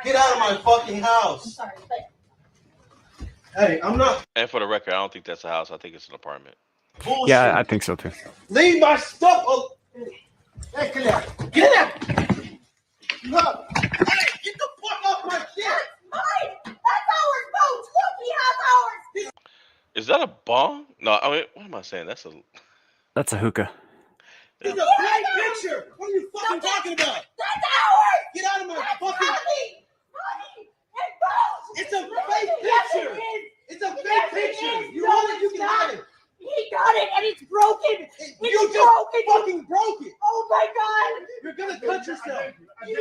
Get out of my fucking house. Sorry, but Hey, I'm not And for the record, I don't think that's a house. I think it's an apartment. bullshit. Yeah, I think so too. Leave my stuff. Hey, get out. Get out. Look. Hey, get the fuck off my shit. mine. That's ours. No, Twinkie has ours. Is that a bong? No, I mean, what am I saying? That's That's a hookah. It's a fake picture. What are you fucking talking about? That's ours. Get out of my fucking. Honey, it goes. It's a fake Yes, it picture. is. It's a fake Yes, it picture. is. You No, want it? You it's can not. have it. He got it, and it's broken. You It's just broken. fucking broke it. Oh my God. You're gonna cut yourself. You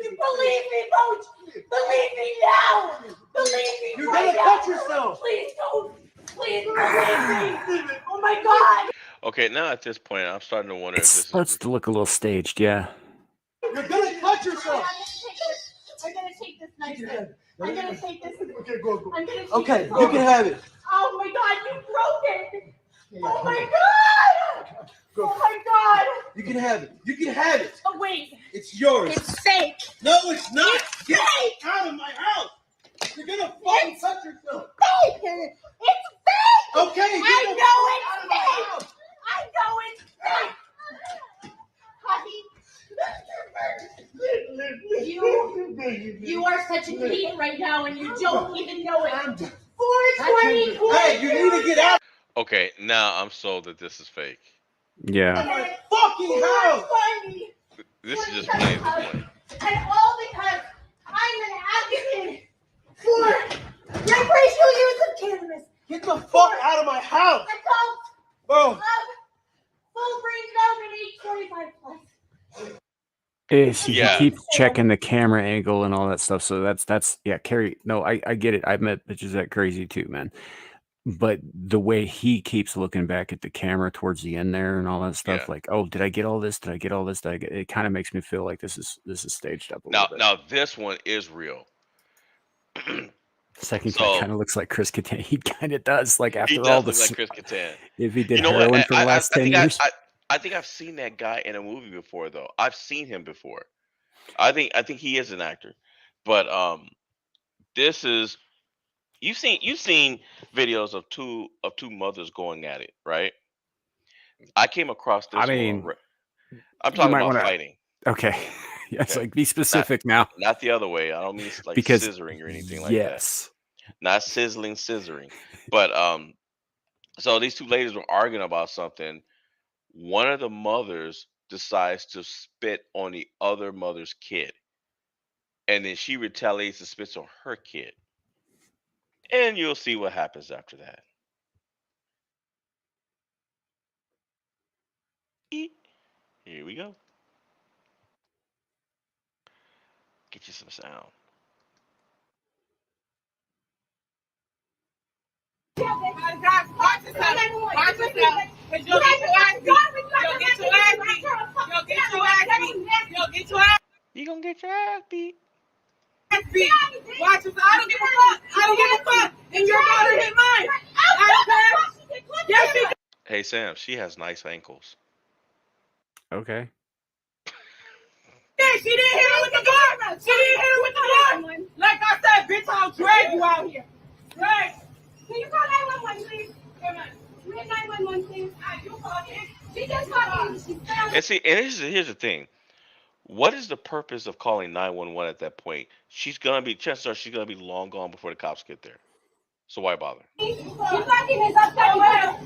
believe me, Coach. Believe me now. Believe me You're right gonna now. cut yourself. Please don't. Please believe me. Oh my God. okay. Now at this point, I'm starting to wonder It if this starts is. to look a little staged, yeah. You're gonna cut yourself. I'm gonna take this knife. I'm gonna take this. Okay, go. I'm gonna take Okay, this you off. can have it. Oh my God, you broke it. Oh my God. Oh my God. You can have it. You can have it. Oh wait, It's yours. it's fake. No, it's not. It's Get fake. out of my house. You're gonna fucking cut yourself. Fake. It's fake. Okay, I get the know fuck it's out of my fake. house. I know it's fake. Honey, you are such an idiot right now, and you don't even know it. 420. Hey, you need to get out Okay, now I'm sold that this is fake. of Yeah. my fucking house. 420. This is just plain to play. And all because I'm an advocate for recreational use of cannabis. Get the fuck out of my house, Adults bro. of full brain development age 25 plus. He Yeah. keeps checking the camera angle and all that stuff. So that's yeah, Carrie. No, I get it. I've met bitches that crazy too, man. But the way he keeps looking back at the camera towards the end there and all that stuff, Yeah. like, oh, did I get all this? Did I get all this? It kind of makes me feel like this is staged up a little bit. Now this one is real. Second so- guy kind of looks like Chris Kattan. He kind of does. Like He after does all look this, like Chris Kattan. if he did You know heroin what? for the last 10 years. I think I've seen that guy in a movie before, though. I've seen him before. I think he is an actor, but this is you've seen videos of two mothers going at it, right? I came across this. I mean, one. I'm you talking might about wanna- fighting, Okay. Yeah, it's Okay. like be specific now. not the other way. I don't mean like Because scissoring or anything like that. yes. Not scissoring. But so these two ladies were arguing about something. One of the mothers decides to spit on the other mother's kid, and then she retaliates and spits on her kid, and you'll see what happens after that. Here we go. Get you some sound. You gonna get your ass beat. Watch this. I don't give a fuck. I don't give a fuck. And your daughter hit mine. I don't care. Yes, she Hey Sam, she has nice ankles. Okay. did. She didn't hit her with the bar. She didn't hit her with the bar. Like I said, bitch, I'll drag you out here. Right. Can you call 911, please? Come on. Can you hit 911, please? You call it. She just called me. She's found. And see, and here's the thing. What is the purpose of calling 911 at that point? Chances are she's gonna be long gone before the cops get there. So why bother? You fucking is upset. Oh, well.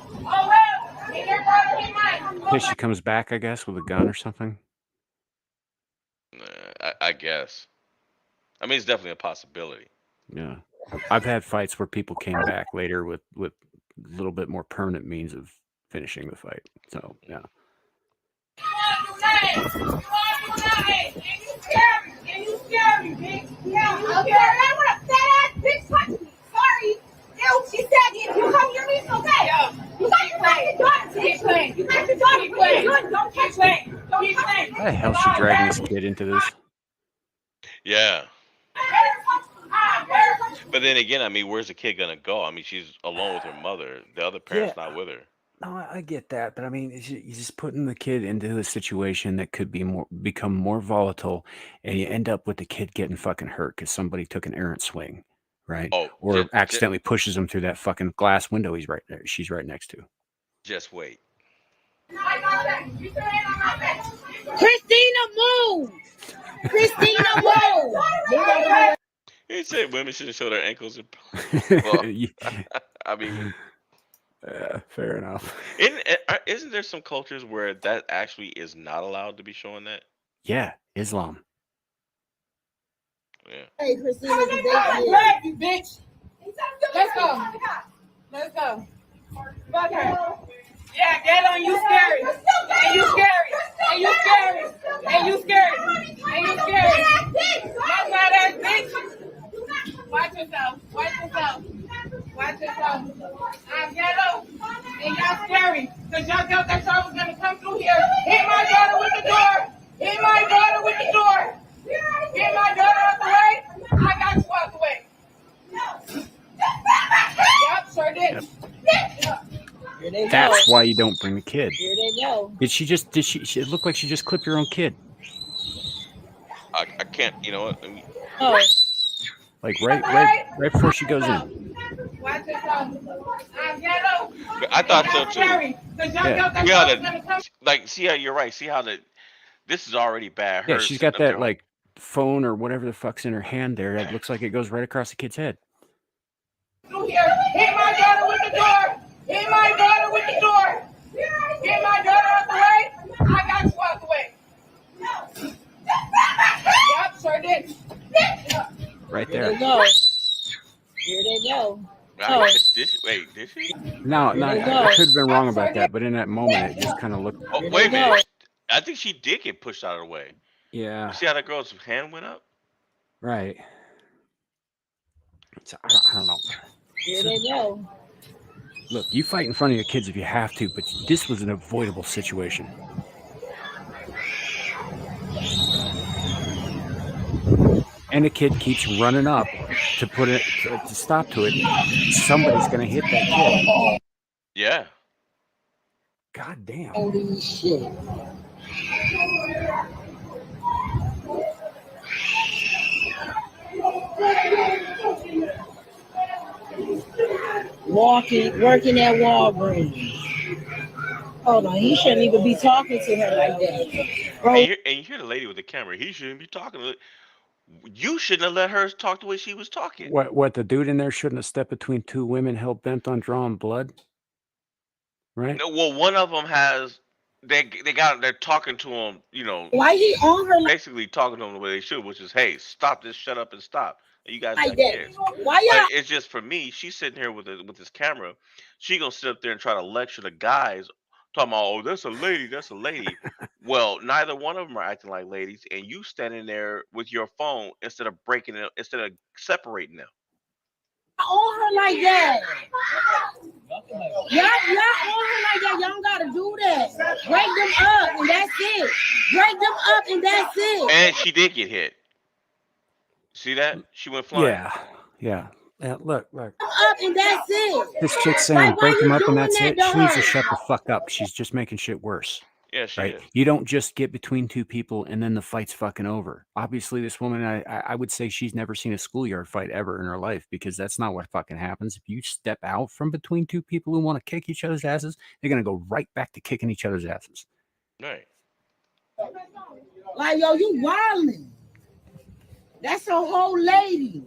And your daughter hit mine. Here she comes back, I guess, with a gun or something. I guess. I mean, it's definitely a possibility. Yeah. I've had fights where people came back later with a little bit more permanent means of finishing the fight. So yeah. You scary, bitch. Yeah, okay. I want a fat ass bitch touch me. Sorry. Ew, she said if you come near me, it's okay. You got your fucking daughter. Keep playing. You got your daughter. What are you doing? Don't keep playing. Don't keep playing. Why the hell is she dragging this kid into this? Yeah. But then again, I mean, where's the kid gonna go? I mean, she's alone with her mother. The other parent's not with her. No, I get that, but I mean, you're just putting the kid into a situation that could become more volatile, and you end up with the kid getting fucking hurt because somebody took an errant swing, right? Oh, Or accidentally pushes him through that fucking glass window she's right next to. just wait. Christina, move! Christina, move! He said women shouldn't show their ankles. Well, I mean, fair enough. Isn't there some cultures where that actually is not allowed to be showing that? Yeah, Islam. Yeah. Hey, Christina, You bitch. Let's go. Let's go. Fuck her. Yeah, get on. You scary. And you scary. And you scary. And you scary. And you scary. That's not that bitch. Watch yourself. Watch yourself. Watch yourself. I'm ghetto. And y'all scary. Because y'all thought that y'all was going to come through here. Hit my daughter with the door. Hit my daughter with the door. Get my daughter out the way. I got you out the way. Yep, sure did. Yep. That's why you don't bring the kid. Here they go. Did she? It looked like she just clipped her own kid. I can't. You know what? I mean, Oh. Like right before she goes in. Watch yourself. I'm ghetto. I thought so too. Yeah. Like, see how you're right. See how this is already bad. Yeah, she's got that like phone or whatever the fuck's in her hand there. That looks like it goes right across the kid's head. Through here. Hit my daughter with the door. Hit my daughter with the door. Get my daughter out the way. I got you out the way. Yep, sure did. Right Here there. they go. Here they go. Wait, did she? No, I could have been wrong about that, but in that moment, it just kind of looked. Oh, wait a minute. I think she did get pushed out of the way. Yeah. You see how that girl's hand went up? Right. So, I don't know. Here they go. Look, you fight in front of your kids if you have to, but this was an avoidable situation. And the kid keeps running up to stop to it. Somebody's gonna hit that kid. Yeah. God damn. Holy shit. Working at Walgreens. Hold on, he shouldn't even be talking to her like that. Bro. And you hear the lady with the camera. He shouldn't be talking to her. You shouldn't have let her talk the way she was talking. What the dude in there shouldn't have stepped between two women hell bent on drawing blood? Right? No, well, one of them has. They're talking to him. You know. Why he on her basically talking to them the way they should, which is, hey, stop this, shut up, and stop. You guys like got that? kids. Why y'all? But it's just for me. She's sitting here with this camera. She gonna sit up there and try to lecture the guys, talking about, oh, that's a lady, that's a lady. Well, neither one of them are acting like ladies, and you standing there with your phone instead of breaking it, instead of separating them. On her like that. Y'all on her like that. Y'all don't gotta do that. Break them up and that's it. Break them up and that's it. And she did get hit. See that? She went flying. Yeah. Look. Up and that's it. This chick's saying break them up and that's it. She needs to shut the fuck up. She's just making shit worse. Yeah, she is. You don't just get between two people and then the fight's fucking over. Obviously, this woman, I would say she's never seen a schoolyard fight ever in her life because that's not what fucking happens. If you step out from between two people who want to kick each other's asses, they're going to go right back to kicking each other's asses. Right. Like, yo, you wildin'. That's a whole lady.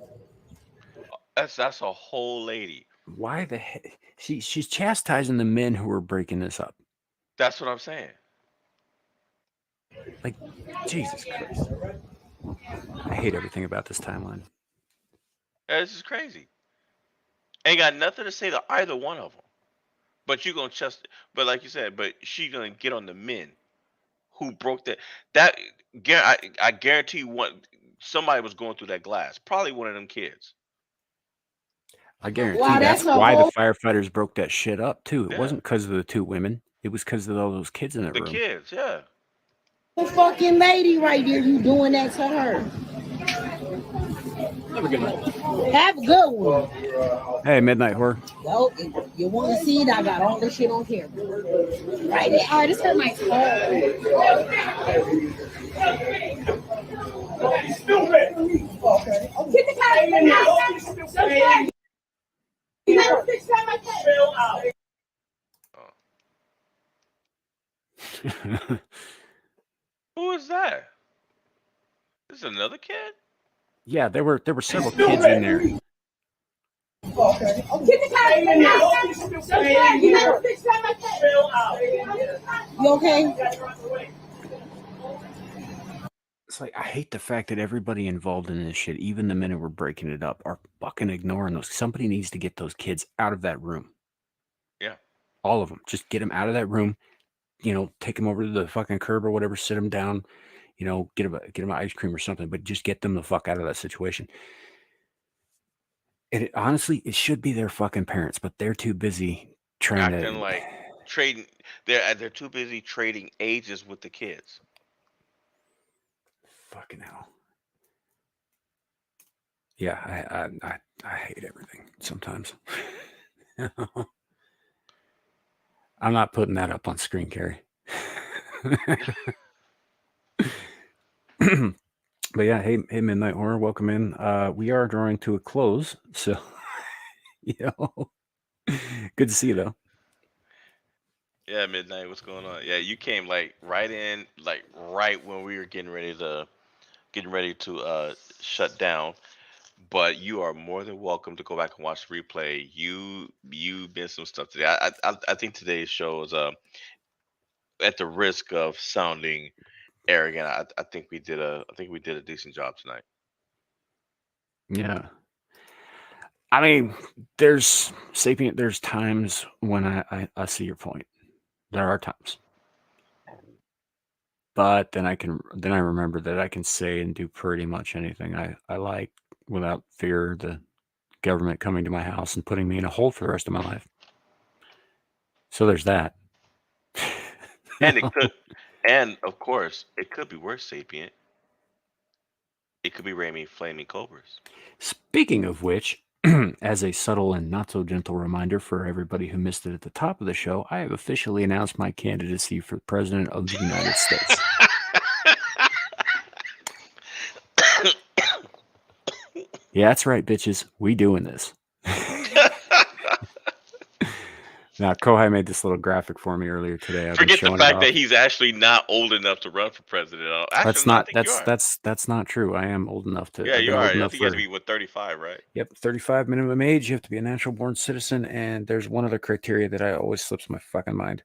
That's a whole lady. Why the heck? She's chastising the men who are breaking this up. That's what I'm saying. Like, Jesus Christ. I hate everything about this timeline. Yeah, this is crazy. Ain't got nothing to say to either one of them. But you gonna trust. But like you said, but she gonna get on the men who broke that. That I guarantee you, somebody was going through that glass. Probably one of them kids. I guarantee Wow, that's that's a why the whole firefighters broke that shit up too. It Yeah, wasn't because of the two women. It was because of all those kids in that the room. kids. Yeah. fucking lady right there. You doing that to her? Have a good night. Have a good one. Hey, Midnight Horror. Yo, if you want to see it, I got all this shit on camera. Right there. Oh, this hurt my toe. Get the cat in the house. You never fix that like that. Who is that? This is another kid. Yeah, there were several kids in there. Get the cat in the house. You never fix that like that. You okay? It's like I hate the fact that everybody involved in this shit, even the men who were breaking it up, are fucking ignoring those. Somebody needs to get those kids out of that room. Yeah. All of them. Just get them out of that room. You know, take them over to the fucking curb or whatever, sit them down. You know, get them ice cream or something, but just get them the fuck out of that situation. And honestly, it should be their fucking parents, but they're too busy trying Acting to like trading. They're too busy trading ages with the kids. fucking hell. Yeah, I hate everything sometimes. I'm not putting that up on screen, Carrie. But yeah, hey Midnight Horror, welcome in. We are drawing to a close, so good to see you though. Yeah, Midnight. What's going on? Yeah, you came like right in, like right when we were getting ready to shut down. But you are more than welcome to go back and watch the replay. You missed some stuff today. I think today's show is at the risk of sounding arrogant. I think we did a decent job tonight. Yeah. I mean, there's times when I see your point. There are times. But then I remember that I can say and do pretty much anything I like without fear of the government coming to my house and putting me in a hole for the rest of my life. So there's that. And and of course, it could be worse, Sapient. It could be Raimi Flaming Cobras. Speaking of which, as a subtle and not so gentle reminder for everybody who missed it at the top of the show, I have officially announced my candidacy for President of the United States. Yeah, that's right, bitches. We doing this. Now, Kohai made this little graphic for me earlier today. Forget the fact that he's actually not old enough to run for president. Actually, That's not true. I am old enough to. Yeah, you are. I think you have to be 35, right? Yep, 35 minimum age. You have to be a natural born citizen, and there's one other criteria that I always slips my fucking mind.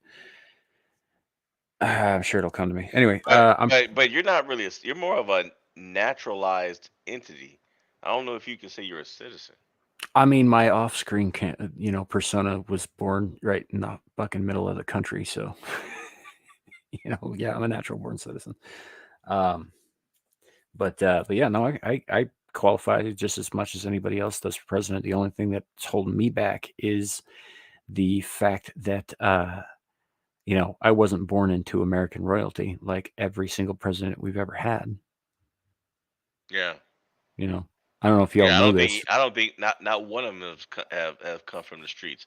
I'm sure it'll come to me. Anyway, but you're not really. You're more of a naturalized entity. I don't know if you can say you're a citizen. I mean, my off-screen persona was born right in the fucking middle of the country, so yeah, I'm a natural born citizen. But yeah, no, I qualify just as much as anybody else does for president. The only thing that's holding me back is the fact that I wasn't born into American royalty like every single president we've ever had. Yeah. I don't know if y'all know this. I don't think not one of them have come from the streets.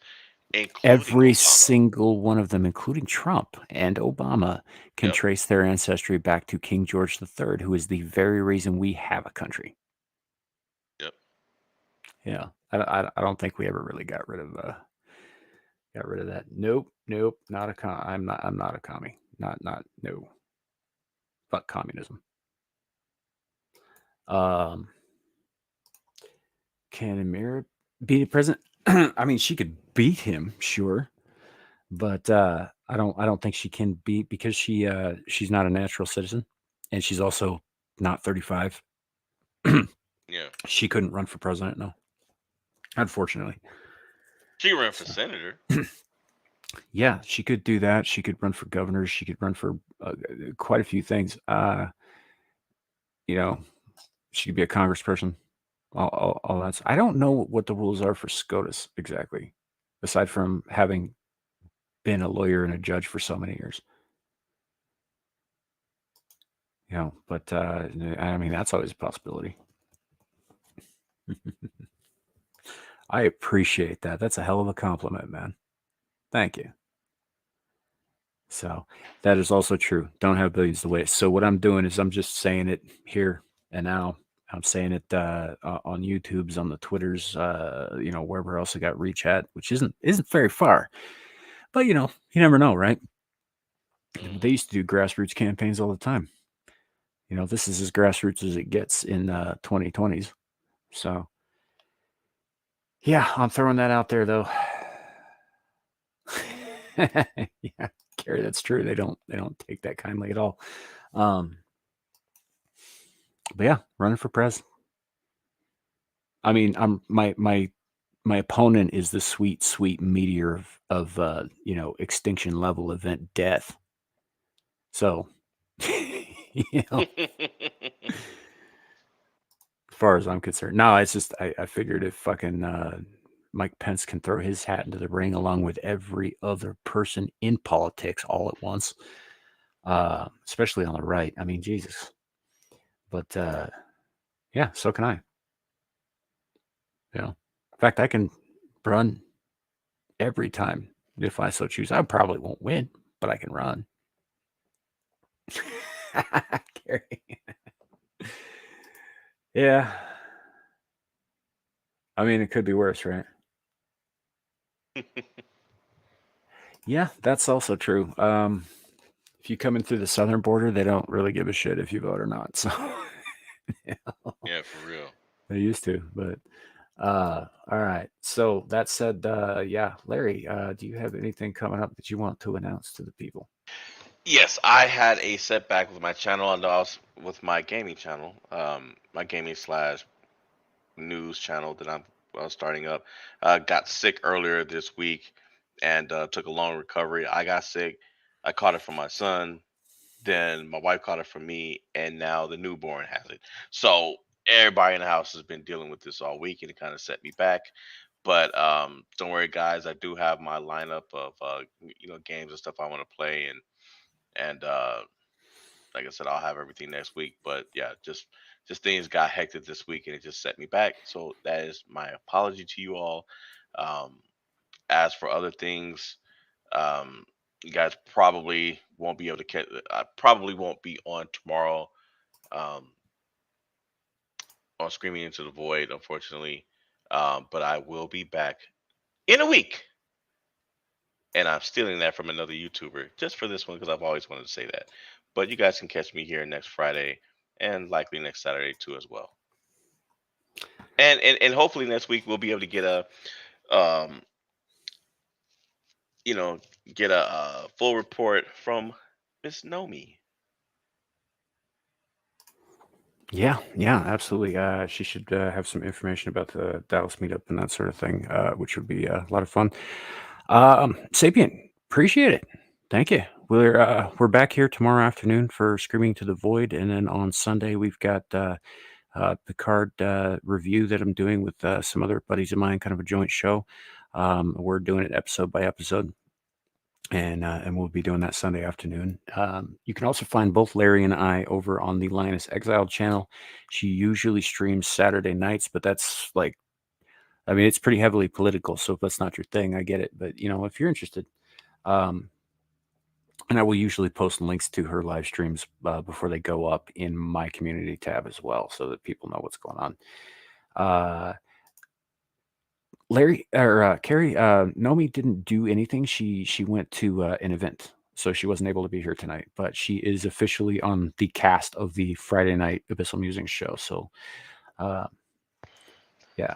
Every single one of them, including Trump and Obama, can trace their ancestry back to King George III, who is the very reason we have a country. Yep. Yeah, I don't think we ever really got rid of that. Nope, not a I'm not a commie. No. Fuck communism. Can Ameera beat a president? I mean, she could beat him, sure, but I don't think she can beat because she's not a natural citizen, and she's also not 35. Yeah, she couldn't run for president. No. unfortunately. She ran for senator. Yeah, she could do that. She could run for governor. She could run for quite a few things. You know, she could be a congressperson. All that. I don't know what the rules are for SCOTUS exactly, aside from having been a lawyer and a judge for so many years. You know, but I mean, that's always a possibility. I appreciate that. That's a hell of a compliment, man. Thank you. So that is also true. Don't have billions to waste. So what I'm doing is I'm just saying it here and now. I'm saying it on YouTube's, on the Twitters, you know, wherever else I got reach at, which isn't very far. But you know, you never know, right? They used to do grassroots campaigns all the time. You know, this is as grassroots as it gets in 2020s. So yeah, I'm throwing that out there though. Yeah, Gary, that's true. They don't take that kindly at all. But yeah, running for president. I mean, I'm my opponent is the sweet meteor of you know, extinction level event death. So you know, as far as I'm concerned, no, it's just I figured if fucking Mike Pence can throw his hat into the ring along with every other person in politics all at once, especially on the right. I mean, Jesus. But yeah, so can I. You know, in fact, I can run every time if I so choose. I probably won't win, but I can run. Gary. Yeah. I mean, it could be worse, right? Yeah, that's also true. If you come in through the southern border, they don't really give a shit if you vote or not. So you know, Yeah, for real. they used to, but all right. So that said, yeah, Larry, do you have anything coming up that you want to announce to the people? Yes, I had a setback with my channel and also with my gaming channel, my gaming slash news channel that I'm starting up. Got sick earlier this week and took a long recovery. I got sick. I caught it from my son. Then my wife caught it from me, and now the newborn has it. So everybody in the house has been dealing with this all week, and it kind of set me back. But don't worry, guys. I do have my lineup of you know, games and stuff I want to play, and like I said, I'll have everything next week. But yeah, just things got hectic this week, and it just set me back. So that is my apology to you all. Um, as for other things, you guys probably won't be able to catch. I probably won't be on tomorrow um, on Screaming into the Void, unfortunately. But I will be back in a week. And I'm stealing that from another YouTuber just for this one because I've always wanted to say that. But you guys can catch me here next Friday and likely next Saturday too as well. And hopefully next week we'll be able to get a um you know, get a full report from Miss Nomi. Yeah, absolutely. She should have some information about the Dallas meetup and that sort of thing, which would be a lot of fun. Sapien, appreciate it. Thank you. We're back here tomorrow afternoon for Screaming to the Void, and then on Sunday we've got the card review that I'm doing with some other buddies of mine, kind of a joint show. We're doing it episode by episode. And we'll be doing that Sunday afternoon. You can also find both Larry and I over on the Linus Exiled channel. She usually streams Saturday nights, but that's like, I mean, it's pretty heavily political. So if that's not your thing, I get it. But you know, if you're interested, and I will usually post links to her live streams before they go up in my community tab as well, so that people know what's going on. Larry or Carrie, Nomi didn't do anything. She went to an event, so she wasn't able to be here tonight. But she is officially on the cast of the Friday night Abyssal Musings show. So, yeah.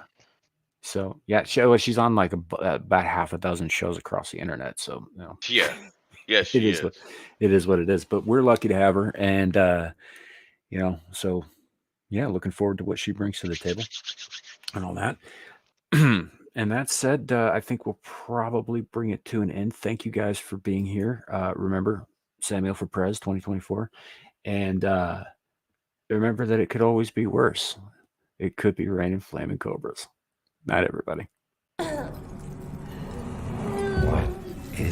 So yeah, she's on like about half a dozen shows across the internet. So you know, Yeah. Yes, it she is is. it is what it is. But we're lucky to have her, and you know, so yeah, looking forward to what she brings to the table and all that. And that said, I think we'll probably bring it to an end. Thank you guys for being here. Remember, Samiel for Prez 2024. And remember that it could always be worse. It could be raining flaming cobras. Night, everybody.